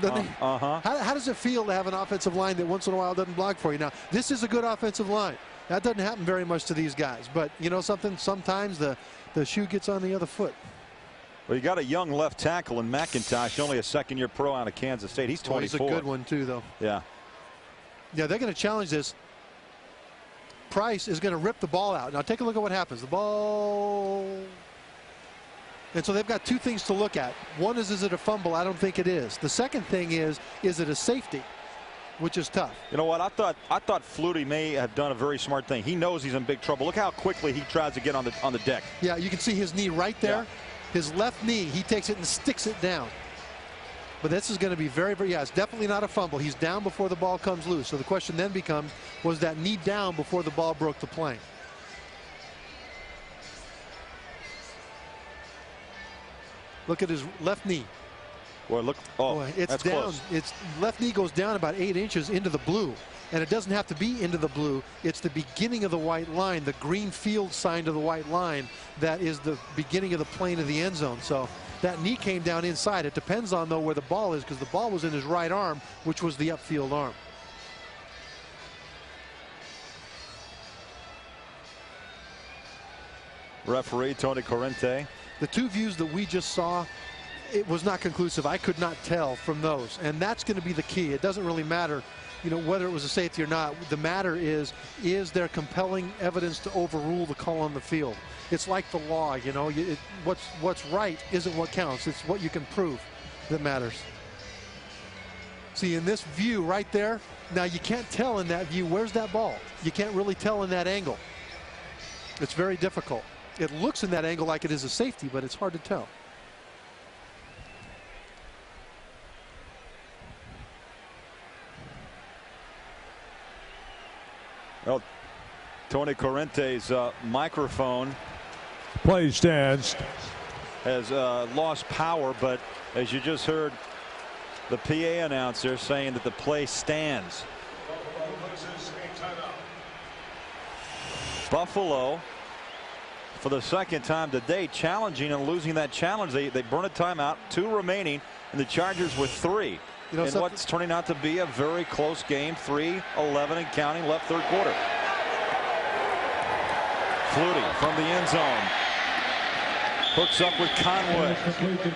How does it feel to have an offensive line that once in a while doesn't block for you? Now, this is a good offensive line. That doesn't happen very much to these guys. But you know something? Sometimes the shoe gets on the other foot. Well, you got a young left tackle in McIntosh, only a second-year pro out of Kansas State. He's 24. He's a good one, too, though. Yeah. Yeah, they're going to challenge this. Price is going to rip the ball out. Now, take a look at what happens. The ball... And so they've got two things to look at. One is it a fumble? I don't think it is. The second thing is it a safety? Which is tough. You know what? I thought Flutie may have done a very smart thing. He knows he's in big trouble. Look how quickly he tries to get on the deck. Yeah, you can see his knee right there. Yeah. His left knee, he takes it and sticks it down. But this is going to be very, very, it's definitely not a fumble. He's down before the ball comes loose. So the question then becomes, was that knee down before the ball broke the plane? Look at his left knee. Boy, look. Oh, it's that's down. close. Its left knee goes down about 8 inches into the blue. And it doesn't have to be into the blue. It's the beginning of the white line, the green field sign to the white line. That is the beginning of the plane of the end zone. So that knee came down inside. It depends on, though, where the ball is, because the ball was in his right arm, which was the upfield arm. Referee Tony Corrente. The two views that we just saw, it was not conclusive. I could not tell from those. And that's going to be the key. It doesn't really matter, you know, whether it was a safety or not. The matter is there compelling evidence to overrule the call on the field? It's like the law, you know. What's right isn't what counts. It's what you can prove that matters. See, in this view right there, now you can't tell in that view, where's that ball? You can't really tell in that angle. It's very difficult. It looks in that angle like it is a safety, but it's hard to tell. Well, Tony Corrente's microphone play stands has lost power, but as you just heard the PA announcer saying that the play stands. Buffalo, for the second time today, challenging and losing that challenge. They burn a timeout, 2 remaining, and the Chargers with 3. You know, in what's turning out to be a very close game, 3-11 and counting left third quarter. Flutie from the end zone. Hooks up with Conway.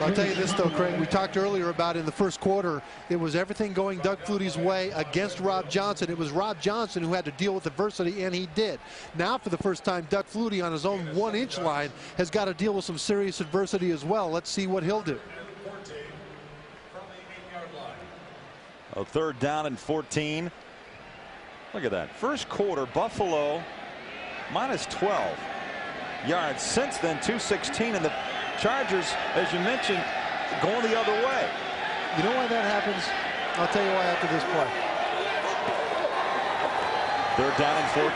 I'll tell you this, though, Craig. We talked earlier about in the first quarter, it was everything going Doug Flutie's way against Rob Johnson. It was Rob Johnson who had to deal with adversity, and he did. Now, for the first time, Doug Flutie on his own 1-inch line has got to deal with some serious adversity as well. Let's see what he'll do. A 3rd down and 14. Look at that. First quarter, Buffalo minus 12 yards. Since then, 216, and the Chargers, as you mentioned, going the other way. You know why that happens? I'll tell you why after this play. 3rd down and 14.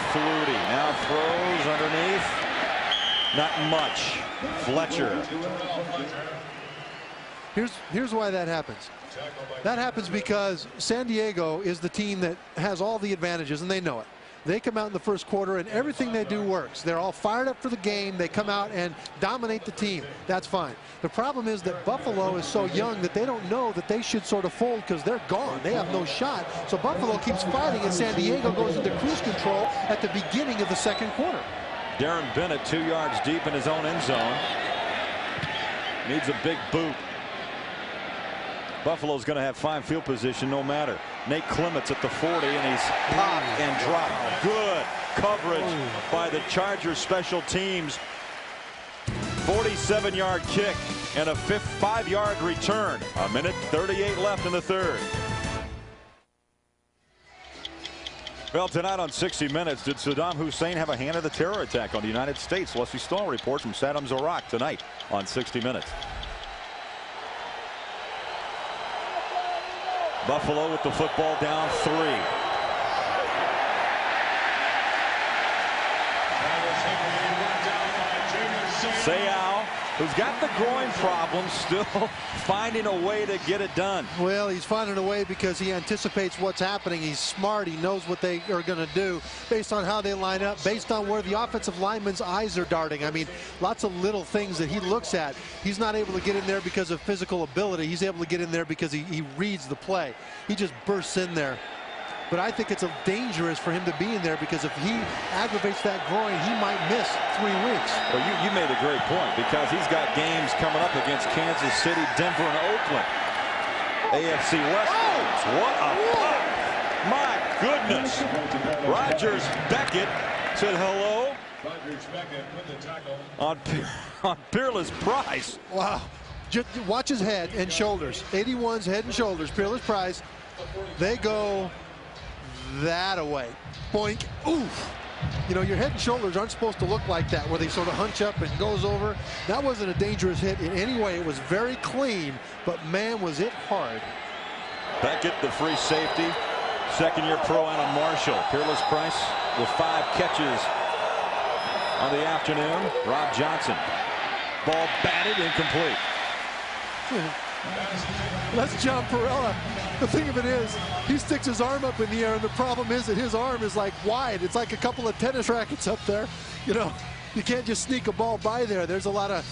Flutie now throws underneath. Not much. Fletcher. Here's why that happens. That happens because San Diego is the team that has all the advantages, and they know it. They come out in the first quarter, and everything they do works. They're all fired up for the game. They come out and dominate the team. That's fine. The problem is that Buffalo is so young that they don't know that they should sort of fold because they're gone. They have no shot. So Buffalo keeps fighting, and San Diego goes into cruise control at the beginning of the second quarter. Darren Bennett 2 yards deep in his own end zone. Needs a big boot. Buffalo's going to have fine field position no matter. Nate Clements at the 40, and he's popped and dropped. Good coverage by the Chargers special teams. 47-yard kick and a 5-yard return. 1:38 left in the 3rd. Well, tonight on 60 Minutes, did Saddam Hussein have a hand in the terror attack on the United States? Leslie Stahl reports from Saddam Zorak tonight on 60 Minutes. Buffalo with the football down 3. Seau who's got the groin problem, still finding a way to get it done. Well, he's finding a way because he anticipates what's happening. He's smart. He knows what they are going to do based on how they line up, based on where the offensive lineman's eyes are darting. I mean, lots of little things that he looks at. He's not able to get in there because of physical ability. He's able to get in there because he reads the play. He just bursts in there. But I think it's dangerous for him to be in there because if he aggravates that groin, he might miss 3 weeks. Well, you made a great point because he's got games coming up against Kansas City, Denver, and Oakland. AFC West. Oh, what a pop! My goodness. Rogers Beckett said hello on Peerless Price. Wow. Just watch his head and shoulders. 81's head and shoulders. Peerless Price. They go that away. Boink. Oof. You know, your head and shoulders aren't supposed to look like that, where they sort of hunch up and goes over. That wasn't a dangerous hit in any way. It was very clean, but man, was it hard. Beckett, the free safety. Second-year pro Anna Marshall. Peerless Price with 5 catches on the afternoon. Rob Johnson. Ball batted, incomplete. That's John Perella. The thing of it is, he sticks his arm up in the air, and the problem is that his arm is like wide. It's like a couple of tennis rackets up there. You know, you can't just sneak a ball by there. There's a lot of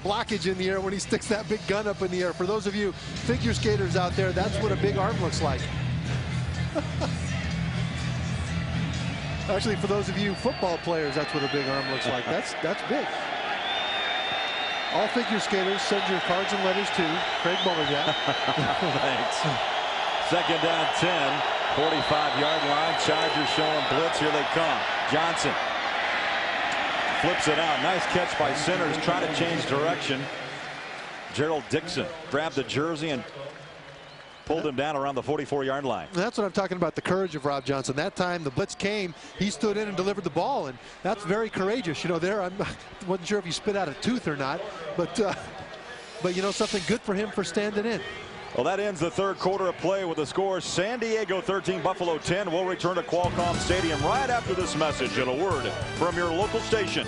blockage in the air when he sticks that big gun up in the air. For those of you figure skaters out there, that's what a big arm looks like. Actually, for those of you football players, that's what a big arm looks like. That's big. All figure skaters, send your cards and letters to Craig Mullergat. Thanks. Second down 10, 45-yard line. Chargers showing blitz. Here they come. Johnson flips it out. Nice catch by Sinners. Trying to change direction. Gerald Dixon grabbed the jersey and pulled him down around the 44-yard line. That's what I'm talking about, the courage of Rob Johnson. That time the blitz came, he stood in and delivered the ball, and that's very courageous. You know, there I wasn't sure if he spit out a tooth or not, but you know, something good for him for standing in. Well, that ends the third quarter of play with the score San Diego 13, Buffalo 10. We'll return to Qualcomm Stadium right after this message and a word from your local station.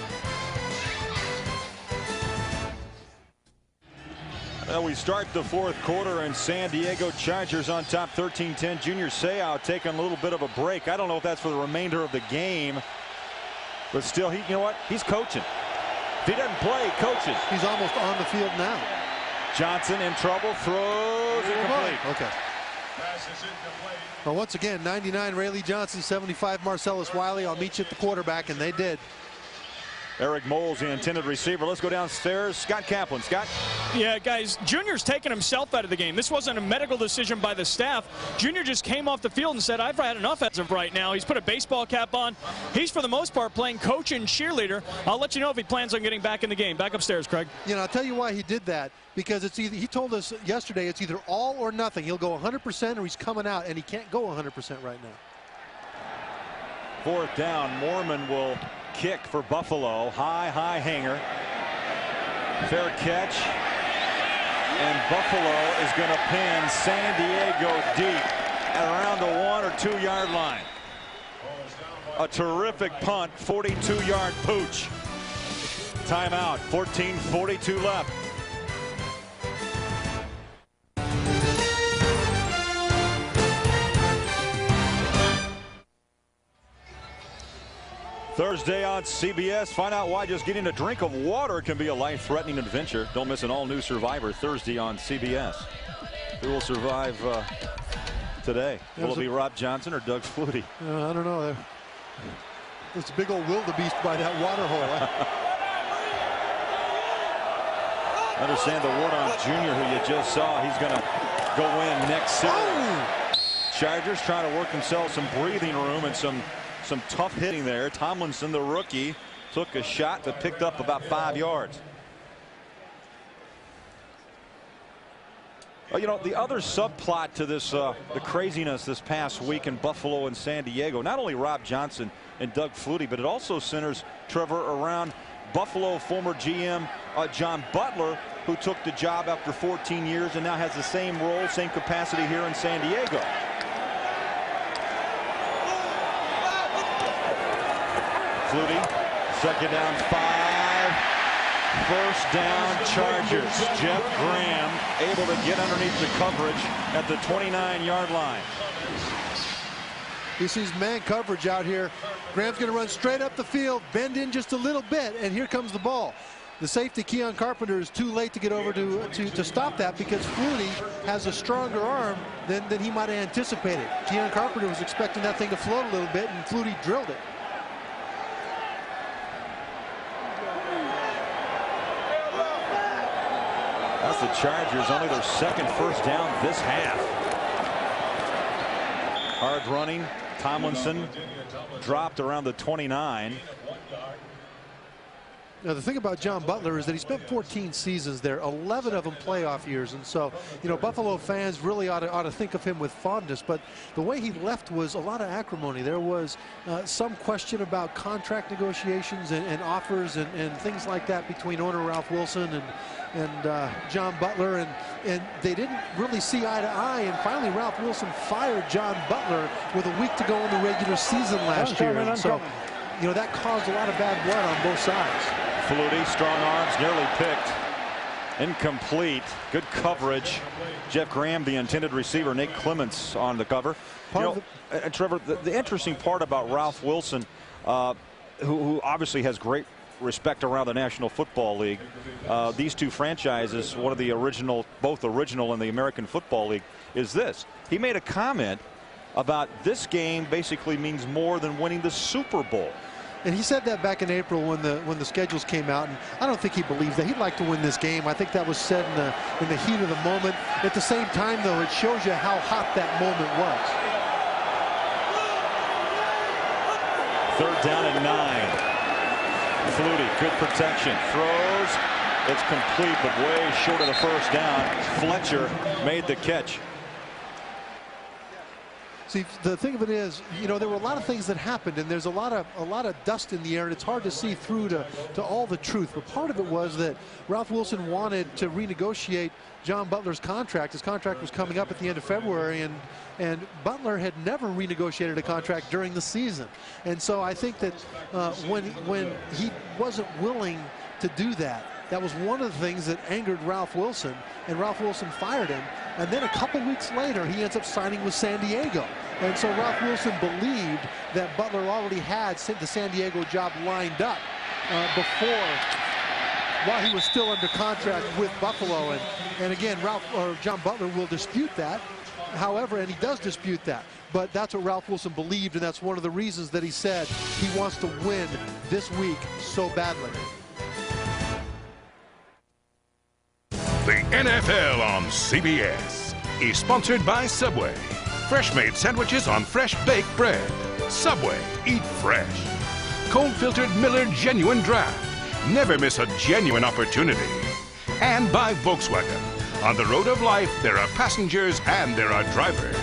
Well, we start the fourth quarter and San Diego Chargers on top 13-10. Junior Seau taking a little bit of a break. I don't know if that's for the remainder of the game, but still, you know what? He's coaching. If he doesn't play, he coaches. He's almost on the field now. Johnson in trouble, throws incomplete. Okay. Well, once again, 99 Rayleigh Johnson, 75 Marcellus Wiley. I'll meet you at the quarterback, and they did. Eric Moles, the intended receiver. Let's go downstairs. Scott Kaplan. Scott? Yeah, guys, Junior's taking himself out of the game. This wasn't a medical decision by the staff. Junior just came off the field and said, I've had enough as of right now. He's put a baseball cap on. He's, for the most part, playing coach and cheerleader. I'll let you know if he plans on getting back in the game. Back upstairs, Craig. You know, I'll tell you why he did that. Because it's either, he told us yesterday, it's either all or nothing. He'll go 100% or he's coming out, and he can't go 100% right now. Fourth down, Mormon will kick for Buffalo. High hanger. Fair catch. And Buffalo is going to pin San Diego deep at around the 1 or 2 yard line. A terrific punt, 42-yard pooch. Timeout, 14:42 left. Thursday on CBS. Find out why just getting a drink of water can be a life-threatening adventure. Don't miss an all-new Survivor Thursday on CBS. Who will survive today? Will it be Rob Johnson or Doug Flutie? I don't know. There's a big old wildebeest by that water hole. Understand the word on Junior, who you just saw. He's going to go in next series. Oh! Chargers trying to work themselves some breathing room and some tough hitting there. Tomlinson, the rookie, took a shot that picked up about 5 yards. Well, you know, the other subplot to this, the craziness this past week in Buffalo and San Diego, not only Rob Johnson and Doug Flutie, but it also centers, Trevor, around Buffalo former GM John Butler, who took the job after 14 years and now has the same role, same capacity here in San Diego. Flutie, second down 5. First down, Chargers. Jeff Graham able to get underneath the coverage at the 29-yard line. He sees man coverage out here. Graham's going to run straight up the field, bend in just a little bit, and here comes the ball. The safety, Keon Carpenter, is too late to get over to stop that because Flutie has a stronger arm than he might have anticipated. Keon Carpenter was expecting that thing to float a little bit, and Flutie drilled it. That's the Chargers, only their second first down this half. Hard running. Tomlinson dropped around the 29. Now, the thing about John Butler is that he spent 14 seasons there, 11 of them playoff years. And so, you know, Buffalo fans really ought to think of him with fondness. But the way he left was a lot of acrimony. There was some question about contract negotiations and offers and things like that between owner Ralph Wilson and John Butler. And they didn't really see eye to eye. And finally, Ralph Wilson fired John Butler with a week to go in the regular season last year. And so, you know, that caused a lot of bad blood on both sides. Flutie, strong arms, nearly picked. Incomplete. Good coverage. Jeff Graham, the intended receiver. Nate Clements on the cover. And Trevor, the interesting part about Ralph Wilson, who obviously has great respect around the National Football League. These two franchises, one of the original, both original in the American Football League, is this. He made a comment about this game basically means more than winning the Super Bowl. And he said that back in April when the schedules came out, and I don't think he believes that. He'd like to win this game. I think that was said in the heat of the moment. At the same time, though, it shows you how hot that moment was. Third down and 9. Flutie, good protection, throws. It's complete, but way short of the first down. Fletcher made the catch. See, the thing of it is, you know, there were a lot of things that happened, and there's a lot of dust in the air, and it's hard to see through to all the truth. But part of it was that Ralph Wilson wanted to renegotiate John Butler's contract. His contract was coming up at the end of February, and Butler had never renegotiated a contract during the season. And so I think that when he wasn't willing to do that, that was one of the things that angered Ralph Wilson, and Ralph Wilson fired him. And then a couple weeks later, he ends up signing with San Diego. And so Ralph Wilson believed that Butler already had the San Diego job lined up while he was still under contract with Buffalo. And again, John Butler will dispute that. However, and he does dispute that. But that's what Ralph Wilson believed, and that's one of the reasons that he said he wants to win this week so badly. The NFL on CBS is sponsored by Subway. Fresh-made sandwiches on fresh baked bread. Subway, eat fresh. Cold-filtered Miller Genuine Draft. Never miss a genuine opportunity. And by Volkswagen. On the road of life, there are passengers and there are drivers.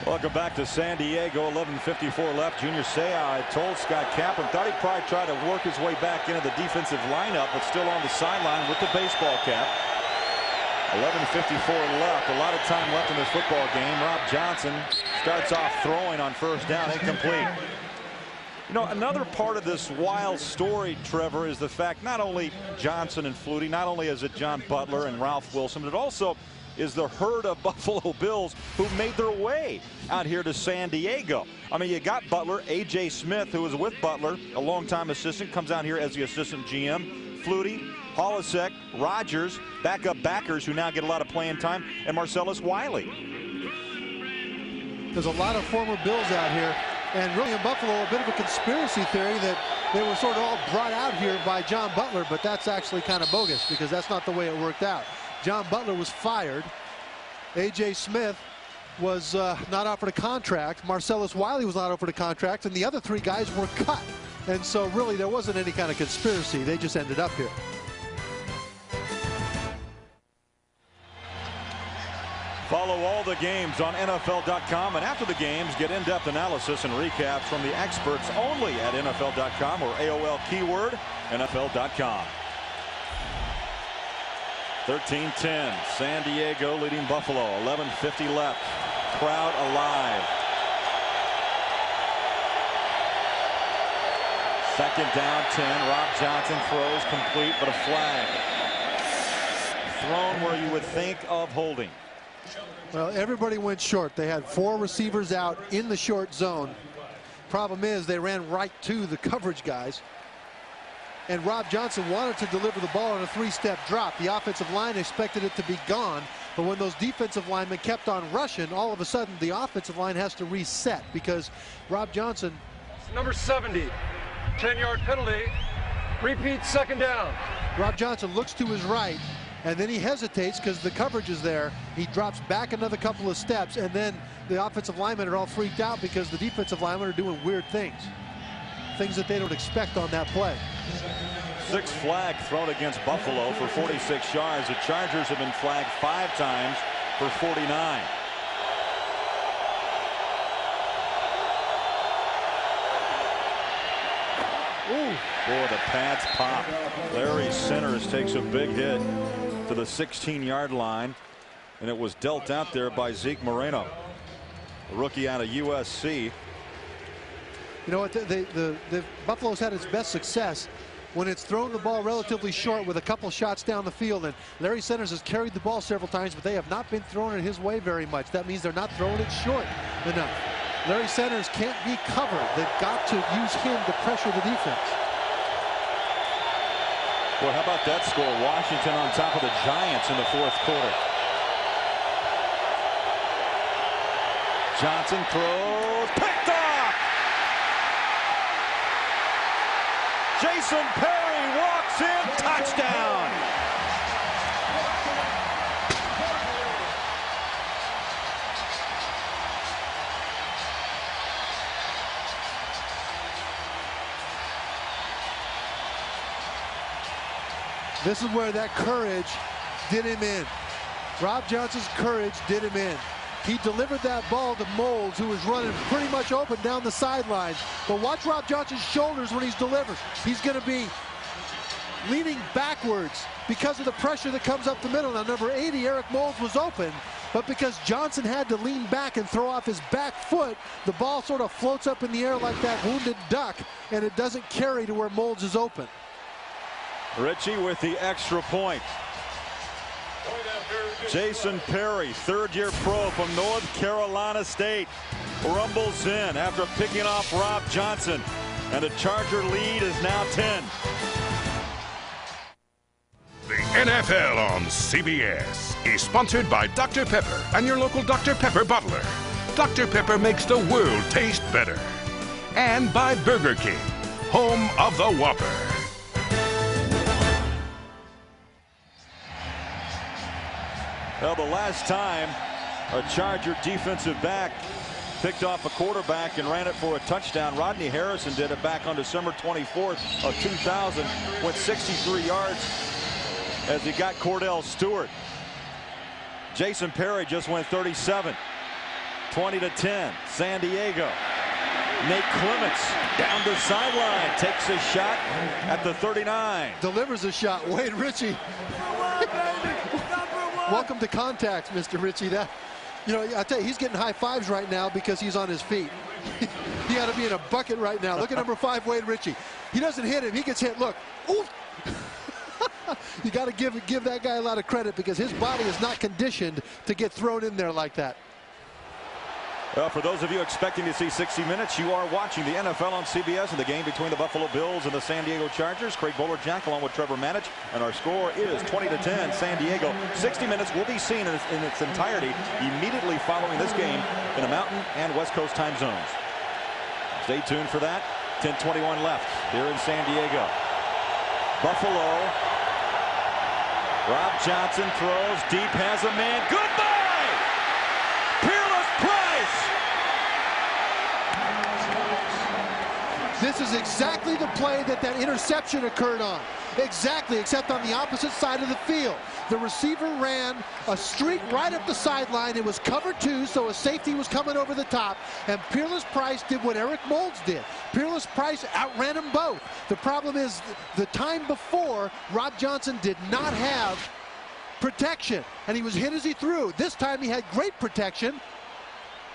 Welcome back to San Diego. 11:54 left. Junior Seau told Scott Kaplan, thought he'd probably try to work his way back into the defensive lineup, but still on the sideline with the baseball cap. 11:54 left. A lot of time left in this football game. Rob Johnson starts off throwing on first down, incomplete. You know, another part of this wild story, Trevor, is the fact not only Johnson and Flutie, not only is it John Butler and Ralph Wilson, but it also is the herd of Buffalo Bills who made their way out here to San Diego. I mean, you got Butler, A.J. Smith, who was with Butler, a longtime assistant, comes out here as the assistant GM. Flutie, Holisek, Rogers, backup backers who now get a lot of playing time, and Marcellus Wiley. There's a lot of former Bills out here, and really in Buffalo, a bit of a conspiracy theory that they were sort of all brought out here by John Butler, but that's actually kind of bogus because that's not the way it worked out. John Butler was fired. A.J. Smith was not offered a contract. Marcellus Wiley was not offered a contract, and the other three guys were cut. And so really there wasn't any kind of conspiracy. They just ended up here. Follow all the games on NFL.com, and after the games, get in-depth analysis and recaps from the experts only at NFL.com or AOL keyword NFL.com. 13-10, San Diego leading Buffalo. 11:50 left. Crowd alive. Second down, 10. Rob Johnson throws complete, but a flag. Thrown where you would think of holding. Well, everybody went short. They had 4 receivers out in the short zone. Problem is, they ran right to the coverage guys. And Rob Johnson wanted to deliver the ball on a 3-step drop. The offensive line expected it to be gone. But when those defensive linemen kept on rushing, all of a sudden the offensive line has to reset because Rob Johnson. Number 70, 10-yard penalty. Repeat, second down. Rob Johnson looks to his right, and then he hesitates because the coverage is there. He drops back another couple of steps, and then the offensive linemen are all freaked out because the defensive linemen are doing weird things that they don't expect on that play. 6 flag thrown against Buffalo for 46 yards. The Chargers have been flagged 5 times for 49. Ooh. Boy, the pads pop. Larry Centers takes a big hit to the 16-yard line, and it was dealt out there by Zeke Moreno, a rookie out of USC. You know what? The Buffalo's had its best success when it's thrown the ball relatively short with a couple shots down the field. And Larry Centers has carried the ball several times, but they have not been throwing it his way very much. That means they're not throwing it short enough. Larry Centers can't be covered. They've got to use him to pressure the defense. Well, how about that score? Washington on top of the Giants in the 4th quarter. Johnson throws, picked off. Jason Perry walks in, touchdown. This is where that courage did him in. Rob Johnson's courage did him in. He delivered that ball to Moulds, who was running pretty much open down the sideline. But watch Rob Johnson's shoulders when he's delivered. He's going to be leaning backwards because of the pressure that comes up the middle. Now, number 80, Eric Moulds, was open, but because Johnson had to lean back and throw off his back foot, the ball sort of floats up in the air like that wounded duck, and it doesn't carry to where Moulds is open. Richie with the extra point. Jason Perry, 3rd-year pro from North Carolina State, rumbles in after picking off Rob Johnson, and the Charger lead is now 10. The NFL on CBS is sponsored by Dr. Pepper and your local Dr. Pepper bottler. Dr. Pepper makes the world taste better. And by Burger King, home of the Whopper. Well, the last time a Charger defensive back picked off a quarterback and ran it for a touchdown, Rodney Harrison did it back on December 24th of 2000, went 63 yards as he got Cordell Stewart. Jason Perry just went 37. 20-10, San Diego. Nate Clements down the sideline, takes a shot at the 39. Delivers a shot. Wade Ritchie. Welcome to contact, Mr. Ritchie. That, you know, I tell you, he's getting high fives right now because he's on his feet. He ought to be in a bucket right now. Look at number 5, Wade Ritchie. He doesn't hit him. He gets hit. Look. Ooh. You got to give that guy a lot of credit because his body is not conditioned to get thrown in there like that. Well, for those of you expecting to see 60 minutes, you are watching the NFL on CBS in the game between the Buffalo Bills and the San Diego Chargers. Craig Boller-Jack along with Trevor Manich, and our score is 20-10 San Diego. 60 minutes will be seen in its entirety immediately following this game in the Mountain and West Coast time zones. Stay tuned for that. 10:21 left here in San Diego. Buffalo. Rob Johnson throws deep, has a man. Goodbye! This is exactly the play that interception occurred on. Exactly, except on the opposite side of the field. The receiver ran a streak right up the sideline. It was cover 2, so a safety was coming over the top, and Peerless Price did what Eric Moulds did. Peerless Price outran them both. The problem is the time before, Rob Johnson did not have protection, and he was hit as he threw. This time he had great protection,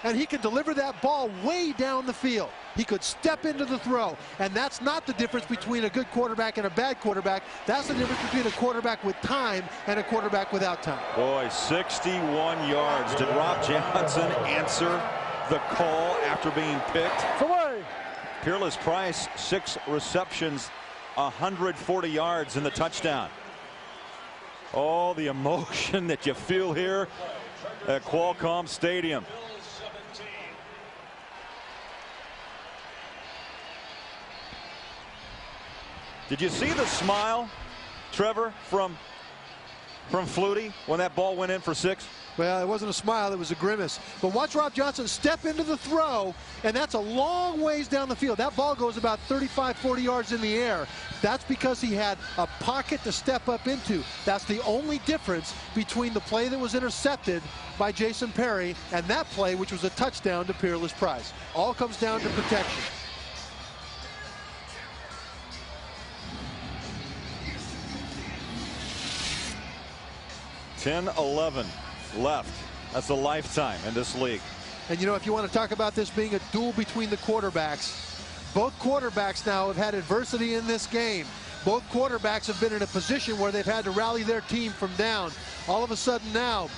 and he could deliver that ball way down the field. He could step into the throw, and that's not the difference between a good quarterback and a bad quarterback. That's the difference between a quarterback with time and a quarterback without time. Boy, 61 yards. Did Rob Johnson answer the call after being picked? Away. Peerless Price, 6 receptions, 140 yards in the touchdown. Oh, the emotion that you feel here at Qualcomm Stadium. Did you see the smile, Trevor, from Flutie when that ball went in for 6? Well, it wasn't a smile, it was a grimace. But watch Rob Johnson step into the throw, and that's a long ways down the field. That ball goes about 35, 40 yards in the air. That's because he had a pocket to step up into. That's the only difference between the play that was intercepted by Jason Perry and that play, which was a touchdown to Peerless Price. All comes down to protection. $10-11 left. That's a lifetime in this league. And you know, if you want to talk about this being a duel between the quarterbacks, both quarterbacks now have had adversity in this game. Both quarterbacks have been in a position where they've had to rally their team from down. All of a sudden now,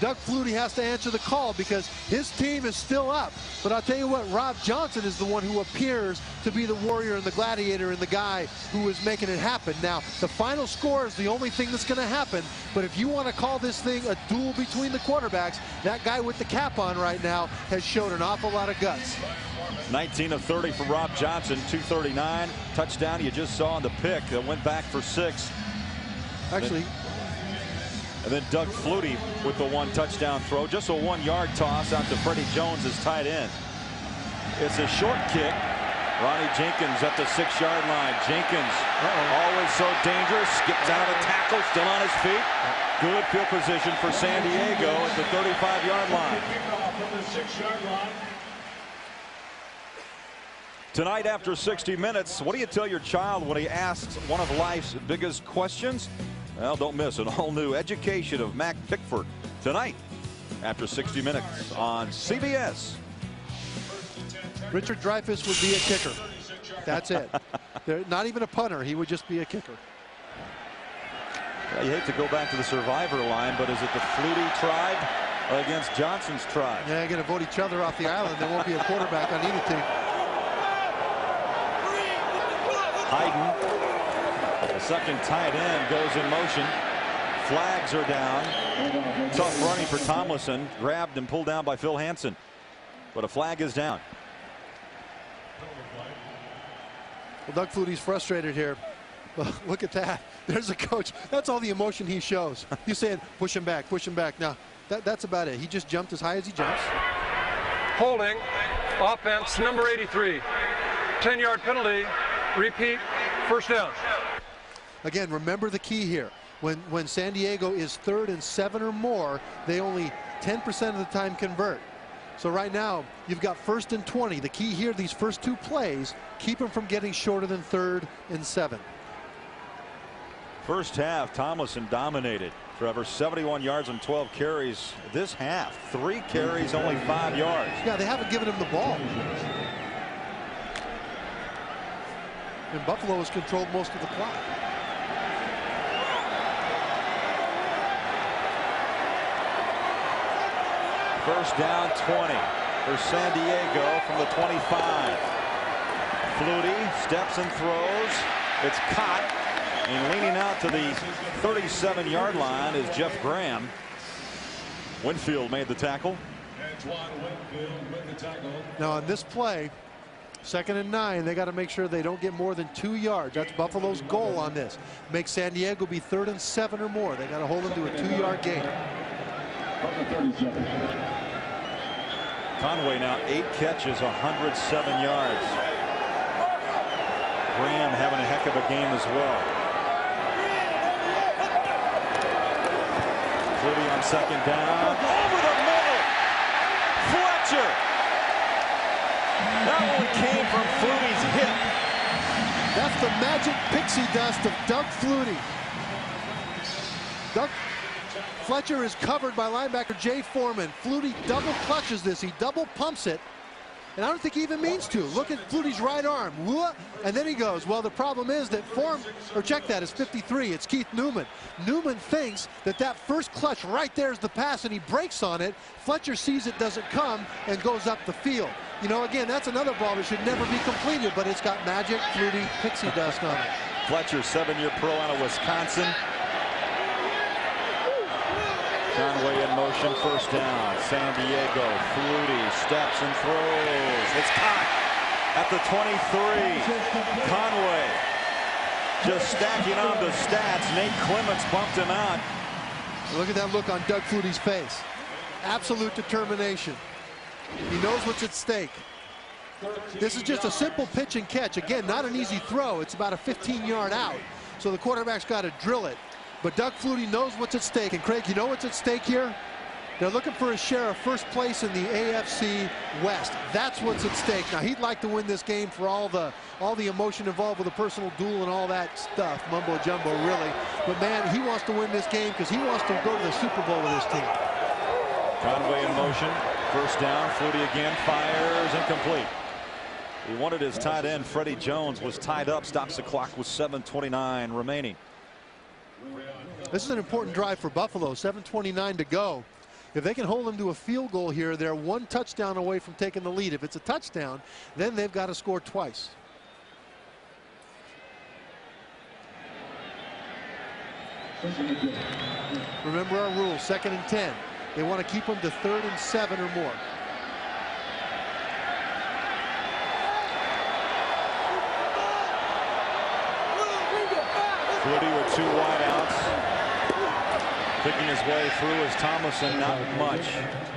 Doug Flutie has to answer the call because his team is still up. But I'll tell you what, Rob Johnson is the one who appears to be the warrior and the gladiator and the guy who is making it happen. Now, the final score is the only thing that's going to happen. But if you want to call this thing a duel between the quarterbacks, that guy with the cap on right now has showed an awful lot of guts. 19 of 30 for Rob Johnson, 239. Touchdown you just saw on the pick that went back for 6. Actually. And then Doug Flutie with the 1 touchdown throw. Just a 1-yard toss out to Freddie Jones as tight end. It's a short kick. Ronnie Jenkins at the 6-yard line. Jenkins, always so dangerous. Skips out of tackle, still on his feet. Good field position for San Diego at the 35-yard line. Tonight after 60 minutes, what do you tell your child when he asks one of life's biggest questions? Well, don't miss an all-new education of Mac Pickford tonight after 60 minutes on CBS. Richard Dreyfuss would be a kicker. That's it. Not even a punter. He would just be a kicker. Yeah, you hate to go back to the survivor line, but is it the Flutie tribe against Johnson's tribe? Yeah, they're going to vote each other off the island. There won't be a quarterback on either team. Hayden, the second tight end, goes in motion. Flags are down. Tough running for Tomlinson. Grabbed and pulled down by Phil Hansen. But a flag is down. Well, Doug Flutie's frustrated here. Well, look at that. There's a coach. That's all the emotion he shows. He's saying, push him back, push him back. Now, that's about it. He just jumped as high as he jumps. Holding, offense, number 83. 10-yard penalty, repeat, first down. Again, remember the key here. When San Diego is 3rd and 7 or more, they only 10% of the time convert. So right now, you've got 1st and 20. The key here, these first 2 plays, keep them from getting shorter than 3rd and 7. First half, Tomlinson dominated. Trevor, 71 yards and 12 carries. This half, 3 carries, only 5 yards. Yeah, they haven't given him the ball. And Buffalo has controlled most of the clock. First down 20 for San Diego from the 25. Flutie steps and throws. It's caught. And leaning out to the 37-yard line is Jeff Graham. Winfield made the tackle. Now on this play, 2nd and 9, they got to make sure they don't get more than 2 yards. That's Buffalo's goal on this. Make San Diego be 3rd and 7 or more. They got to hold them to a 2-yard gain. Conway now 8 catches, 107 yards. Graham having a heck of a game as well. Flutie on 2nd down. Over the middle. Fletcher. That one came from Flutie's hip. That's the magic pixie dust of Doug Flutie. Fletcher is covered by linebacker Jay Foreman. Flutie double clutches this. He double pumps it. And I don't think he even means to. Look at Flutie's right arm. And then he goes. Well, the problem is that check that, it's 53. It's Keith Newman. Newman thinks that that first clutch right there is the pass, and he breaks on it. Fletcher sees it doesn't come and goes up the field. You know, again, that's another ball that should never be completed, but it's got magic Flutie pixie dust on it. Fletcher, 7-year pro out of Wisconsin. Conway in motion, first down. San Diego, Flutie steps and throws. It's caught at the 23. Conway just stacking on the stats. Nate Clements bumped him out. Look at that look on Doug Flutie's face. Absolute determination. He knows what's at stake. This is just a simple pitch and catch. Again, not an easy throw. It's about a 15-yard out. So the quarterback's got to drill it. But Doug Flutie knows what's at stake. And Craig, you know what's at stake here? They're looking for a share of first place in the AFC West. That's what's at stake. Now, he'd like to win this game for all the emotion involved with a personal duel and all that stuff, mumbo jumbo, really. But man, he wants to win this game because he wants to go to the Super Bowl with his team. Conway in motion, first down. Flutie again fires, incomplete. He wanted his tight end. Freddie Jones was tied up, stops the clock with 7:29 remaining. This is an important drive for Buffalo. 7:29 to go. If they can hold them to a field goal here, they're one touchdown away from taking the lead. If it's a touchdown, then they've got to score twice. Remember our rules, 2nd and 10. They want to keep them to 3rd and 7 or more. Flutie with 2 wideouts. Picking his way through is Thomason, not much.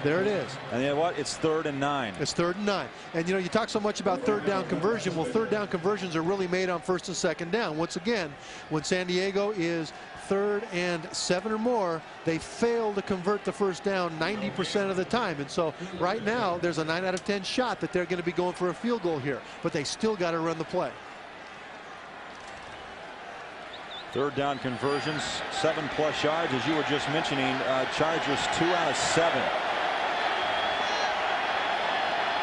There it is. And you know what? It's 3rd and 9. It's 3rd and 9. And you know, you talk so much about 3rd down conversion. Well, 3rd down conversions are really made on 1st and 2nd down. Once again, when San Diego is 3rd and 7 or more, they fail to convert the first down 90% of the time. And so right now, there's a 9 out of 10 shot that they're going to be going for a field goal here. But they still got to run the play. 3rd down conversions, 7+ yards, as you were just mentioning. Chargers 2 out of 7.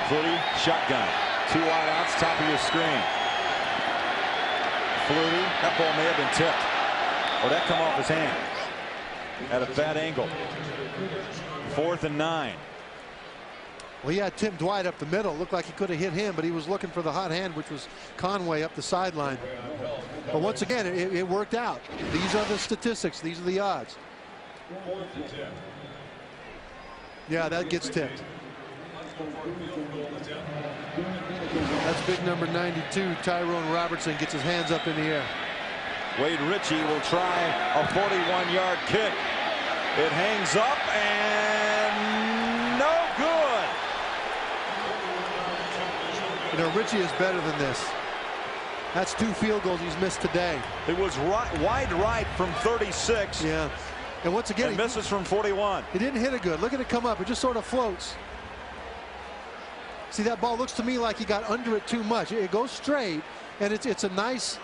Flutie, shotgun, 2 wideouts, top of your screen. Flutie, that ball may have been tipped, or that come off his hand at a bad angle. 4th and 9. Well, he had Tim Dwight up the middle. Looked like he could have hit him, but he was looking for the hot hand, which was Conway up the sideline. But once again, it worked out. These are the statistics. These are the odds. Yeah, that gets tipped. That's big number 92. Tyrone Robertson gets his hands up in the air. Wade Ritchie will try a 41-yard kick. It hangs up and no good. You know, Ritchie is better than this. That's 2 field goals he's missed today. It was wide right from 36. Yeah. And once again, he misses from 41. He didn't hit it good. Look at it come up. It just sort of floats. See, that ball looks to me like he got under it too much. It goes straight, and it's a nice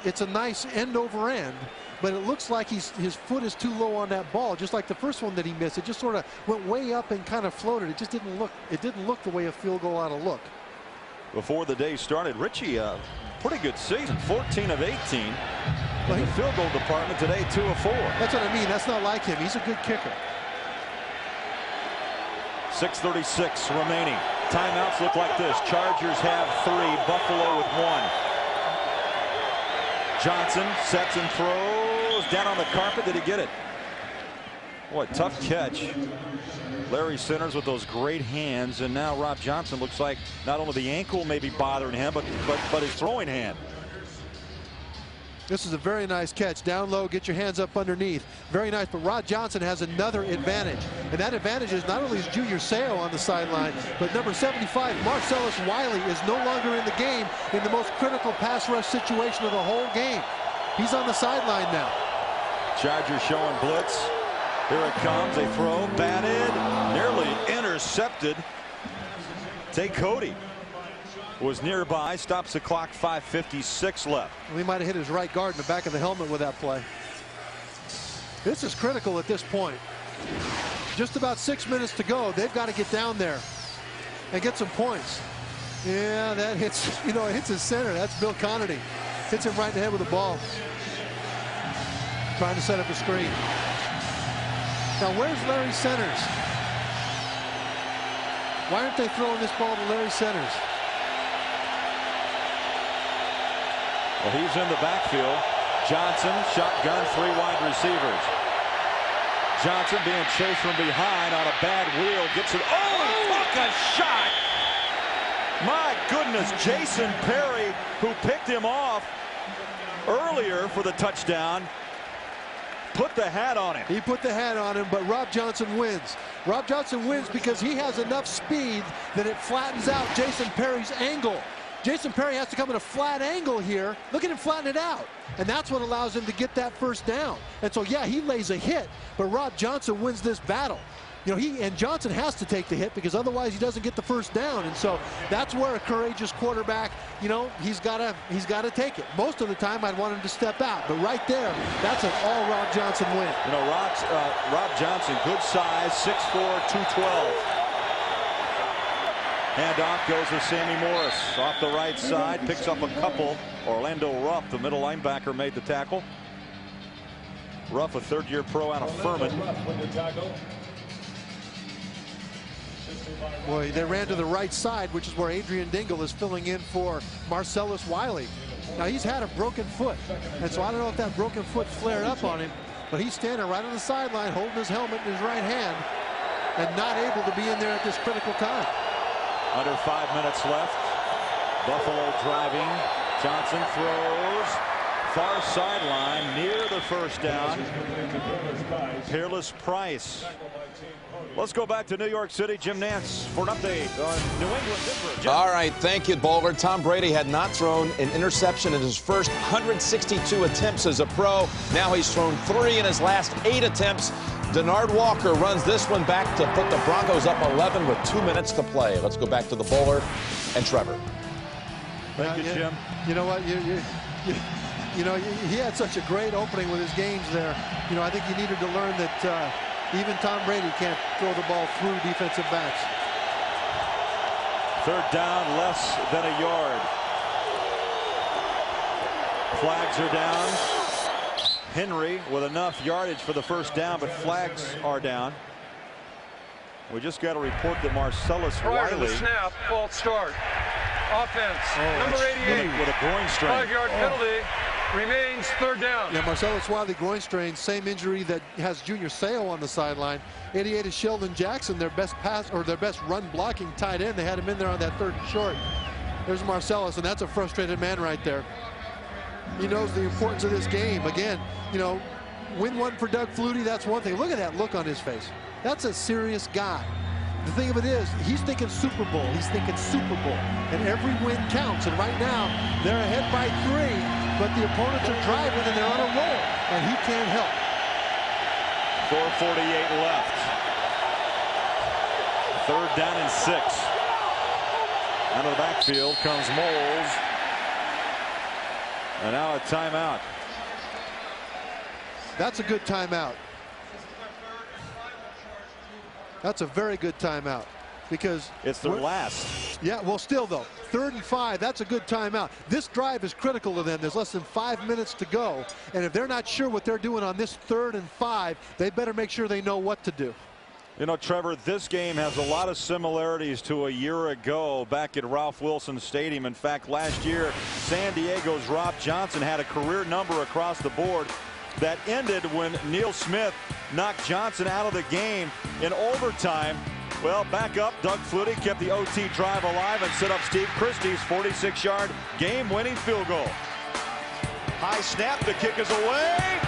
end over end. But it looks like his foot is too low on that ball, just like the first one that he missed. It just sort of went way up and kind of floated. It just didn't look. It didn't look the way a field goal ought to look. Before the day started, Ritchie, pretty good season, 14 of 18. In the field goal department today, 2 of 4. That's what I mean. That's not like him. He's a good kicker. 6:36 remaining. Timeouts look like this. Chargers have 3. Buffalo with 1. Johnson sets and throws down on the carpet. Did he get it? What tough catch. Larry Centers with those great hands, and now Rob Johnson looks like not only the ankle may be bothering him, but his throwing hand. This is a very nice catch. Down low, get your hands up underneath. Very nice, but Rod Johnson has another advantage. And that advantage is not only is Junior Seau on the sideline, but number 75, Marcellus Wiley, is no longer in the game in the most critical pass rush situation of the whole game. He's on the sideline now. Chargers showing blitz. Here it comes. They throw, batted, nearly intercepted. Tay Cody was nearby, stops the clock, 5:56 left. Well, he might have hit his right guard in the back of the helmet with that play. This is critical at this point. Just about 6 minutes to go. They've got to get down there and get some points. Yeah, that hits, it hits his center. That's Bill Connerty. Hits him right in the head with the ball. Trying to set up a screen. Now, where's Larry Centers? Why aren't they throwing this ball to Larry Centers? Well, he's in the backfield. Johnson, shotgun, 3 wide receivers. Johnson being chased from behind on a bad wheel. Gets it. Oh, fuck a shot. My goodness, Jason Perry, who picked him off earlier for the touchdown, put the hat on him. He put the hat on him, but Rob Johnson wins. Rob Johnson wins because he has enough speed that it flattens out Jason Perry's angle. Jason Perry has to come at a flat angle here. Look at him flatten it out. And that's what allows him to get that first down. And so, yeah, he lays a hit, but Rob Johnson wins this battle. And Johnson has to take the hit because otherwise he doesn't get the first down. And so that's where a courageous quarterback, he's got to take it. Most of the time I'd want him to step out, but right there, that's an all Rob Johnson win. Rob Johnson, good size, 6'4", 212. Handoff goes to Sammy Morris off the right side, picks up a couple. Orlando Ruff, the middle linebacker, made the tackle. Ruff, a third-year pro out of Furman. Boy, they ran to the right side, which is where Adrian Dingle is filling in for Marcellus Wiley. Now, he's had a broken foot, and so I don't know if that broken foot flared up on him, but he's standing right on the sideline holding his helmet in his right hand and not able to be in there at this critical time. Under 5 minutes left. Buffalo driving. Johnson throws. Far sideline near the first down. Peerless Price. Let's go back to New York City. Jim Nantz for an update on New England, Denver. All right, thank you, Bowler. Tom Brady had not thrown an interception in his first 162 attempts as a pro. Now he's thrown 3 in his last 8 attempts. Denard Walker runs this one back to put the Broncos up 11 with 2 minutes to play. Let's go back to the Bowler and Trevor. Thank you, Jim. You know what? He had such a great opening with his games there. I think he needed to learn that even Tom Brady can't throw the ball through defensive backs. Third down, less than a yard. Flags are down. Henry with enough yardage for the first down, but flags are down. We just got a report that Marcellus Prior to Wiley. the snap, false start. Offense, number 88. With a groin strain. 5-yard penalty. Remains third down. Yeah, Marcellus Wiley, groin strain, same injury that has Junior Seau on the sideline. 88 is Sheldon Jackson, their best run blocking tight end. They had him in there on that third and short. There's Marcellus, and that's a frustrated man right there. He knows the importance of this game. Again, win one for Doug Flutie, that's one thing. Look at that look on his face. That's a serious guy. The thing of it is, he's thinking Super Bowl. He's thinking Super Bowl. And every win counts. And right now, they're ahead by 3, but the opponents are driving and they're on a roll. And he can't help. 4:48 left. Third down and 6. Out of the backfield comes Moles. And now a timeout. That's a good timeout. That's a very good timeout because it's their last. Yeah, well, still though, 3rd and 5. That's a good timeout. This drive is critical to them. There's less than 5 minutes to go, and if they're not sure what they're doing on this 3rd and 5, they better make sure they know what to do. Trevor, this game has a lot of similarities to a year ago back at Ralph Wilson Stadium. In fact, last year, San Diego's Rob Johnson had a career number across the board that ended when Neil Smith knocked Johnson out of the game in overtime. Well, back up, Doug Flutie kept the OT drive alive and set up Steve Christie's 46-yard game-winning field goal. High snap, the kick is away.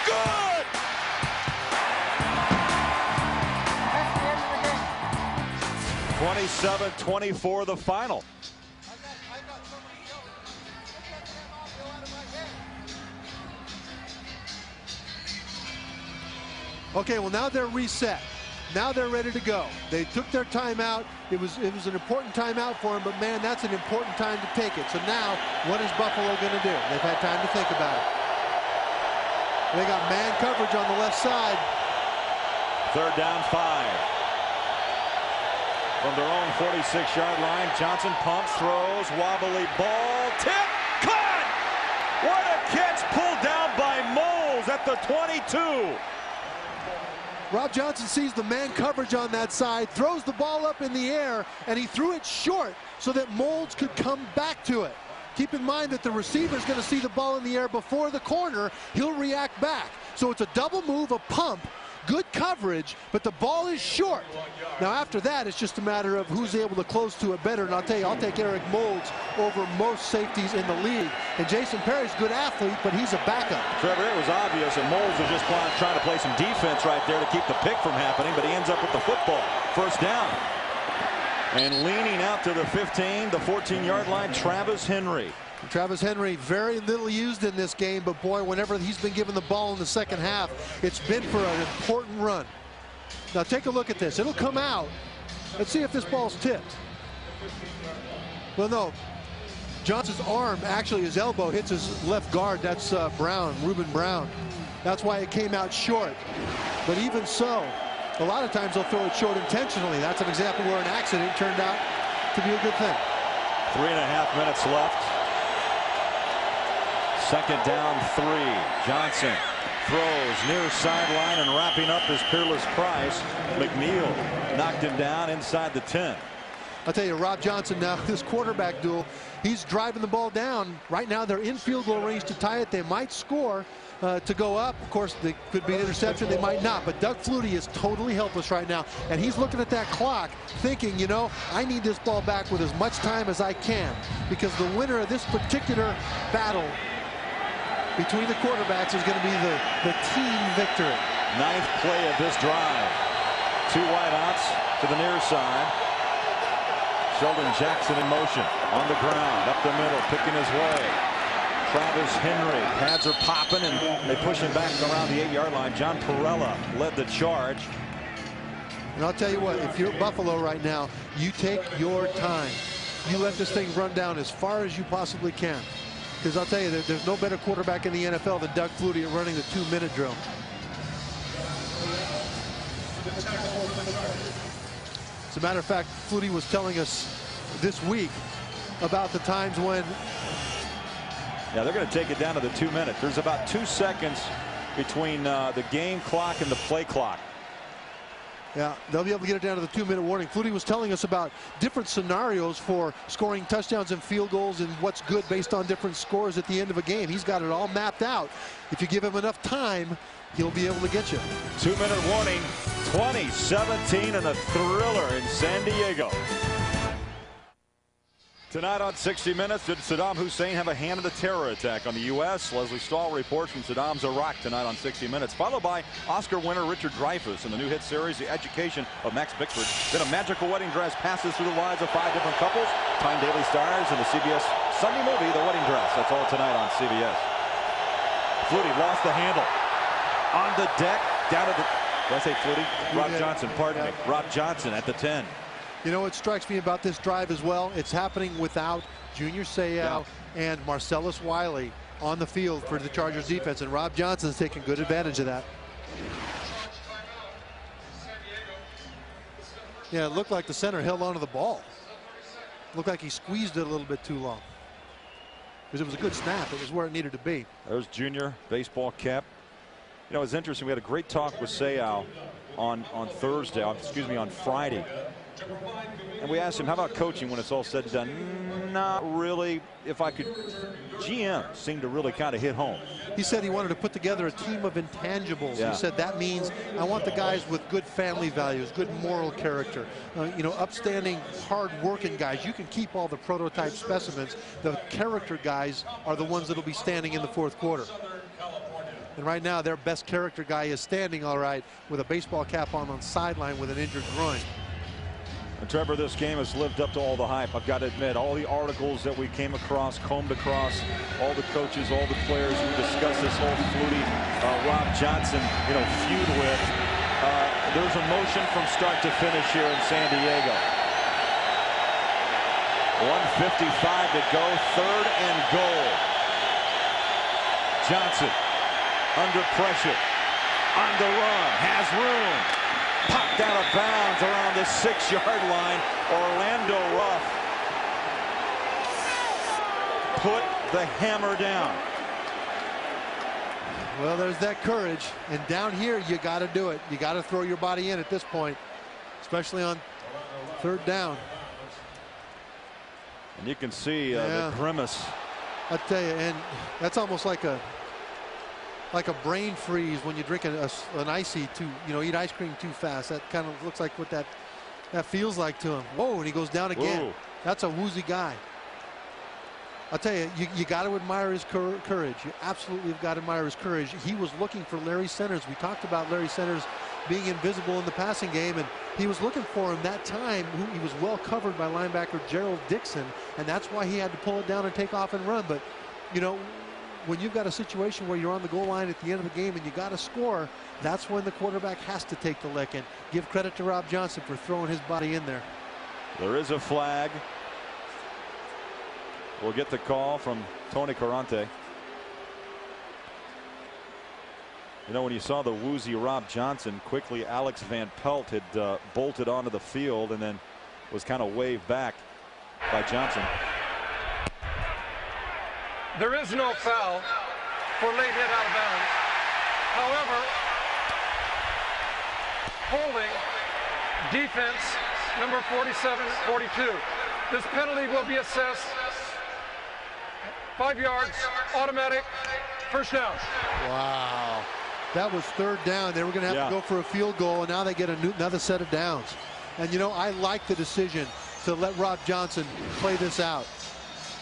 Good! 27-24 the final. Okay, well, now they're reset. Now they're ready to go. They took their timeout. It was an important timeout for them, but man, that's an important time to take it. So now, what is Buffalo going to do? They've had time to think about it. They got man coverage on the left side. 3rd down 5. From their own 46-yard line, Johnson pumps, throws, wobbly ball, tip, caught! What a catch, pulled down by Moles at the 22. Rob Johnson sees the man coverage on that side, throws the ball up in the air, and he threw it short so that Moles could come back to it. Keep in mind that the receiver is going to see the ball in the air before the corner. He'll react back. So it's a double move, a pump, good coverage, but the ball is short. Now after that, it's just a matter of who's able to close to it better. And I'll tell you, I'll take Eric Moulds over most safeties in the league. And Jason Perry's a good athlete, but he's a backup. Trevor, it was obvious, and Moulds was just trying to play some defense right there to keep the pick from happening, but he ends up with the football. 1st down. And leaning out to the 15, the 14-yard line, Travis Henry. Travis Henry, very little used in this game, but boy, whenever he's been given the ball in the second half, it's been for an important run. Now take a look at this. It'll come out. Let's see if this ball's tipped. Well, no. Johnson's arm, actually his elbow, hits his left guard. That's Brown, Reuben Brown. That's why it came out short. But even so, a lot of times they'll throw it short intentionally. That's an example where an accident turned out to be a good thing. 3.5 minutes left. 2nd down 3. Johnson throws near sideline, and wrapping up is Peerless Price. McNeil knocked him down inside the 10. I'll tell you, Rob Johnson now, this quarterback duel, he's driving the ball down. Right now they're in field goal range to tie it. They might score to go up. Of course, they could be an interception. They might not. But Doug Flutie is totally helpless right now. And he's looking at that clock thinking, you know, I need this ball back with as much time as I can, because the winner of this particular battle between the quarterbacks is going to be the team victory. 9th play of this drive. 2 wideouts to the near side. Sheldon Jackson in motion on the ground, up the middle, picking his way. Travis Henry, pads are popping, and they push him back around the 8-yard line. John Perella led the charge. And I'll tell you what, if you're Buffalo right now, you take your time. You let this thing run down as far as you possibly can. Because I'll tell you, there's no better quarterback in the NFL than Doug Flutie at running the 2-minute drill. As a matter of fact, Flutie was telling us this week about the times when... Yeah, they're going to take it down to the 2 minute. There's about 2 seconds between the game clock and the play clock. Yeah, they'll be able to get it down to the 2-minute warning. Flutie was telling us about different scenarios for scoring touchdowns and field goals and what's good based on different scores at the end of a game. He's got it all mapped out. If you give him enough time, he'll be able to get you. 2-minute warning, 20-17, and a thriller in San Diego. Tonight on 60 Minutes, did Saddam Hussein have a hand in the terror attack on the U.S.? Leslie Stahl reports from Saddam's Iraq tonight on 60 Minutes, followed by Oscar winner Richard Dreyfuss in the new hit series, The Education of Max Bickford. Then a magical wedding dress passes through the lives of 5 different couples. Time Daily stars in the CBS Sunday movie, The Wedding Dress. That's all tonight on CBS. Flutie lost the handle. On the deck, down to the... Did I say Flutie? Rob Johnson, pardon me. Rob Johnson at the 10. You know what strikes me about this drive as well? It's happening without Junior Seau and Marcellus Wiley on the field for the Chargers defense, and Rob Johnson's taking good advantage of that. Yeah, it looked like the center held onto the ball. Looked like he squeezed it a little bit too long. Because it was a good snap. It was where it needed to be. There's Junior, baseball cap. You know, it's interesting. We had a great talk with Seau on Friday. And we asked him, how about coaching when it's all said and done? Not really. If I could, GM seemed to really kind of hit home. He said he wanted to put together a team of intangibles. Yeah. He said that means I want the guys with good family values, good moral character, you know, upstanding, hard-working guys. You can keep all the prototype specimens. The character guys are the ones that will be standing in the fourth quarter. And right now, their best character guy is standing all right with a baseball cap on the sideline with an injured groin. And Trevor, this game has lived up to all the hype. I've got to admit, all the articles that we came across, combed across, all the coaches, all the players who discussed this whole Flutie, Rob Johnson, you know, feud with. There's emotion from start to finish here in San Diego. 1:55 to go, 3rd and goal. Johnson under pressure. On the run, has room. Popped out of bounds around the 6-yard line. Orlando Ruff put the hammer down. Well, there's that courage. And down here, you got to do it. You got to throw your body in at this point, especially on 3rd down. And you can see the grimace. I tell you, and that's almost like a brain freeze when you drink an icy eat ice cream too fast. That kind of looks like what that feels like to him. Whoa, and he goes down again. Whoa. That's a woozy guy. I'll tell you, you got to admire his courage. You absolutely have got to admire his courage. He was looking for Larry Centers. We talked about Larry Centers being invisible in the passing game, and he was looking for him that time. He was well covered by linebacker Gerald Dixon, and that's why he had to pull it down and take off and run. But, you know, when you've got a situation where you're on the goal line at the end of the game and you got to score, that's when the quarterback has to take the lick. And give credit to Rob Johnson for throwing his body in there. There is a flag. We'll get the call from Tony Carante. You know, when you saw the woozy Rob Johnson, quickly Alex Van Pelt had bolted onto the field and then was kind of waved back by Johnson. There is no foul for late hit out of bounds. However, holding defense number 47-42. This penalty will be assessed. 5 yards, automatic, first down. Wow. That was 3rd down. They were going to have to go for a field goal, and now they get another set of downs. And, you know, I like the decision to let Rob Johnson play this out.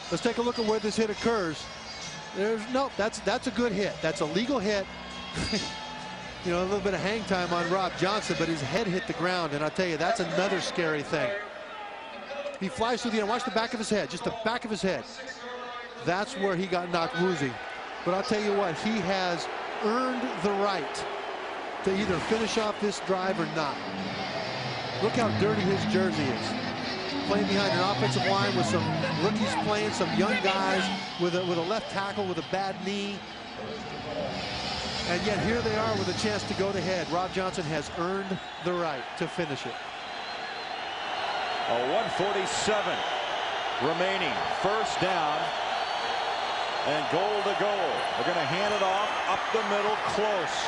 Let's take a look at where this hit occurs. That's a good hit. That's a legal hit. You know, a little bit of hang time on Rob Johnson, but his head hit the ground, and I'll tell you, that's another scary thing. He flies through the end. Watch the back of his head, just the back of his head. That's where he got knocked woozy. But I'll tell you what, he has earned the right to either finish off this drive or not. Look how dirty his jersey is. Playing behind an offensive line with some rookies playing, some young guys with a left tackle with a bad knee. And yet here they are with a chance to go to head. Rob Johnson has earned the right to finish it. A 1:47 remaining, first down. And goal to goal. They're going to hand it off up the middle, close.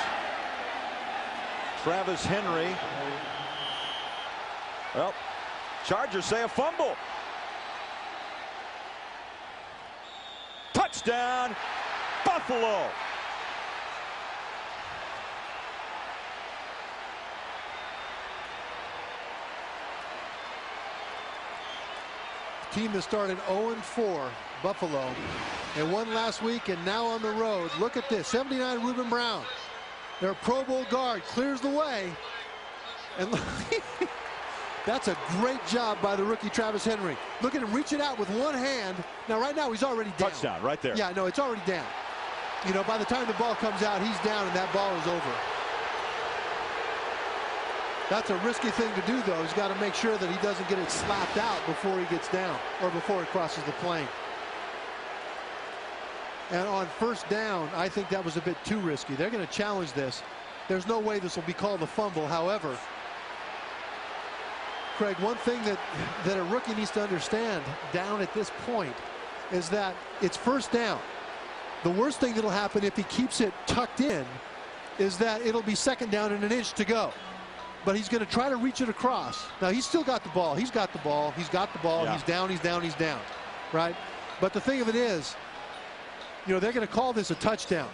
Travis Henry. Well, Chargers say a fumble. Touchdown, Buffalo. Team that started 0-4, Buffalo, and won last week and now on the road. Look at this, 79 Ruben Brown, their Pro Bowl guard, clears the way. And look, that's a great job by the rookie Travis Henry. Look at him reaching out with one hand. Now right now he's already down. Touchdown right there. Yeah, no, it's already down. You know, by the time the ball comes out, he's down and that ball is over. That's a risky thing to do, though. He's got to make sure that he doesn't get it slapped out before he gets down or before it crosses the plane. And on first down, I think that was a bit too risky. They're going to challenge this. There's no way this will be called a fumble. However, Craig, one thing that a rookie needs to understand down at this point is that it's first down. The worst thing that'll happen if he keeps it tucked in is that it'll be second down and an inch to go. But he's going to try to reach it across. Now, he's still got the ball. He's got the ball. He's got the ball. Yeah. He's down, he's down, he's down. Right? But the thing of it is, you know, they're going to call this a touchdown.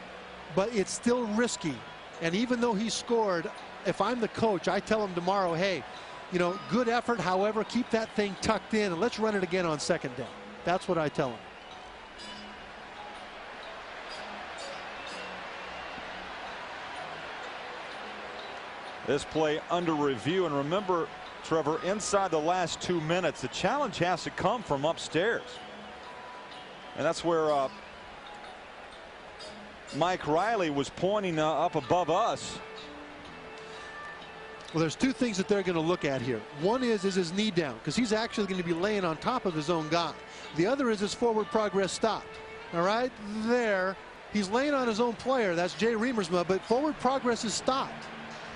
But it's still risky. And even though he scored, if I'm the coach, I tell him tomorrow, hey, you know, good effort. However, keep that thing tucked in and let's run it again on second down. That's what I tell him. This play under review, and remember, Trevor, inside the last 2 minutes, the challenge has to come from upstairs. And that's where Mike Riley was pointing up above us. Well, there's two things that they're going to look at here. One is his knee down, because he's actually going to be laying on top of his own guy. The other is his forward progress stopped. All right, there. He's laying on his own player. That's Jay Riemersma, but forward progress is stopped.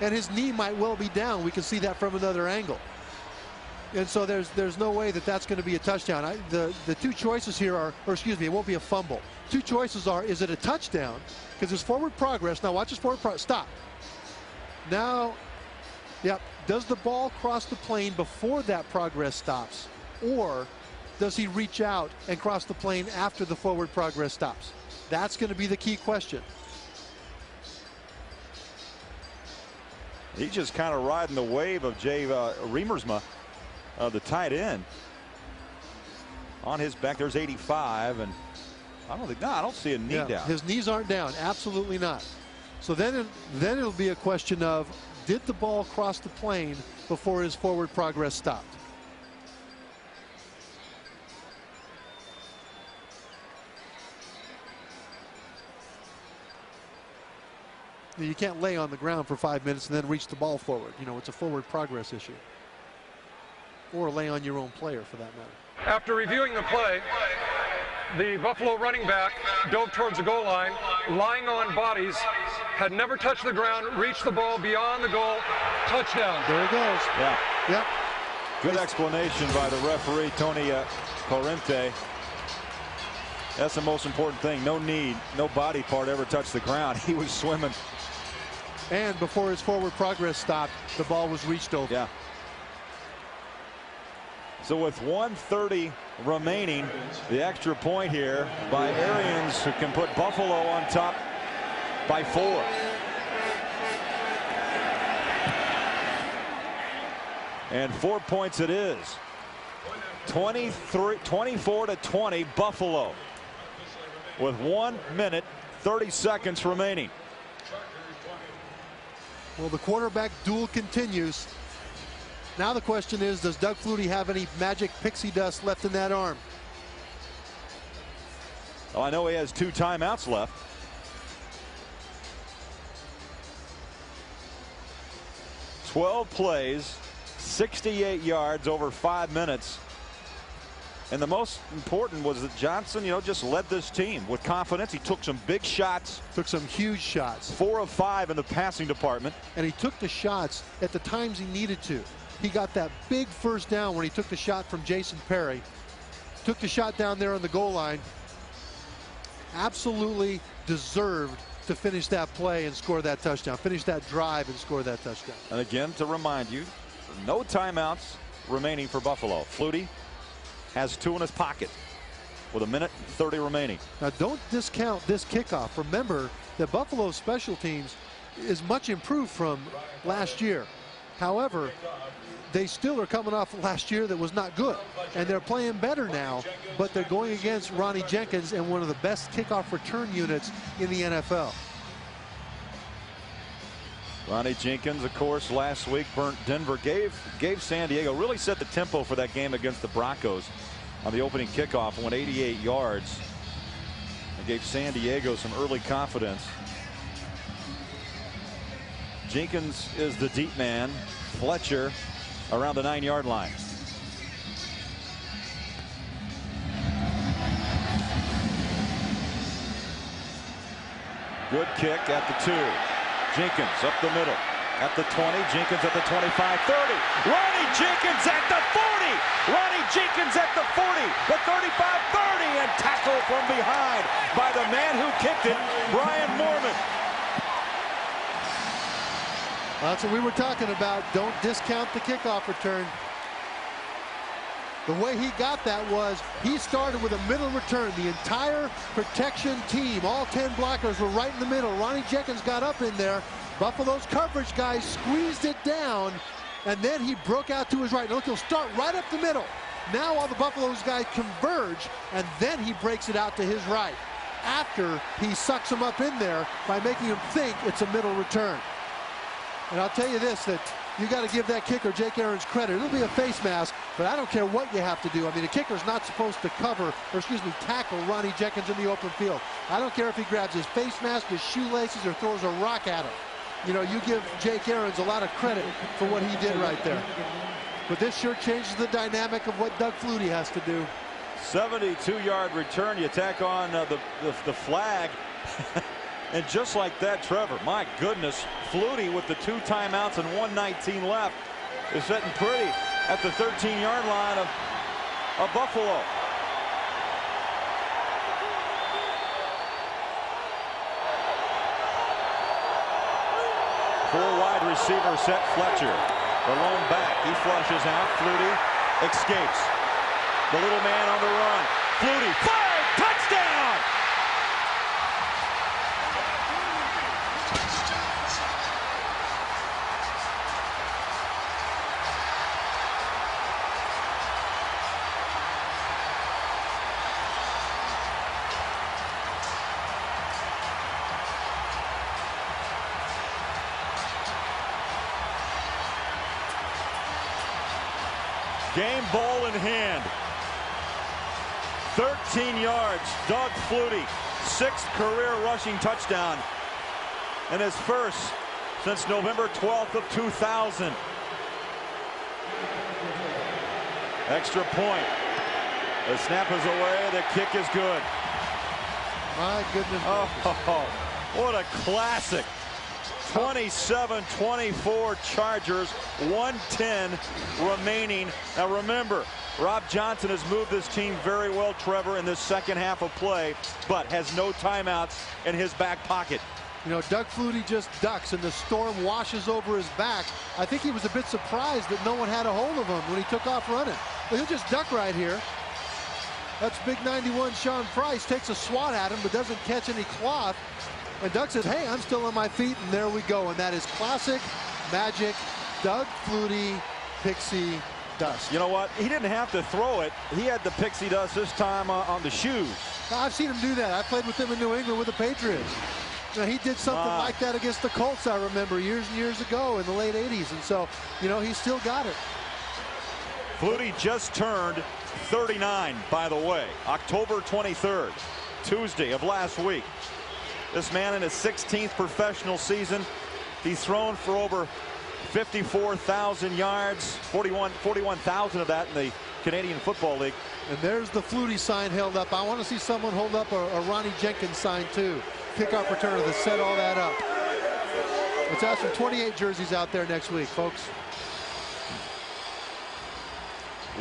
And his knee might well be down. We can see that from another angle. And so there's no way that that's going to be a touchdown. The two choices here are, or excuse me, it won't be a fumble. Two choices are, is it a touchdown? Because his forward progress, now watch his forward progress, stop. Now, yep, does the ball cross the plane before that progress stops? Or does he reach out and cross the plane after the forward progress stops? That's going to be the key question. He's just kind of riding the wave of Jay Riemersma, the tight end. On his back, there's 85, and I don't see a knee down. His knees aren't down, absolutely not. So then it'll be a question of, did the ball cross the plane before his forward progress stopped? You can't lay on the ground for 5 minutes and then reach the ball forward. You know, it's a forward progress issue. Or lay on your own player, for that matter. After reviewing the play, the Buffalo running back dove towards the goal line, lying on bodies, had never touched the ground, reached the ball beyond the goal, touchdown. There it goes. Yeah. Yep. Good explanation by the referee, Tony Corrente. That's the most important thing. No knee, no body part ever touched the ground. He was swimming. And before his forward progress stopped, the ball was reached over. Yeah. So with 1:30 remaining, the extra point here by Arians, who can put Buffalo on top by 4. And 4 points it is. 24-20 Buffalo with 1 minute 30 seconds remaining. Well, the quarterback duel continues. Now the question is, does Doug Flutie have any magic pixie dust left in that arm? Well, I know he has 2 timeouts left. "12 plays, 68 yards over 5 minutes. And the most important was that Johnson, just led this team with confidence. He took some big shots. Took some huge shots. 4 of 5 in the passing department. And he took the shots at the times he needed to. He got that big first down when he took the shot from Jason Perry. Took the shot down there on the goal line. Absolutely deserved to finish that play and score that touchdown. Finish that drive and score that touchdown. And again, to remind you, no timeouts remaining for Buffalo. Flutie has 2 in his pocket with 1 minute 30 remaining. Now don't discount this kickoff. Remember that Buffalo's special teams is much improved from last year. However, they still are coming off last year that was not good, and they're playing better now, but they're going against Ronnie Jenkins and one of the best kickoff return units in the NFL. Ronnie Jenkins, of course, last week burnt Denver, gave San Diego, really set the tempo for that game against the Broncos on the opening kickoff, went 88 yards and gave San Diego some early confidence. Jenkins is the deep man. Fletcher around the 9-yard line. Good kick at the 2. Jenkins up the middle at the 20. Jenkins at the 25, 30. Ronnie Jenkins at the 40. Ronnie Jenkins at the 40, the 35, 30, and tackle from behind by the man who kicked it, Brian Moorman. That's what we were talking about. Don't discount the kickoff return. The way he got that was he started with a middle return. The entire protection team, all 10 blockers were right in the middle. Ronnie Jenkins got up in there. Buffalo's coverage guys squeezed it down, and then he broke out to his right. Now look, he'll start right up the middle. Now all the Buffalo's guys converge, and then he breaks it out to his right after he sucks him up in there by making him think it's a middle return. And I'll tell you this, that you got to give that kicker, Jake Aarons, credit. It'll be a face mask, but I don't care what you have to do. I mean, the kicker's not supposed to tackle Ronnie Jenkins in the open field. I don't care if he grabs his face mask, his shoelaces, or throws a rock at him. You give Jake Aarons a lot of credit for what he did right there. But this sure changes the dynamic of what Doug Flutie has to do. 72-yard return. You tack on the flag. And just like that, Trevor, my goodness, Flutie with the 2 timeouts and 1:19 left is sitting pretty at the 13-yard line of Buffalo. Four wide receiver set. Fletcher, the lone back. He flushes out. Flutie escapes. The little man on the run. Flutie fired. Touchdown! Game ball in hand. 13 yards. Doug Flutie, 6th career rushing touchdown, and his first since November 12th of 2000. Extra point. The snap is away. The kick is good. My goodness. Oh, what a classic. 27-24 Chargers, 1:10 remaining. Now remember, Rob Johnson has moved this team very well, Trevor, in this second half of play, but has no timeouts in his back pocket. You know, Doug Flutie just ducks and the storm washes over his back. I think he was a bit surprised that no one had a hold of him when he took off running. But he'll just duck right here. That's big 91 Sean Price, takes a swat at him but doesn't catch any cloth. And Doug says, hey, I'm still on my feet, and there we go. And that is classic, magic, Doug Flutie, pixie dust. You know what? He didn't have to throw it. He had the pixie dust this time on the shoes. Now, I've seen him do that. I played with him in New England with the Patriots. You know, he did something like that against the Colts, I remember, years and years ago in the late 80s. And so, you know, he's still got it. Flutie just turned 39, by the way. October 23rd, Tuesday of last week. This man in his 16th professional season. He's thrown for over 54,000 yards, 41,000 of that in the Canadian Football League. And there's the Flutie sign held up. I want to see someone hold up a Ronnie Jenkins sign too. Kickoff returner to set all that up. Let's have some 28 jerseys out there next week, folks.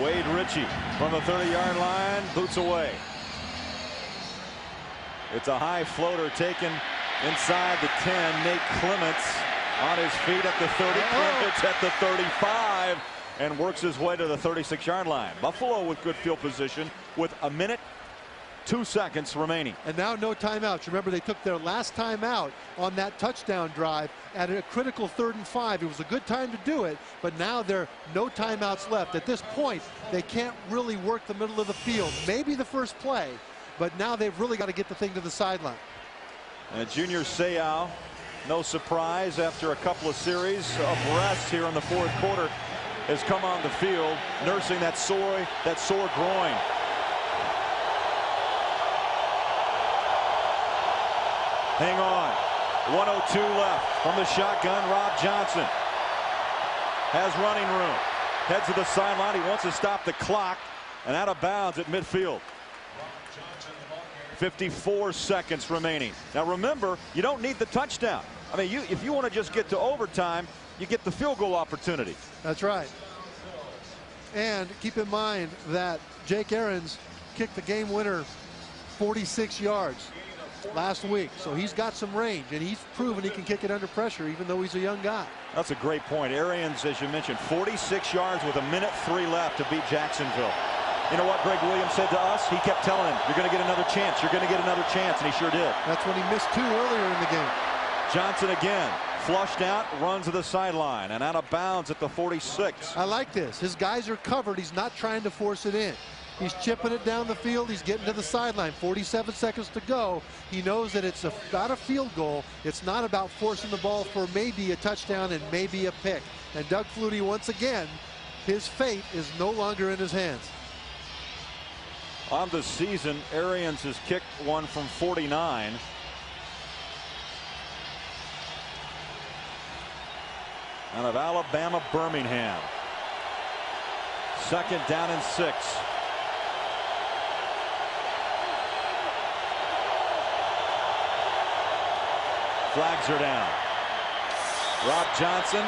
Wade Ritchie from the 30-yard line, boots away. It's a high floater taken inside the 10. Nate Clements on his feet at the 30. Clements at the 35 and works his way to the 36-yard line. Buffalo with good field position with 1 minute, 2 seconds remaining. And now no timeouts. Remember, they took their last timeout on that touchdown drive at a critical 3rd and 5. It was a good time to do it, but now there are no timeouts left. At this point, they can't really work the middle of the field. Maybe the first play, but now they've really got to get the thing to the sideline. And Junior Seau, no surprise, after a couple of series of rest here in the 4th quarter, has come on the field nursing that sore groin. Hang on. 1:02 left from the shotgun. Rob Johnson has running room. Heads to the sideline. He wants to stop the clock, and out of bounds at midfield. 54 seconds remaining. Now remember, you don't need the touchdown. I mean, if you want to just get to overtime, you get the field goal opportunity. That's right. And keep in mind that Jake Aarons kicked the game winner 46 yards last week. So he's got some range, and he's proven he can kick it under pressure, even though he's a young guy. That's a great point. Arians, as you mentioned, 46 yards with 1 minute 3 left to beat Jacksonville. You know what Greg Williams said to us? He kept telling him, you're going to get another chance. You're going to get another chance. And he sure did. That's when he missed 2 earlier in the game. Johnson again. Flushed out, runs to the sideline, and out of bounds at the 46. I like this. His guys are covered. He's not trying to force it in. He's chipping it down the field. He's getting to the sideline. 47 seconds to go. He knows that it's not a field goal. It's not about forcing the ball for maybe a touchdown and maybe a pick. And Doug Flutie, once again, his fate is no longer in his hands. On the season, Arians has kicked one from 49. Out of Alabama, Birmingham. 2nd down and 6. Flags are down. Rob Johnson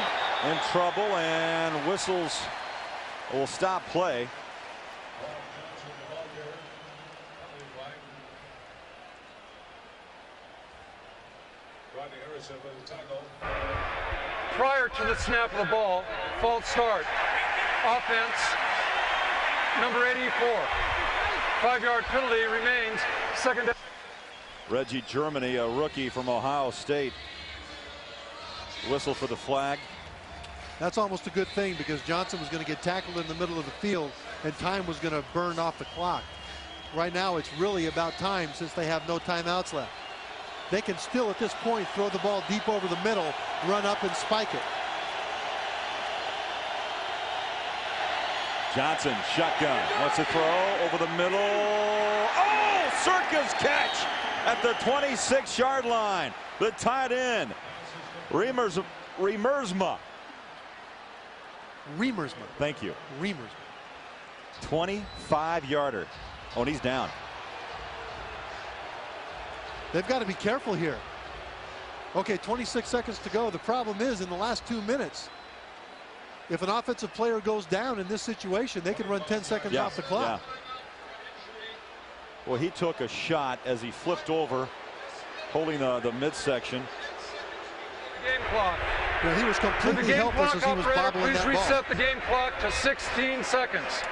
in trouble, and whistles will stop play. Prior to the snap of the ball, false start. Offense, number 84. 5-yard penalty remains. Second down. Reggie Germany, a rookie from Ohio State. Whistle for the flag. That's almost a good thing because Johnson was going to get tackled in the middle of the field and time was going to burn off the clock. Right now it's really about time since they have no timeouts left. They can still at this point throw the ball deep over the middle, run up and spike it. Johnson, shotgun, wants to throw over the middle. Oh, circus catch at the 26-yard line. The tight end, Riemersma. Thank you. Riemersma. 25-yarder. Oh, and he's down. They've got to be careful here. Okay, 26 seconds to go. The problem is in the last 2 minutes, if an offensive player goes down in this situation, they can run 10 seconds off the clock. Yeah. Well, he took a shot as he flipped over, holding the midsection. Game clock. Yeah, he was completely helpless as he was bobbling that ball. Please reset the game clock to 16 seconds.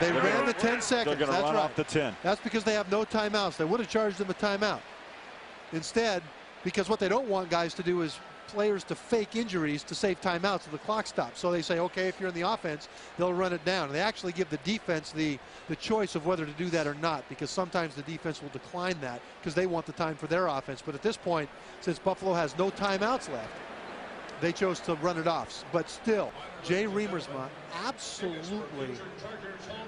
They ran the 10 seconds. They're going to run off the 10. That's because they have no timeouts. They would have charged them a timeout. Instead, because what they don't want guys to do is players to fake injuries to save timeouts so the clock stops. So they say, okay, if you're in the offense, they'll run it down. And they actually give the defense the choice of whether to do that or not, because sometimes the defense will decline that because they want the time for their offense. But at this point, since Buffalo has no timeouts left, they chose to run it off. But still, Jay Riemersma, absolutely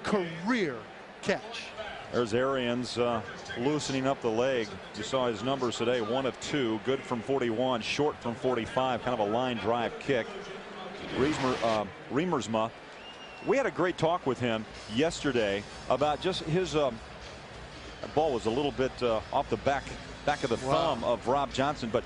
career catch. There's Arians loosening up the leg. You saw his numbers today, 1 of 2, good from 41, short from 45, kind of a line drive kick. Riemersma, we had a great talk with him yesterday about just his ball was a little bit off the back of the thumb of Rob Johnson, but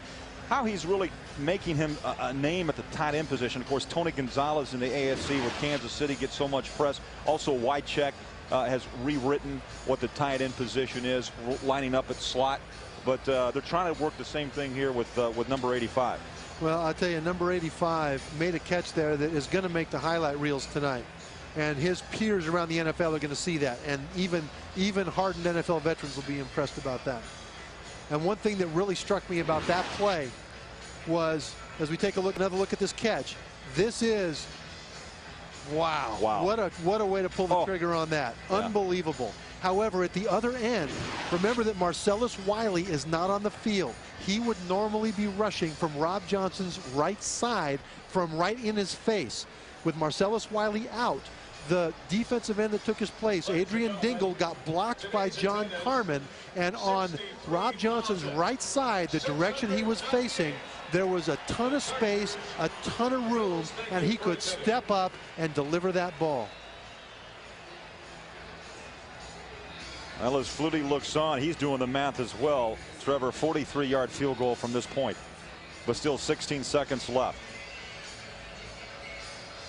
how he's really making him a name at the tight end position. Of course, Tony Gonzalez in the AFC with Kansas City gets so much press. Also, Wycheck has rewritten what the tight end position is, lining up at slot. But they're trying to work the same thing here with number 85. Well, I'll tell you, number 85 made a catch there that is going to make the highlight reels tonight. And his peers around the NFL are going to see that. And even hardened NFL veterans will be impressed about that. And one thing that really struck me about that play was, as we take another look at this catch, this is, wow. What a way to pull the trigger on that. Yeah. Unbelievable. However, at the other end, remember that Marcellus Wiley is not on the field. He would normally be rushing from Rob Johnson's right side, from right in his face. With Marcellus Wiley out, the defensive end that took his place, Adrian Dingle, got blocked by John Carmen, and on Rob Johnson's right side, the direction he was facing, there was a ton of space, a ton of room, and he could step up and deliver that ball. Well, as Flutie looks on, he's doing the math as well. Trevor, 43-yard field goal from this point, but still 16 seconds left.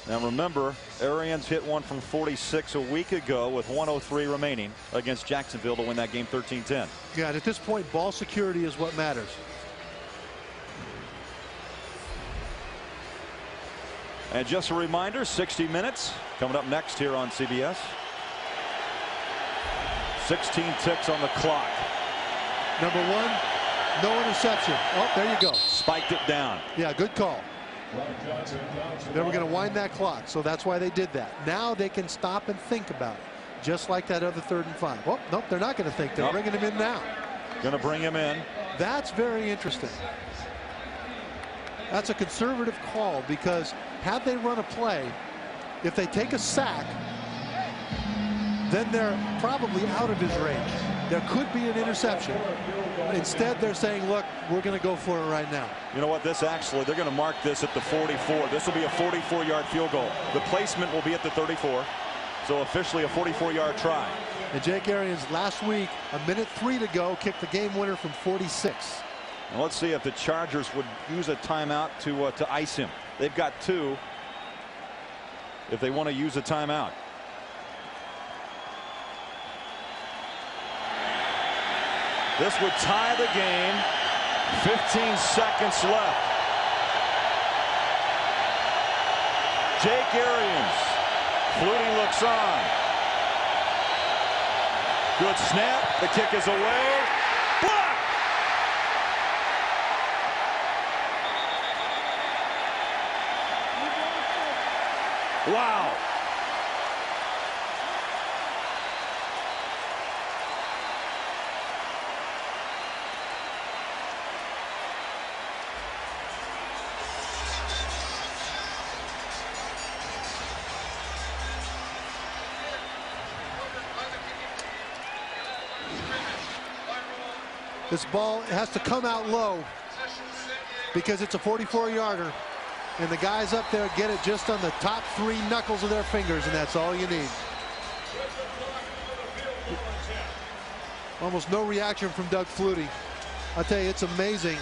Now remember, Arians hit one from 46 a week ago with 1:03 remaining against Jacksonville to win that game 13-10. Yeah, and at this point, ball security is what matters. And just a reminder, 60 minutes coming up next here on CBS. 16 ticks on the clock. Number 1, no interception. Oh, there you go. Spiked it down. Yeah, good call. They were going to wind that clock, so that's why they did that. Now they can stop and think about it, just like that other 3rd and 5. Oh, nope, they're not going to think. They're bringing him in now. Going to bring him in. That's very interesting. That's a conservative call, because had they run a play, if they take a sack, then they're probably out of his range. There could be an interception. Instead, they're saying, look, we're going to go for it right now. You know what? This actually, they're going to mark this at the 44. This will be a 44-yard field goal. The placement will be at the 34. So officially a 44-yard try. And Jake Arians last week, 1:03 to go, kicked the game winner from 46. And let's see if the Chargers would use a timeout to ice him. They've got 2 if they want to use a timeout. This would tie the game. 15 seconds left. Jake Arians. Flutie looks on. Good snap. The kick is away. Block! Wow. This ball has to come out low because it's a 44-yarder. And the guys up there get it just on the top 3 knuckles of their fingers, and that's all you need. Almost no reaction from Doug Flutie. I'll tell you, it's amazing,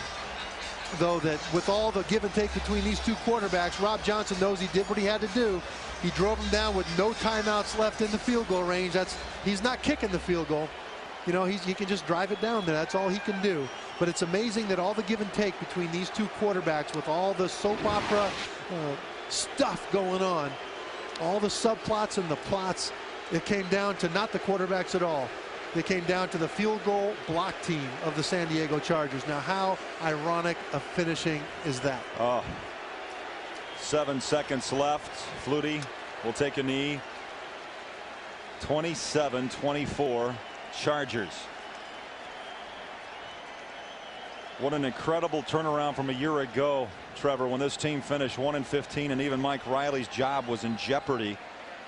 though, that with all the give and take between these 2 quarterbacks, Rob Johnson knows he did what he had to do. He drove him down with no timeouts left in the field goal range. He's not kicking the field goal. You know, he can just drive it down there. That's all he can do. But it's amazing that all the give and take between these 2 quarterbacks, with all the soap opera stuff going on, all the subplots and the plots, it came down to not the quarterbacks at all. It came down to the field goal block team of the San Diego Chargers. Now, how ironic a finishing is that? 7 seconds left. Flutie will take a knee. 27-24. Chargers. What an incredible turnaround from a year ago, Trevor, when this team finished 1-15, and even Mike Riley's job was in jeopardy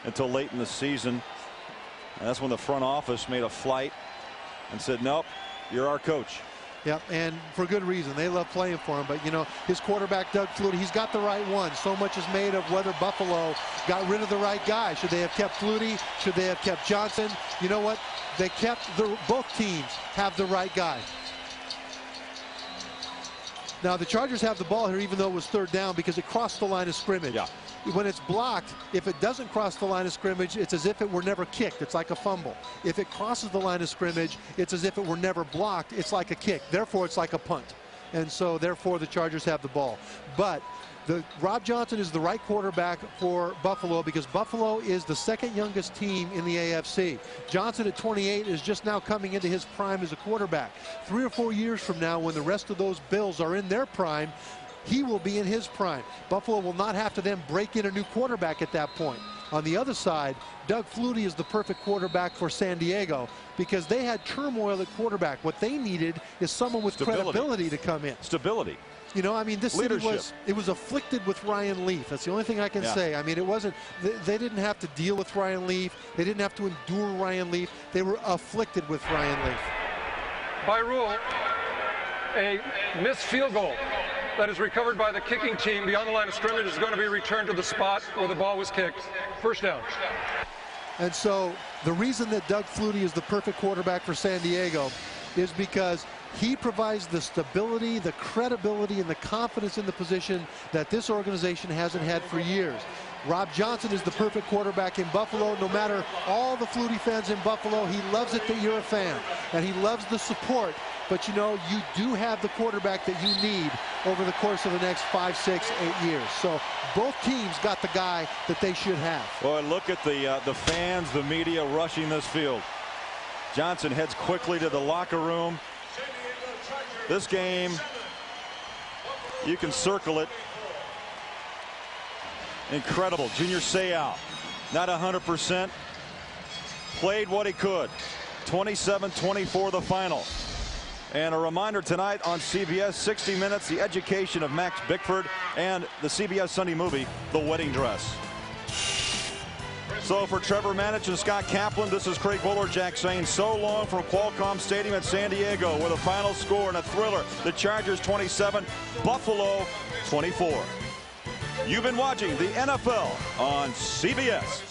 until late in the season. And that's when the front office made a flight and said, nope, you're our coach. Yep, and for good reason. They love playing for him. But, you know, his quarterback, Doug Flutie, he's got the right one. So much is made of whether Buffalo got rid of the right guy. Should they have kept Flutie? Should they have kept Johnson? You know what? They kept both teams have the right guy. Now, the Chargers have the ball here, even though it was 3rd down, because it crossed the line of scrimmage. Yeah. When it's blocked, if it doesn't cross the line of scrimmage, it's as if it were never kicked. It's like a fumble. If it crosses the line of scrimmage, it's as if it were never blocked. It's like a kick. Therefore, it's like a punt. And so, therefore, the Chargers have the ball. But Rob Johnson is the right quarterback for Buffalo, because Buffalo is the 2nd youngest team in the AFC. Johnson at 28 is just now coming into his prime as a quarterback. 3 or 4 years from now, when the rest of those Bills are in their prime, he will be in his prime. Buffalo will not have to then break in a new quarterback at that point. On the other side, Doug Flutie is the perfect quarterback for San Diego, because they had turmoil at quarterback. What they needed is someone with credibility to come in. Stability. You know, I mean, this city was afflicted with Ryan Leaf. That's the only thing I can say. I mean, it wasn't, they didn't have to deal with Ryan Leaf. They didn't have to endure Ryan Leaf. They were afflicted with Ryan Leaf. By rule, a missed field goal that is recovered by the kicking team beyond the line of scrimmage is going to be returned to the spot where the ball was kicked. 1st down. And so the reason that Doug Flutie is the perfect quarterback for San Diego is because he provides the stability, the credibility, and the confidence in the position that this organization hasn't had for years. Rob Johnson is the perfect quarterback in Buffalo. No matter all the Flutie fans in Buffalo, he loves it that you're a fan, and he loves the support. But, you know, you do have the quarterback that you need over the course of the next 5, 6, 8 years. So both teams got the guy that they should have. Boy, look at the fans, the media rushing this field. Johnson heads quickly to the locker room. This game, you can circle it. Incredible. Junior Seau, not 100%. Played what he could. 27-24 the final. And a reminder tonight on CBS, 60 Minutes, the education of Max Bickford, and the CBS Sunday movie, The Wedding Dress. So for Trevor Manich and Scott Kaplan, this is Craig Bolerjack saying so long from Qualcomm Stadium at San Diego, with a final score and a thriller. The Chargers 27, Buffalo 24. You've been watching the NFL on CBS.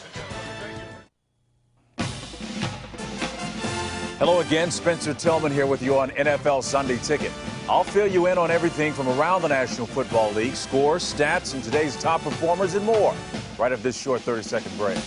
Hello again, Spencer Tillman here with you on NFL Sunday Ticket. I'll fill you in on everything from around the National Football League, scores, stats, and today's top performers and more right after this short 30-second break.